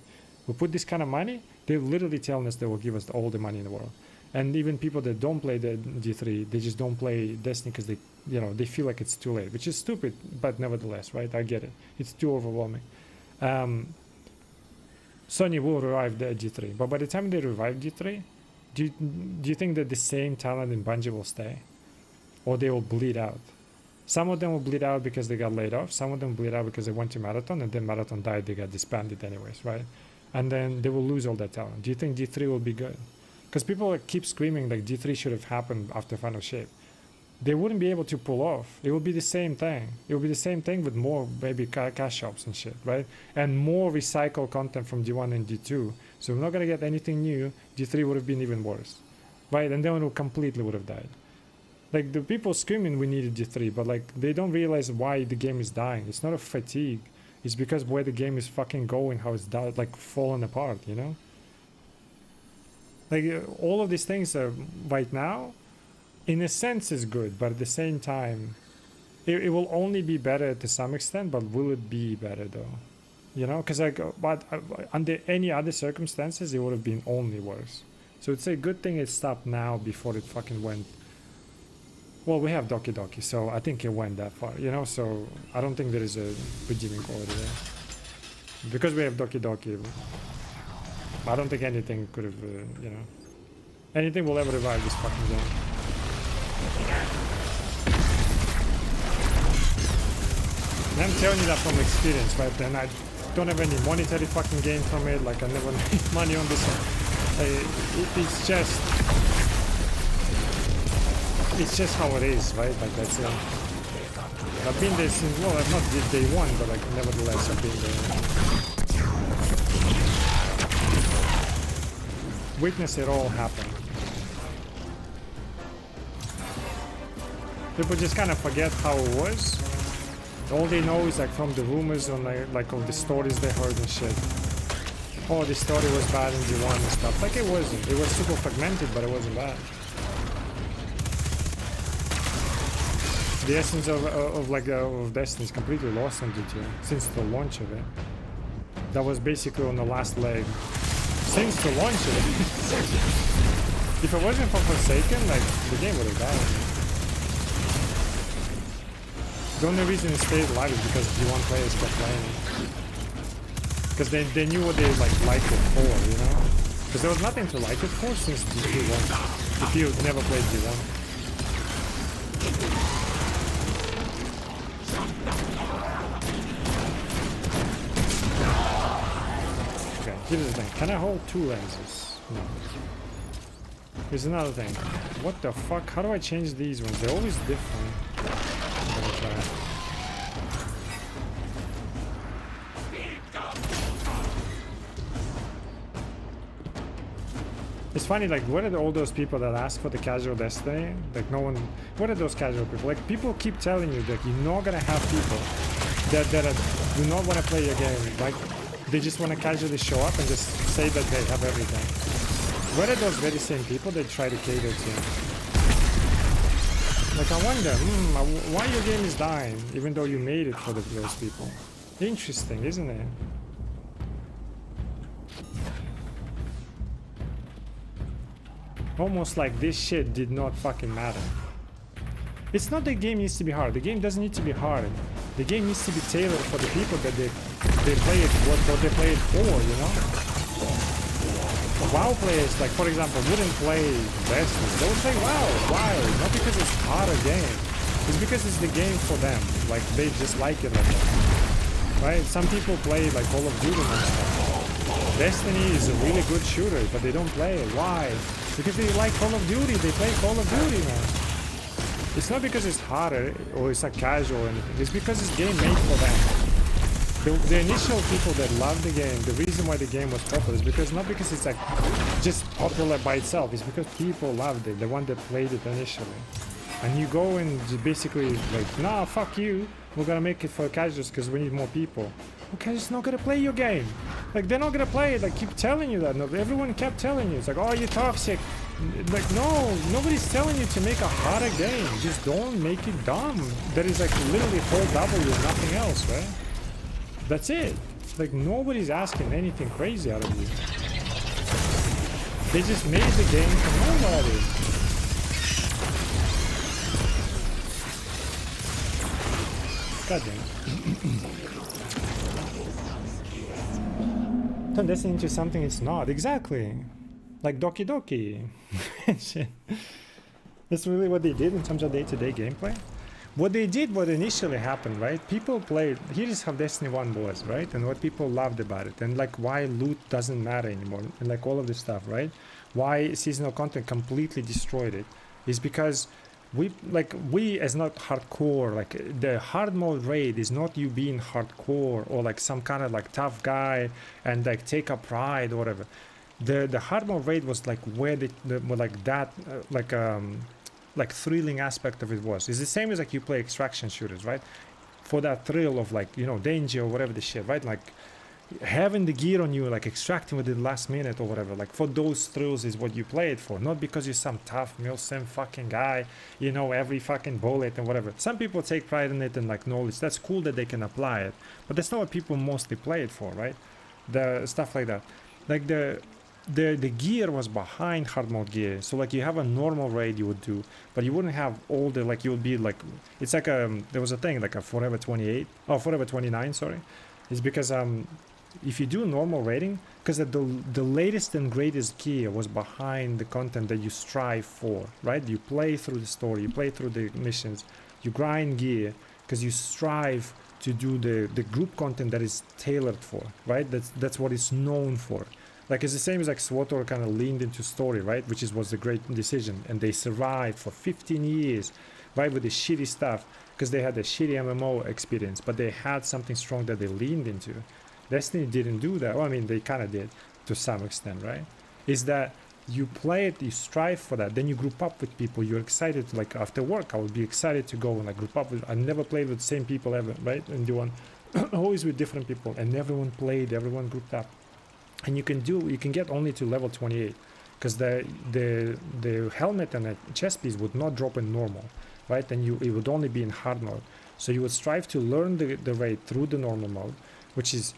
we put this kind of money. They're literally telling us they will give us all the money in the world. And even people that don't play the D3, they just don't play Destiny because they, you know, they feel like it's too late, which is stupid, but nevertheless, right? I get it. It's too overwhelming. Sony will revive the D3, but by the time they revive D3, do you think that the same talent in Bungie will stay, or they will bleed out? Some of them will bleed out because they got laid off. Some of them bleed out because they went to Marathon, and then Marathon died. They got disbanded anyways, right? And then they will lose all that talent. Do you think D3 will be good? Because people keep screaming like D3 should have happened after Final Shape. They wouldn't be able to pull off. It would be the same thing. It would be the same thing with more maybe cash shops and shit, right? And more recycled content from D1 and D2. So we're not gonna get anything new. D3 would have been even worse, right? And then it completely would have died. Like the people screaming we needed D3, but like they don't realize why the game is dying. It's not a fatigue. It's because where the game is fucking going, how it's like falling apart, you know? Like all of these things are right now, in a sense is good, but at the same time, it will only be better to some extent, but will it be better though? You know, because like, but under any other circumstances, it would have been only worse. So it's a good thing it stopped now before it fucking went. Well, we have Doki Doki, so I think it went that far, you know, so I don't think there is a redeeming quality there. Because we have Doki Doki, I don't think anything could have, you know, anything will ever revive this fucking game. And I'm telling you that from experience, right? And I don't have any monetary fucking gain from it, like I never made money on this one. It's just how it is, right? Like that's it. I've been there since, well, I've not did day one, but like nevertheless I've been there. Witness it all happen. People just kind of forget how it was. All they know is like from the rumors on like of the stories they heard and shit. Oh, the story was bad in D1 and stuff. Like it wasn't. It was super fragmented, but it wasn't bad. The essence of Destiny is completely lost on GTA since the launch of it. That was basically on the last leg. Since the launch of it. If it wasn't for Forsaken, like, the game would have died. The only reason it stayed alive is because G1 players kept playing it. Because they knew what they liked it for, you know? Because there was nothing to like it for since G1. If you never played G1. Okay, here's the thing. Can I hold two lenses? No. Here's another thing. What the fuck? How do I change these ones? They're always different. I'm gonna try it. It's funny, like, what are all those people that ask for the casual Destiny? Like, no one... What are those casual people? Like, people keep telling you that you're not gonna have people that do not want to play your game. Like, they just want to casually show up and just say that they have everything. What are those very same people that try to cater to? Like, I wonder, why your game is dying, even though you made it for those people. Interesting, isn't it? Almost like this shit did not fucking matter. It's not the game needs to be hard. The game doesn't need to be hard. The game needs to be tailored for the people that they play it, what they play it for, you know? WoW players, like, for example, wouldn't play Destiny. They would play WoW. Why? Not because it's a harder game. It's because it's the game for them. Like, they just like it like that. Right? Some people play, like, Call of Duty and stuff. Destiny is a really good shooter, but they don't play it. Why? Because they like Call of Duty. They play Call of Duty, man. It's not because it's harder or it's like casual or anything. It's because it's game made for them. The initial people that love the game, the reason why the game was popular is because not because it's like just popular by itself. It's because people loved it. The one that played it initially. And you go and basically like, nah, fuck you. We're gonna make it for casuals because we need more people. Well, casuals not gonna play your game. Like, they're not gonna play it. Like, keep telling you that. No, everyone kept telling you. It's like, oh, you're toxic. Like, no, nobody's telling you to make a harder game. Just don't make it dumb. There is like literally full W and nothing else, right? That's it. Like, nobody's asking anything crazy out of you. They just made the game for nobody. God damn. Turn this into something it's not. Exactly. Like Doki Doki. Shit. That's really what they did in terms of day-to-day gameplay. What they did, what initially happened, right? People played, here is how Destiny 1 was, right? And what people loved about it. And like why loot doesn't matter anymore. And like all of this stuff, right? Why seasonal content completely destroyed it. Is because we as not hardcore, like the hard mode raid is not you being hardcore or like some kind of like tough guy and like take a pride or whatever. The hard mode raid was like where like thrilling aspect of it was. It's the same as like you play extraction shooters, right? For that thrill of like, you know, danger or whatever the shit, right? Like having the gear on you, like extracting within the last minute or whatever, like for those thrills is what you play it for. Not because you're some tough Milsim fucking guy, you know, every fucking bullet and whatever. Some people take pride in it and like knowledge. That's cool that they can apply it. But that's not what people mostly play it for, right? The stuff like that. Like the gear was behind hard mode gear, so like you have a normal raid you would do, but you wouldn't have all the, like you would be like, it's like there was a thing like a Forever 29, sorry. It's because if you do normal raiding, because the latest and greatest gear was behind the content that you strive for, right? You play through the story, you play through the missions, you grind gear because you strive to do the group content that is tailored for, right? That's what it's known for. Like, it's the same as like SWTOR kind of leaned into story, right? Which was a great decision. And they survived for 15 years, right? With the shitty stuff, because they had a shitty MMO experience, but they had something strong that they leaned into. Destiny didn't do that. Well, I mean, they kind of did to some extent, right? Is that you play it, you strive for that, then you group up with people, you're excited to, like, after work, I would be excited to go and like group up with, I never played with the same people ever, right? And do one, always with different people, and everyone played, everyone grouped up. And you can get only to level 28 because the helmet and the chest piece would not drop in normal. right? And it would only be in hard mode. So you would strive to learn the raid through the normal mode, which is,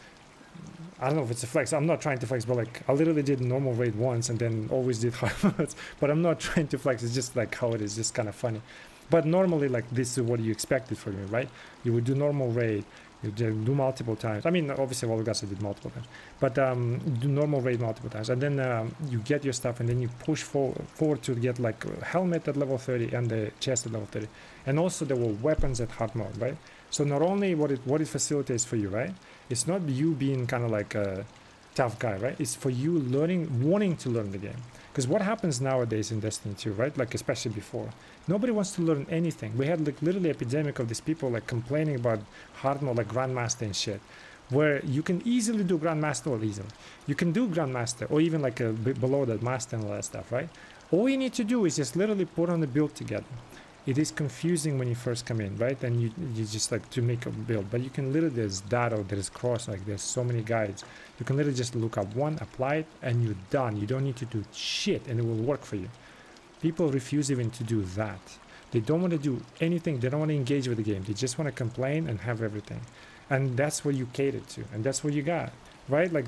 I don't know if it's a flex. I'm not trying to flex, but like I literally did normal raid once and then always did hard modes. But I'm not trying to flex. It's just like how it is, just kind of funny. But normally, like this is what you expected from me, right? You would do normal raid, you do multiple times. I mean, obviously, Volgasa did multiple times, but do normal raid multiple times, and then you get your stuff, and then you push forward to get like a helmet at level 30 and the chest at level 30, and also there were weapons at hard mode, right? So not only what it facilitates for you, right? It's not you being kind of like a tough guy, right? It's for you wanting to learn the game. Because what happens nowadays in Destiny 2, right? Like especially before, nobody wants to learn anything. We had like literally epidemic of these people like complaining about hard mode, like Grandmaster and shit, where you can easily do Grandmaster, or easily you can do Grandmaster, or even like a bit below that Master and all that stuff, right? All you need to do is just literally put on the build together. It is confusing when you first come in, right? And you just like to make a build, but you can literally, there's data, there's cross, like there's so many guides. You can literally just look up one, apply it, and you're done. You don't need to do shit, and it will work for you. People refuse even to do that. They don't want to do anything. They don't want to engage with the game. They just want to complain and have everything. And that's what you catered to, and that's what you got, right? Like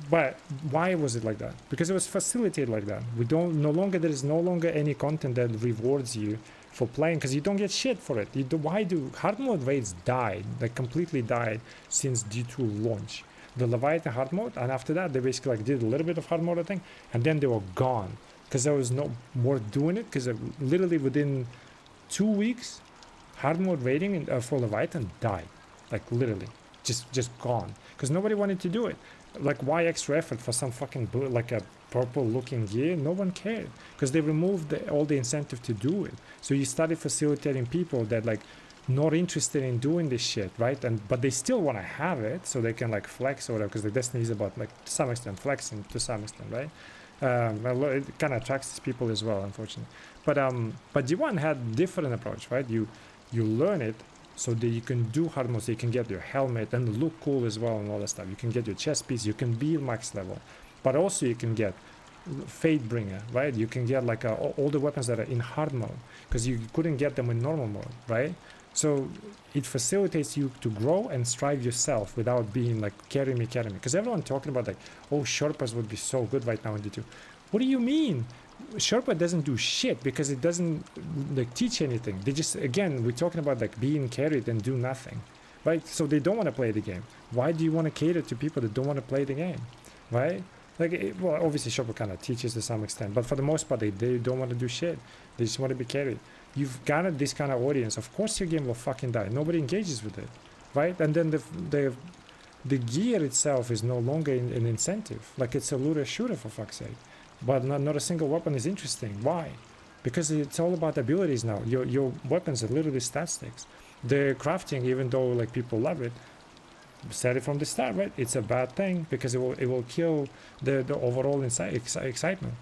but why was it like that? Because it was facilitated like that. There is no longer any content that rewards you for playing, because you don't get shit for it. Why do hard mode raids died, like completely died since D2 launch? The Leviathan hard mode, and after that they basically like did a little bit of hard mode, I think, and then they were gone because there was no more doing it, because literally within 2 weeks hard mode raiding for Leviathan died, like literally just gone, because nobody wanted to do it. Like, why extra effort for some fucking like a purple looking gear? No one cared, because they removed all the incentive to do it. So you started facilitating people that like not interested in doing this shit, right? But they still want to have it so they can like flex or whatever, because the Destiny is about like to some extent flexing to some extent, right? It kind of attracts these people as well, unfortunately. But D1 had different approach, right? You learn it so that you can do hard mode, so you can get your helmet and look cool as well and all that stuff. You can get your chest piece, you can be max level, but also you can get Fatebringer, right? You can get like all the weapons that are in hard mode, because you couldn't get them in normal mode, right? So it facilitates you to grow and strive yourself without being like carry me, because everyone talking about like, oh, Sherpas would be so good right now in D2. What do you mean? Sherpa doesn't do shit because it doesn't like teach anything. They just, again, we're talking about like being carried and do nothing, right? So they don't want to play the game. Why do you want to cater to people that don't want to play the game, right? Like, well, obviously Sherpa kind of teaches to some extent, but for the most part, they don't want to do shit. They just want to be carried. You've got this kind of audience. Of course your game will fucking die. Nobody engages with it, right? And then the gear itself is no longer an incentive. Like, it's a looter shooter, for fuck's sake. But not a single weapon is interesting. Why? Because it's all about abilities now. Your weapons are literally stat sticks. The crafting, even though like people love it, said it from the start, right? It's a bad thing because it will kill the overall excitement.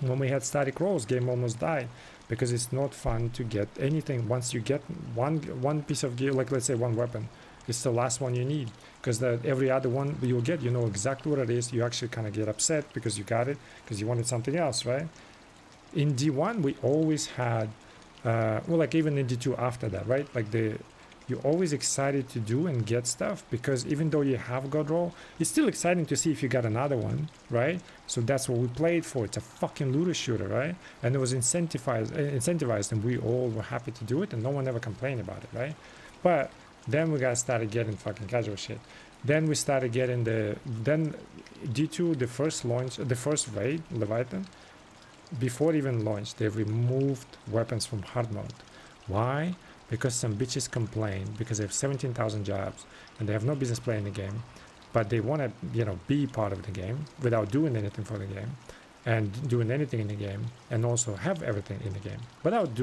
When we had static rolls, game almost died because it's not fun to get anything. Once you get one piece of gear, like let's say one weapon, it's the last one you need, because every other one you'll get, you know exactly what it is. You actually kind of get upset because you got it because you wanted something else, right? In D1 we always had well, like even in D2 after that, right? Like you're always excited to do and get stuff, because even though you have God roll, it's still exciting to see if you got another one, right? So that's what we played for. It's a fucking looter shooter, right? And it was incentivized, and we all were happy to do it, and no one ever complained about it, right? But then we got started getting fucking casual shit. Then we started getting then D2, the first launch, the first raid, Leviathan, before even launch, they removed weapons from hard mode. Why? Because some bitches complain because they have 17,000 jobs and they have no business playing the game, but they want to, be part of the game without doing anything for the game and doing anything in the game, and also have everything in the game without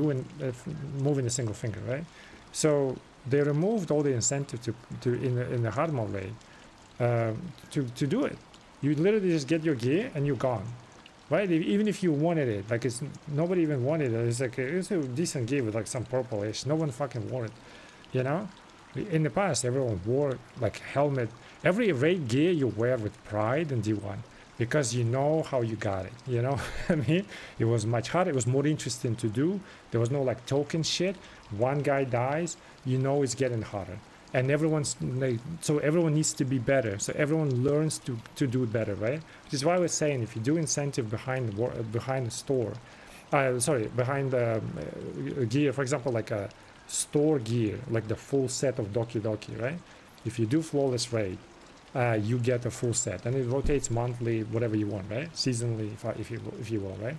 moving a single finger, right? So they removed all the incentive to in the hard mode raid to do it. You literally just get your gear and you're gone, right? Even if you wanted it, like nobody even wanted it. It's like it's a decent gear with like some purplish. No one fucking wore it, In the past, everyone wore like helmet. Every raid gear you wear with pride in D1, because you know how you got it, you know. I mean, it was much harder, it was more interesting to do. There was no like token shit. One guy dies, you know it's getting harder, and everyone's like, so everyone needs to be better, so everyone learns to do it better, right? Which is why I was saying, if you do incentive behind the store, behind the gear, for example, like a store gear, like the full set of Doki Doki, right? If you do flawless raid, you get a full set, and it rotates monthly, whatever you want, right? Seasonally, if you will, right?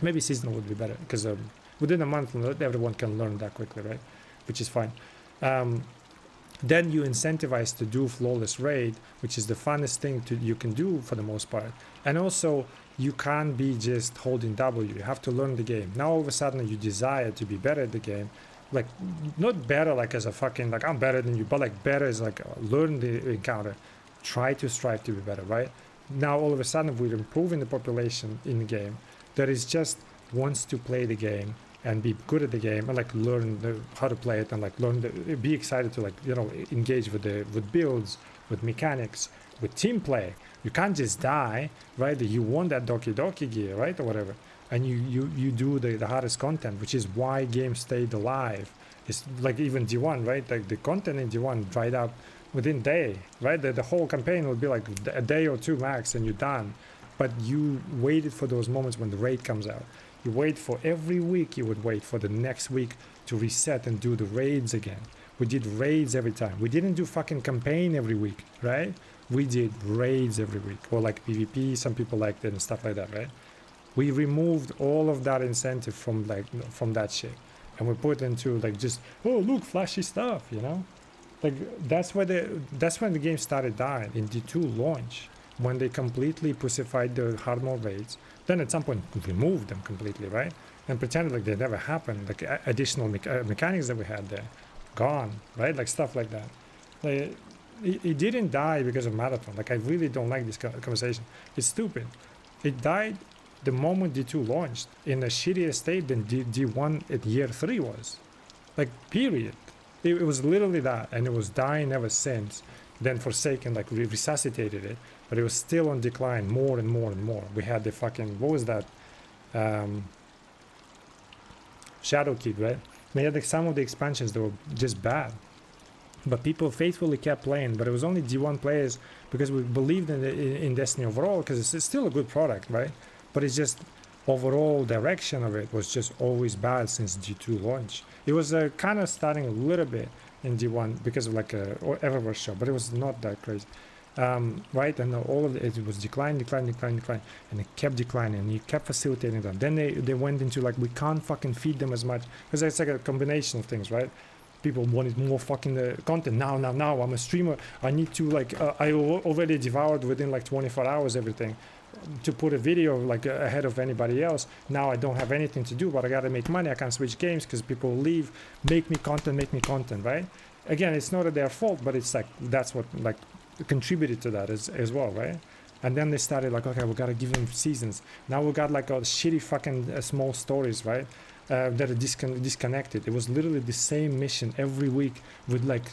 Maybe seasonal would be better, because within a month, not everyone can learn that quickly, right? Which is fine. Then you incentivize to do flawless raid, which is the funnest thing you can do for the most part. And also, you can't be just holding W. You have to learn the game. Now all of a sudden you desire to be better at the game. Like, not better like as a fucking, like I'm better than you, but like better is like learn the encounter. Try to strive to be better, right? Now all of a sudden we're improving the population in the game that is just wants to play the game and be good at the game and like learn how to play it and like be excited to like, you know, engage with builds, with mechanics, with team play. You can't just die, right? You want that Doki Doki gear, right, or whatever, and you do the hardest content, which is why games stayed alive. It's like even D1, right? Like the content in D1 dried up within a day, right? The whole campaign would be like a day or two max and you're done. But you waited for those moments when the raid comes out. You wait for every week, you would wait for the next week to reset and do the raids again. We did raids every time. We didn't do fucking campaign every week, right? We did raids every week, or like PvP, some people liked it and stuff like that, right? We removed all of that incentive from that shit. And we put into like just, oh look, flashy stuff, you know? Like that's when the game started dying in D2 launch, when they completely pussified the hard mode raids. Then at some point removed them completely, right? And pretended like they never happened, like additional mechanics that we had there, gone, right? Like stuff like that. Like, it didn't die because of Marathon. Like I really don't like this conversation. It's stupid. It died the moment D2 launched in a shittier state than D1 at year 3 was. Like period. It was literally that, and it was dying ever since. Then Forsaken like resuscitated it, but it was still on decline more and more and more. We had the fucking, what was that? Shadow Kid, right? We had like some of the expansions that were just bad. But people faithfully kept playing, but it was only D1 players because we believed in Destiny overall, because it's still a good product, right? But it's just overall direction of it was just always bad since D2 launch. It was kind of starting a little bit in D1 because of like a Eververse show, but it was not that crazy, right? And all of it was decline, and it kept declining, and you kept facilitating them. Then they went into like, we can't fucking feed them as much, because it's like a combination of things, right? People wanted more fucking content. Now I'm a streamer, I need to like I already devoured within like 24 hours everything to put a video like ahead of anybody else. Now I don't have anything to do, but I gotta make money. I can't switch games because people leave. Make me content, right? Again, it's not their fault, but it's like that's what like contributed to that as well, right? And then they started like, okay, we gotta give them seasons. Now we got like a shitty fucking small stories, right? That are disconnected. It was literally the same mission every week with like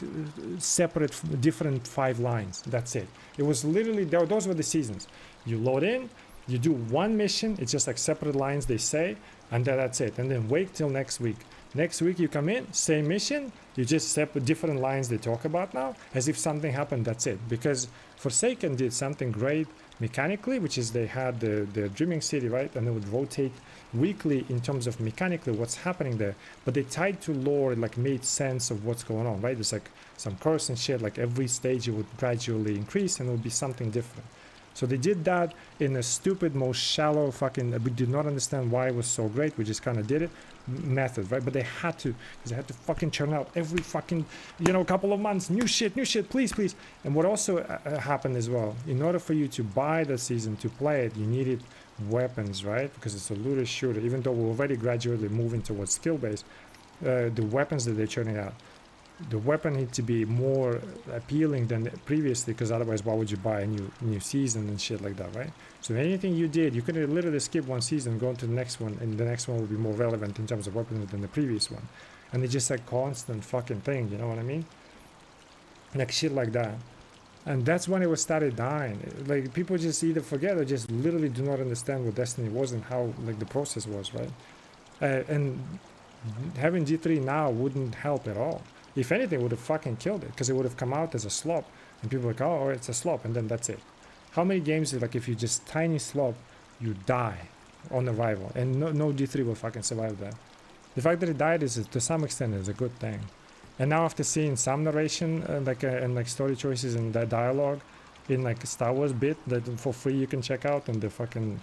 separate, different 5 lines. That's it. It was literally, those were the seasons. You load in, you do one mission, it's just like separate lines they say, and then that's it. And then wait till next week. Next week you come in, same mission, you just separate different lines they talk about now, as if something happened, that's it. Because Forsaken did something great mechanically, which is they had the Dreaming City, right? And they would rotate weekly in terms of mechanically what's happening there, but they tied to lore, it like made sense of what's going on, right? There's like some curse and shit, like every stage it would gradually increase and it would be something different. So they did that in a stupid, most shallow fucking, we did not understand why it was so great, we just kind of did it, method, right? But they had to, because they had to fucking churn out every fucking, you know, couple of months, new shit, please. And what also happened as well, in order for you to buy the season, to play it, you needed weapons, right? Because it's a looter shooter, even though we're already gradually moving towards skill-based, the weapons that they're churning out, the weapon need to be more appealing than previously, because otherwise why would you buy a new season and shit like that, right? So anything you did, you could literally skip one season, go to the next one, and the next one will be more relevant in terms of weapons than the previous one. And it's just a constant fucking thing, you know what I mean? Like shit like that. And that's when it was started dying. Like, people just either forget or just literally do not understand what Destiny was and how, like, the process was, right? And having G3 now wouldn't help at all. If anything, it would have fucking killed it, because it would have come out as a slop. And people were like, oh, it's a slop, and then that's it. How many games, like, if you just tiny slop, you die on arrival, and no G3 will fucking survive that. The fact that it died is, to some extent, is a good thing. And now after seeing some narration, and like story choices and that dialogue in like a Star Wars bit that for free you can check out, and the fucking,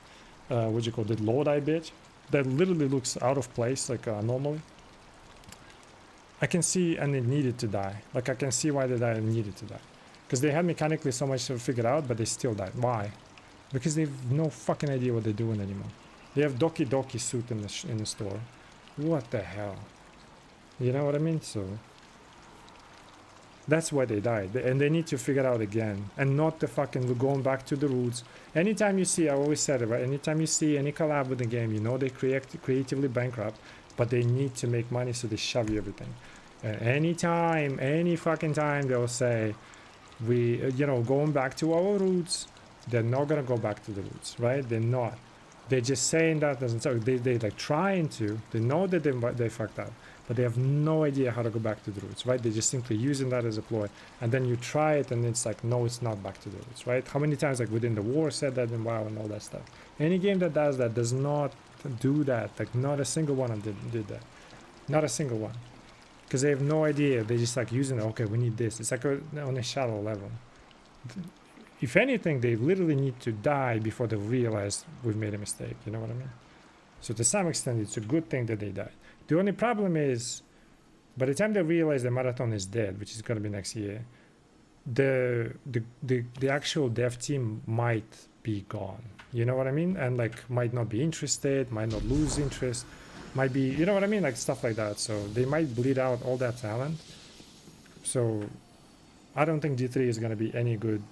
what you call it, Lodi bitch, that literally looks out of place, like normally. I can see, and it needed to die. Like, I can see why they died and needed to die. Because they had mechanically so much to figure out, but they still died. Why? Because they have no fucking idea what they're doing anymore. They have Doki Doki suit in the store. What the hell? You know what I mean? So that's why they died, and they need to figure out again, and not the fucking going back to the roots. Anytime you see, I always said it, right? Anytime you see any collab with the game, you know they creatively bankrupt, but they need to make money, so they shove you everything. Anytime, any fucking time, they'll say, we, you know, going back to our roots. They're not gonna go back to the roots, right? They're not. They're just saying that doesn't sound. They like trying to. They know that they fucked up, but they have no idea how to go back to the roots, right? They're just simply using that as a ploy, and then you try it, and it's like, no, it's not back to the roots, right? How many times, like, Within the War said that in WoW and all that stuff. Any game that does that does not do that. Like, not a single one of them did that. Not a single one, because they have no idea. They're just like using it. Okay, we need this. It's like on a shallow level. If anything, they literally need to die before they realize we've made a mistake. You know what I mean? So to some extent, it's a good thing that they died. The only problem is, by the time they realize the marathon is dead, which is going to be next year, the actual dev team might be gone. You know what I mean? And like, might not be interested, might not lose interest, might be, you know what I mean? Like stuff like that. So they might bleed out all that talent. So I don't think G3 is going to be any good.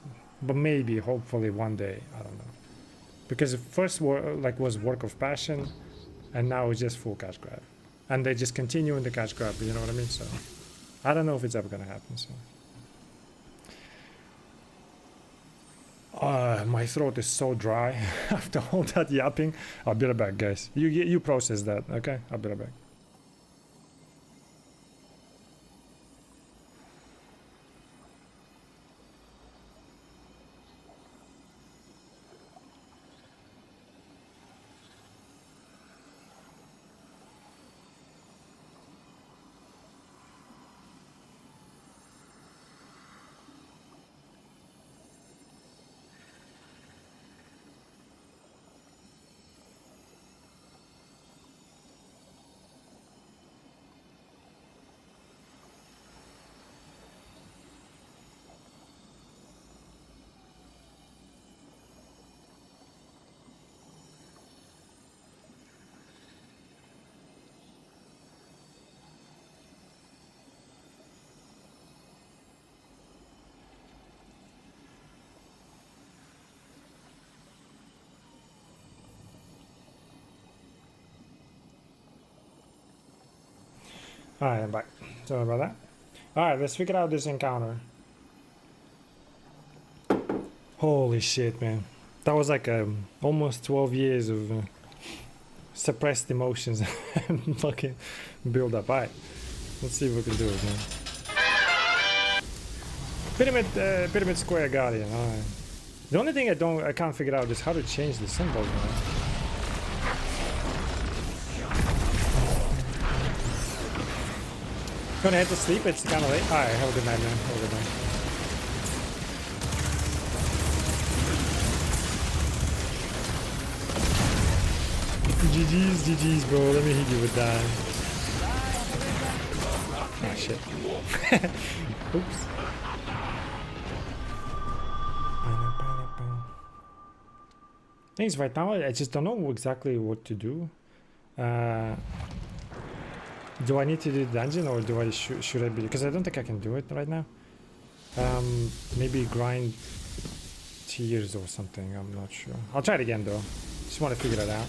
But maybe, hopefully, one day, I don't know. Because first was work of passion, and now it's just full cash grab. And they just continue in the cash grab, you know what I mean? So I don't know if it's ever gonna happen. So my throat is so dry after all that yapping. I'll be right back, guys. You process that, okay? I'll be right back. Alright, I'm back. Sorry about that. Alright, let's figure out this encounter. Holy shit, man. That was like almost 12 years of suppressed emotions and fucking build up. Alright, let's see if we can do it, man. Pyramid Square Guardian, alright. The only thing I can't figure out is how to change the symbols, man. Gonna head to sleep, it's kinda late. Alright, have a good night, man. Have a good night. GG's, bro. Let me hit you with that. Ah, shit. Oops. Things right now, I just don't know exactly what to do. Do I need to do the dungeon, or do I should I be? Because I don't think I can do it right now. Maybe grind tiers or something. I'm not sure. I'll try it again though. Just want to figure it out.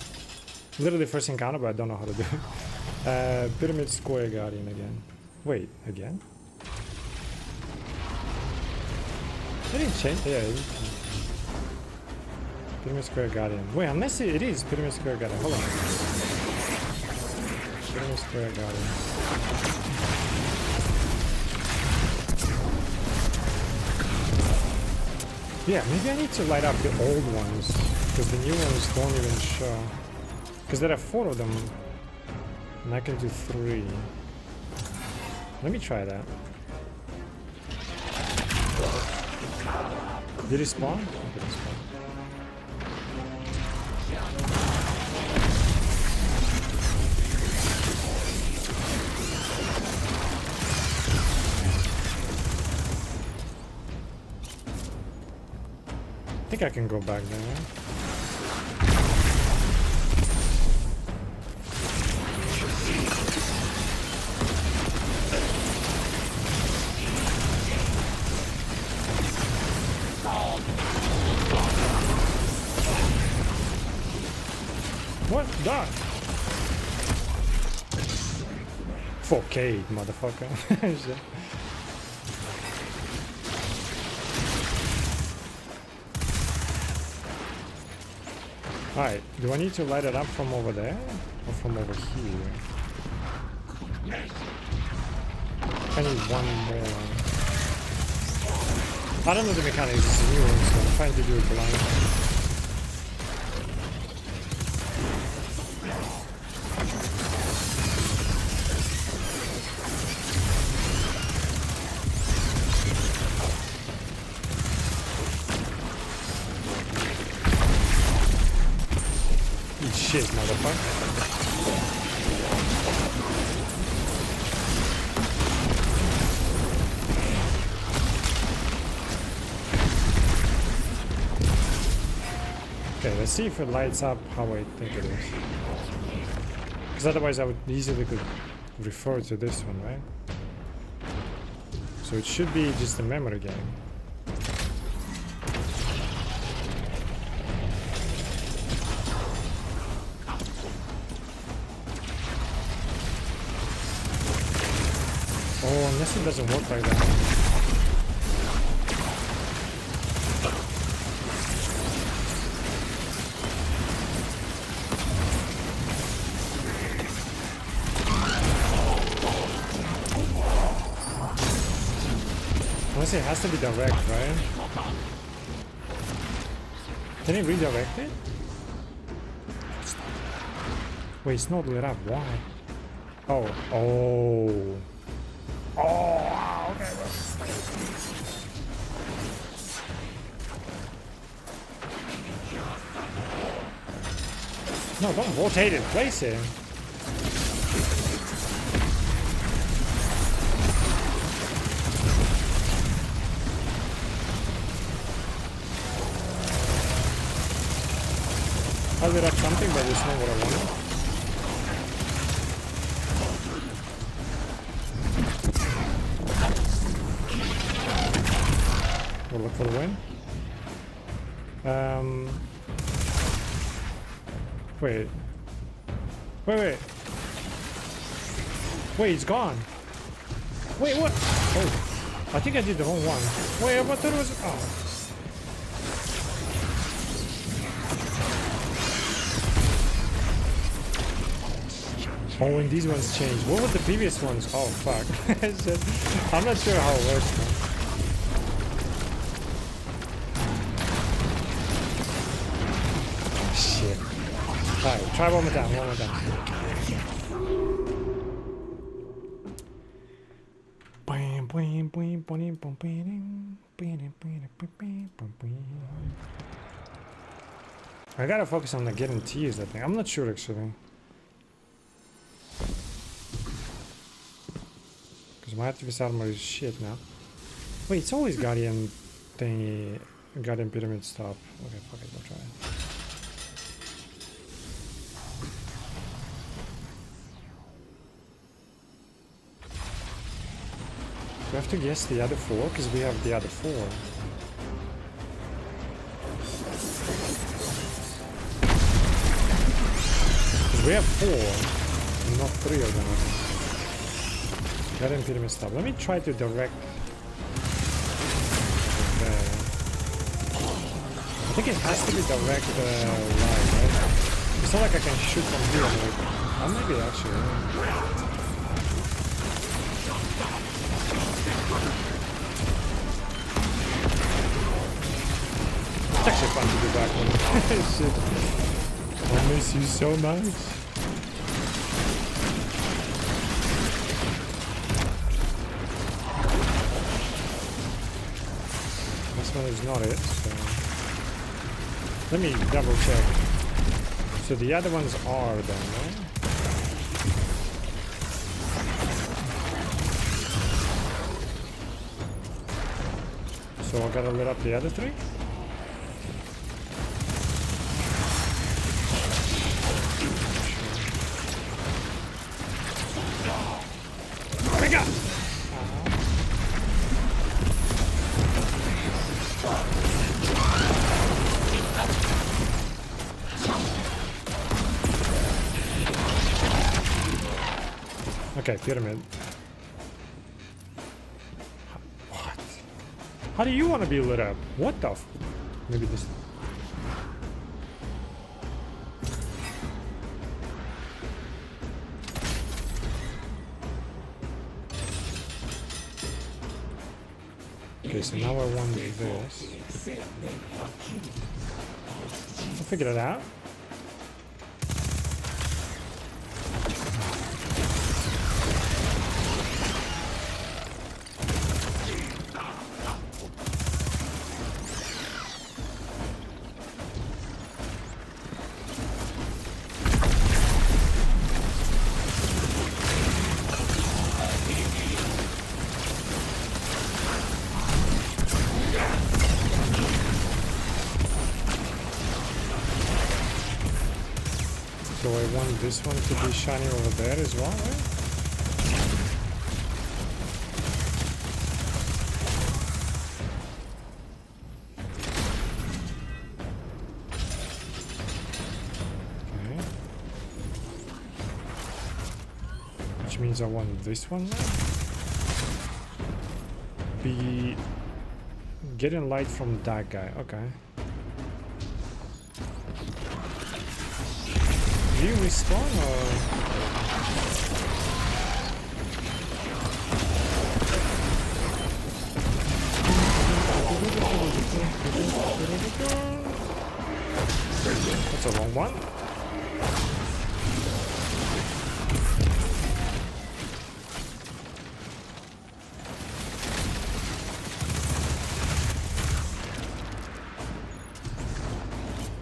Literally first encounter, but I don't know how to do it. Pyramid Square Guardian again. Wait, again? It didn't change. Yeah, it didn't change. Pyramid Square Guardian. Wait, unless it is Pyramid Square Guardian. Hold on. Pyramid Square Guardian. Yeah, maybe I need to light up the old ones, because the new ones don't even show. Because there are 4 of them, and I can do 3. Let me try that. Did it spawn? Okay, it spawned. I think I can go back there. What? Die! 4K, motherfucker. Alright, do I need to light it up from over there? Or from over here? I need one more. I don't know the mechanics, it's a new one, so I'm trying to do it blind. Shit, motherfucker. Okay, let's see if it lights up how I think it is. Because otherwise I would easily could refer to this one, right? So it should be just a memory game. Oh, unless it doesn't work like that. Unless it has to be direct, right? Can it redirect it? Wait, it's not lit up. Why? Oh. Oh. Oh, okay. No, don't rotate it, place it. I'll lit up something, but it's not what I wanted. We'll look for the win. Wait. Wait, it's gone. Wait, what? Oh, I think I did the wrong one. Wait, I thought it was. Oh, and these ones changed. What were the previous ones? Oh, fuck. I'm not sure how it works, man. Shit. Alright, try one more time, I gotta focus on the getting teased, I think. I'm not sure actually. Because my activist armor is shit now. Wait, it's always Guardian thingy, Guardian pyramid stop. Okay, fuck it, we'll try it. We have to guess the other 4 because we have the other 4. Because we have 4, not 3 of them. Guardian pyramid stop. Let me try to direct there. I think it has to be direct line, right? It's not like I can shoot from here. Like, oh, maybe actually. It's actually fun to be back on. Shit. I miss you so much. This one is not it, so let me double check. So the other ones are then, right? So I gotta lit up the other three? Mega! Okay, pyramid. What? How do you want to be lit up? What the f... Maybe this... Okay, so now I want this. I'll figure it out. So I want this one to be shining over there as well, right? Okay. Which means I want this one now. Be getting light from that guy, okay. Do you respawn or...? That's a long one.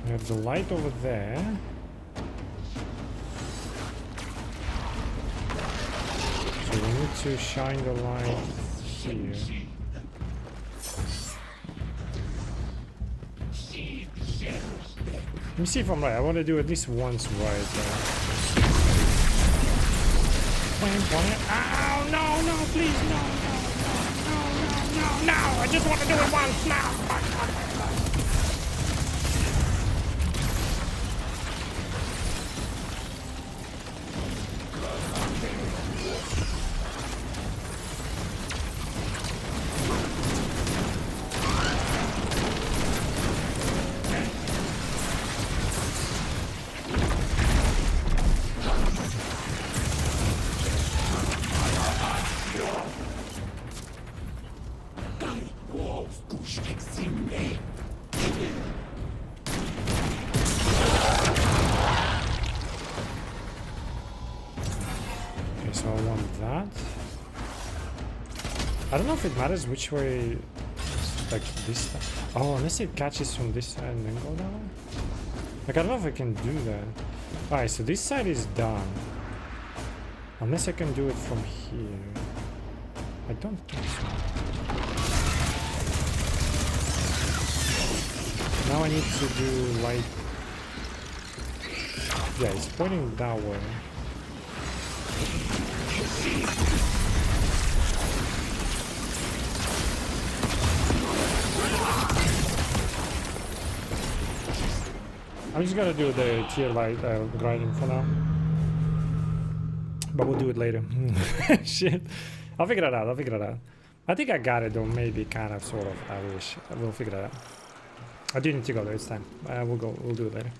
We have the light over there. So we need to shine the light here. Let me see if I'm right. I want to do at least once right. Ow, no, no, please, no, no. I just want to do it once now. So I want that. I don't know if it matters which way, like this time. Oh, unless it catches from this side and then go that way. Like, I don't know if I can do that. Alright, so this side is done. Unless I can do it from here. I don't think so. Now I need to do light. Yeah, it's pointing that way. I'm just gonna do the tier light grinding for now, but we'll do it later. Shit, I'll figure it out. I think I got it though. Maybe, kind of, sort of. I wish. We'll figure it out. I do need to go there. It's time. We'll go. We'll do it later.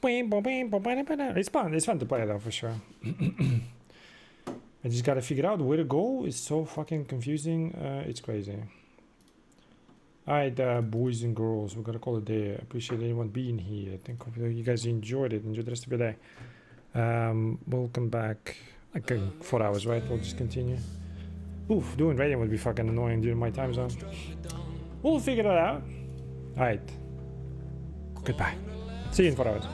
It's fun. It's fun to play though, for sure. I just gotta figure out where to go. It's so fucking confusing. It's crazy. Alright, boys and girls, we're gonna call it a day. I appreciate anyone being here. I think you guys enjoyed it. Enjoy the rest of your day. We'll come back like 4 hours, right? We'll just continue. Oof, doing radio would be fucking annoying during my time zone. We'll figure it out. Alright. Goodbye. See you in 4 hours.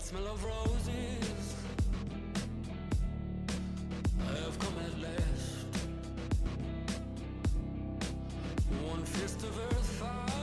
Smell of roses, I have come at last. One fist of earth fire.